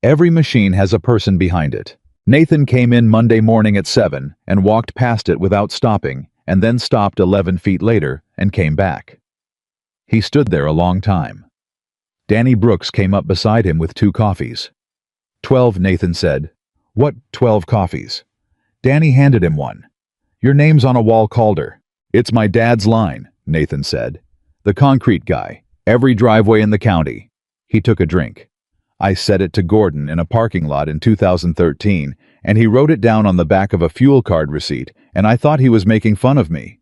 Every machine has a person behind it. Nathan came in Monday morning at 7 and walked past it without stopping, and then stopped 11 feet later and came back. He stood there a long time. Danny Brooks came up beside him with 2 coffees. 12, Nathan said. What 12 coffees? Danny handed him one. Your name's on a wall, Calder. It's my dad's line, Nathan said. The concrete guy. Every driveway in the county. He took a drink. I said it to Gordon in a parking lot in 2013, and he wrote it down on the back of a fuel card receipt, and I thought he was making fun of me.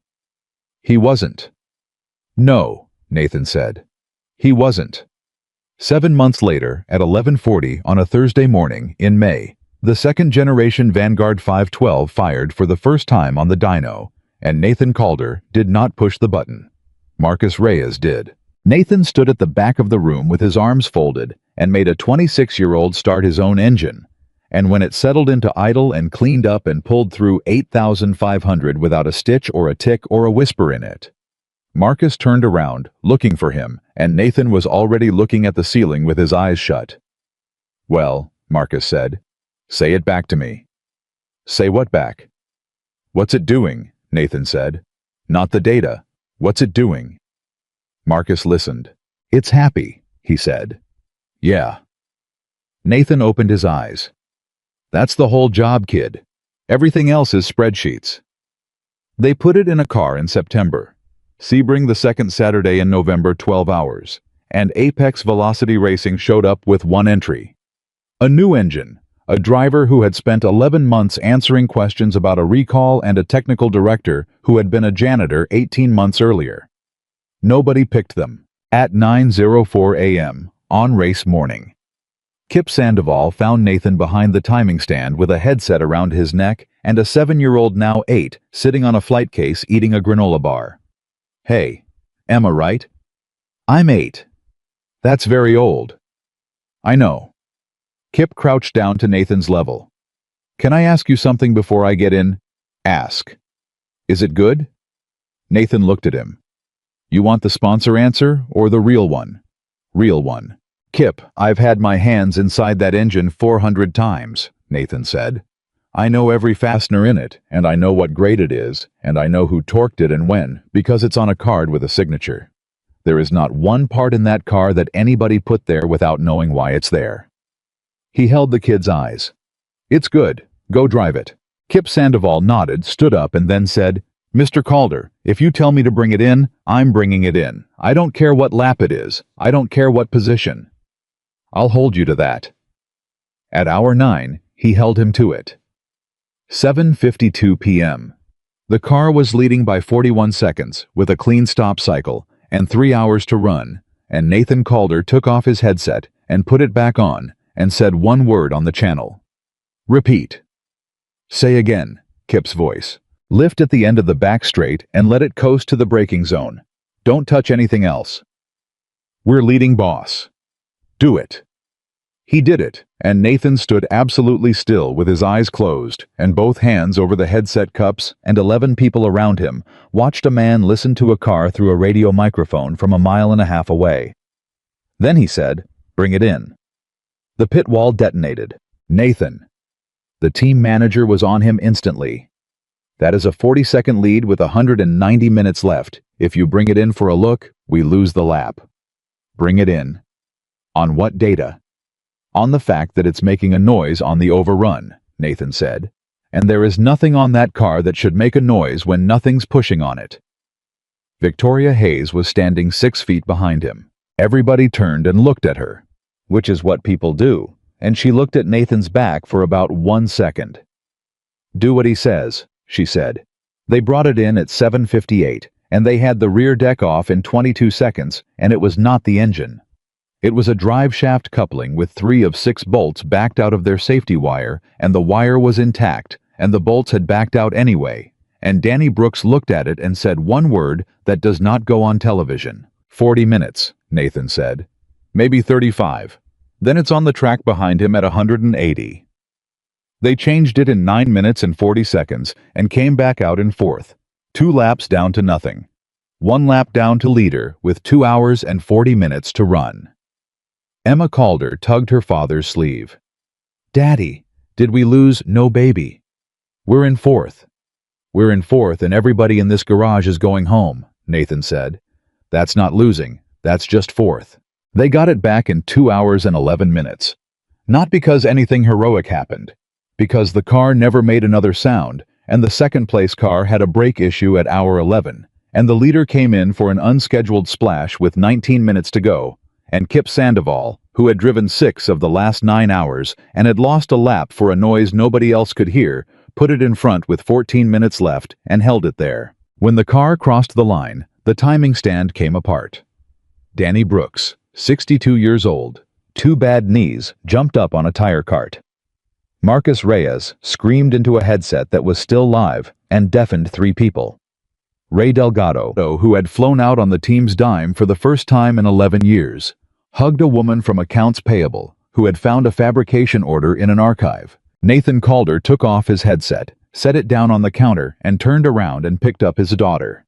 He wasn't. No, Nathan said. He wasn't. 7 months later, at 11:40 on a Thursday morning in May, the second-generation Vanguard 512 fired for the first time on the dyno, and Nathan Calder did not push the button. Marcus Reyes did. Nathan stood at the back of the room with his arms folded and made a 26-year-old start his own engine, and when it settled into idle and cleaned up and pulled through 8,500 without a stitch or a tick or a whisper in it. Marcus turned around, looking for him, and Nathan was already looking at the ceiling with his eyes shut. Well, Marcus said, say it back to me. Say what back? What's it doing? Nathan said. Not the data. What's it doing? Marcus listened. It's happy, he said. Yeah. Nathan opened his eyes. That's the whole job, kid. Everything else is spreadsheets. They put it in a car in September. Sebring the second Saturday in November, 12 hours, and Apex Velocity Racing showed up with one entry. A new engine, a driver who had spent 11 months answering questions about a recall, and a technical director who had been a janitor 18 months earlier. Nobody picked them. At 9:04 a.m. on race morning, Kip Sandoval found Nathan behind the timing stand with a headset around his neck and a 7-year-old, now 8, sitting on a flight case eating a granola bar. Hey, Emma, right? I'm 8. That's very old. I know. Kip crouched down to Nathan's level. Can I ask you something before I get in? Ask. Is it good? Nathan looked at him. You want the sponsor answer or the real one? Real one. Kip, I've had my hands inside that engine 400 times, Nathan said. I know every fastener in it, and I know what grade it is, and I know who torqued it and when, because it's on a card with a signature. There is not one part in that car that anybody put there without knowing why it's there. He held the kid's eyes. "It's good. Go drive it." Kip Sandoval nodded, stood up, and then said, "Mr. Calder, if you tell me to bring it in, I'm bringing it in. I don't care what lap it is. I don't care what position. I'll hold you to that." At hour 9, he held him to it. 7:52 p.m. The car was leading by 41 seconds, with a clean stop cycle, and 3 hours to run, and Nathan Calder took off his headset and put it back on, and said one word on the channel. "Repeat." "Say again," Kip's voice. "Lift at the end of the back straight and let it coast to the braking zone. Don't touch anything else. We're leading, boss. Do it." He did it, and Nathan stood absolutely still with his eyes closed and both hands over the headset cups, and 11 people around him watched a man listen to a car through a radio microphone from a mile and a half away. Then he said, "Bring it in." The pit wall detonated. "Nathan." The team manager was on him instantly. "That is a 40-second lead with 190 minutes left. If you bring it in for a look, we lose the lap." "Bring it in." "On what data?" "On the fact that it's making a noise on the overrun," Nathan said. "And there is nothing on that car that should make a noise when nothing's pushing on it." Victoria Hayes was standing 6 feet behind him. Everybody turned and looked at her, which is what people do, and she looked at Nathan's back for about 1 second. "Do what he says," she said. They brought it in at 7:58, and they had the rear deck off in 22 seconds, and it was not the engine. It was a drive shaft coupling with 3 of 6 bolts backed out of their safety wire, and the wire was intact, and the bolts had backed out anyway, and Danny Brooks looked at it and said one word that does not go on television. 40 minutes, Nathan said. Maybe 35. Then it's on the track behind him at 180. They changed it in 9 minutes and 40 seconds and came back out in 4th. 2 laps down to nothing. 1 lap down to leader with 2 hours and 40 minutes to run. Emma Calder tugged her father's sleeve. "Daddy, did we lose? No, baby. We're in 4th. We're in 4th and everybody in this garage is going home," Nathan said. "That's not losing. That's just 4th. They got it back in 2 hours and 11 minutes. Not because anything heroic happened. Because the car never made another sound, and the second-place car had a brake issue at hour 11, and the leader came in for an unscheduled splash with 19 minutes to go, and Kip Sandoval, who had driven 6 of the last 9 hours and had lost a lap for a noise nobody else could hear, put it in front with 14 minutes left and held it there. When the car crossed the line, the timing stand came apart. Danny Brooks, 62 years old, 2 bad knees, jumped up on a tire cart. Marcus Reyes screamed into a headset that was still live and deafened 3 people. Ray Delgado, who had flown out on the team's dime for the first time in 11 years, hugged a woman from accounts payable who had found a fabrication order in an archive. Nathan Calder took off his headset, set it down on the counter, and turned around and picked up his daughter.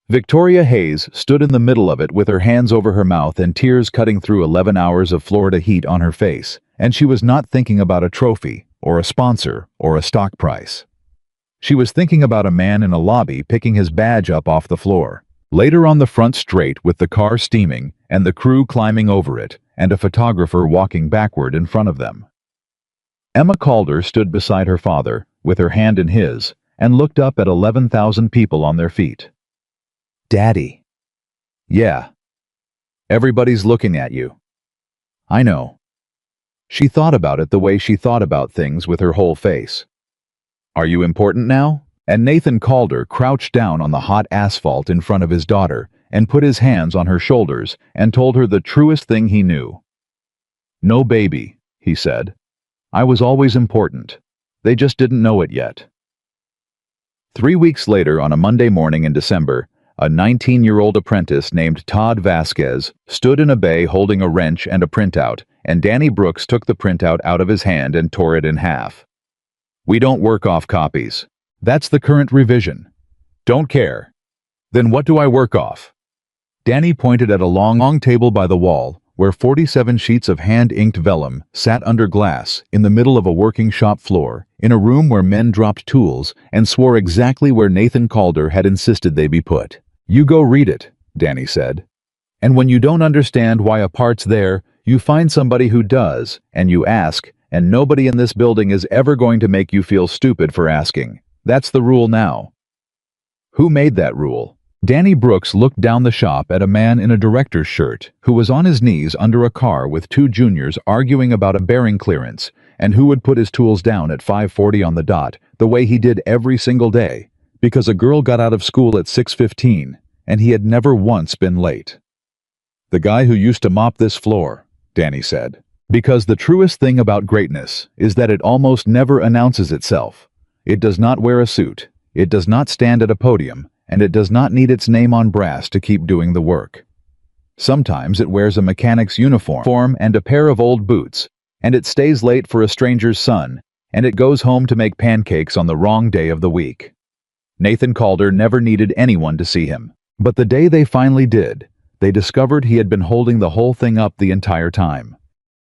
Victoria Hayes stood in the middle of it with her hands over her mouth and tears cutting through 11 hours of Florida heat on her face, and she was not thinking about a trophy, or a sponsor, or a stock price. She was thinking about a man in a lobby picking his badge up off the floor. Later on the front straight with the car steaming and the crew climbing over it and a photographer walking backward in front of them. Emma Calder stood beside her father with her hand in his and looked up at 11,000 people on their feet. "Daddy." "Yeah. Everybody's looking at you." "I know." She thought about it the way she thought about things with her whole face. "Are you important now?" And Nathan Calder crouched down on the hot asphalt in front of his daughter and put his hands on her shoulders and told her the truest thing he knew. "No, baby," he said. "I was always important. They just didn't know it yet." 3 weeks later, on a Monday morning in December, a 19-year-old apprentice named Todd Vasquez stood in a bay holding a wrench and a printout, and Danny Brooks took the printout out of his hand and tore it in half. "We don't work off copies. That's the current revision." "Don't care." "Then what do I work off?" Danny pointed at a long table by the wall where 47 sheets of hand-inked vellum sat under glass in the middle of a working shop floor in a room where men dropped tools and swore exactly where Nathan Calder had insisted they be put. "You go read it," Danny said. "And when you don't understand why a part's there, You find somebody who does, and you ask, and nobody in this building is ever going to make you feel stupid for asking. That's the rule now. Who made that rule? Danny Brooks looked down the shop at a man in a director's shirt who was on his knees under a car with two juniors arguing about a bearing clearance and who would put his tools down at 5:40 on the dot, the way he did every single day, because a girl got out of school at 6:15 and he had never once been late. The guy who used to mop this floor, Danny said. Because the truest thing about greatness is that it almost never announces itself. It does not wear a suit, it does not stand at a podium, and it does not need its name on brass to keep doing the work. Sometimes it wears a mechanic's uniform and a pair of old boots, and it stays late for a stranger's son, and it goes home to make pancakes on the wrong day of the week. Nathan Calder never needed anyone to see him, but the day they finally did, they discovered he had been holding the whole thing up the entire time.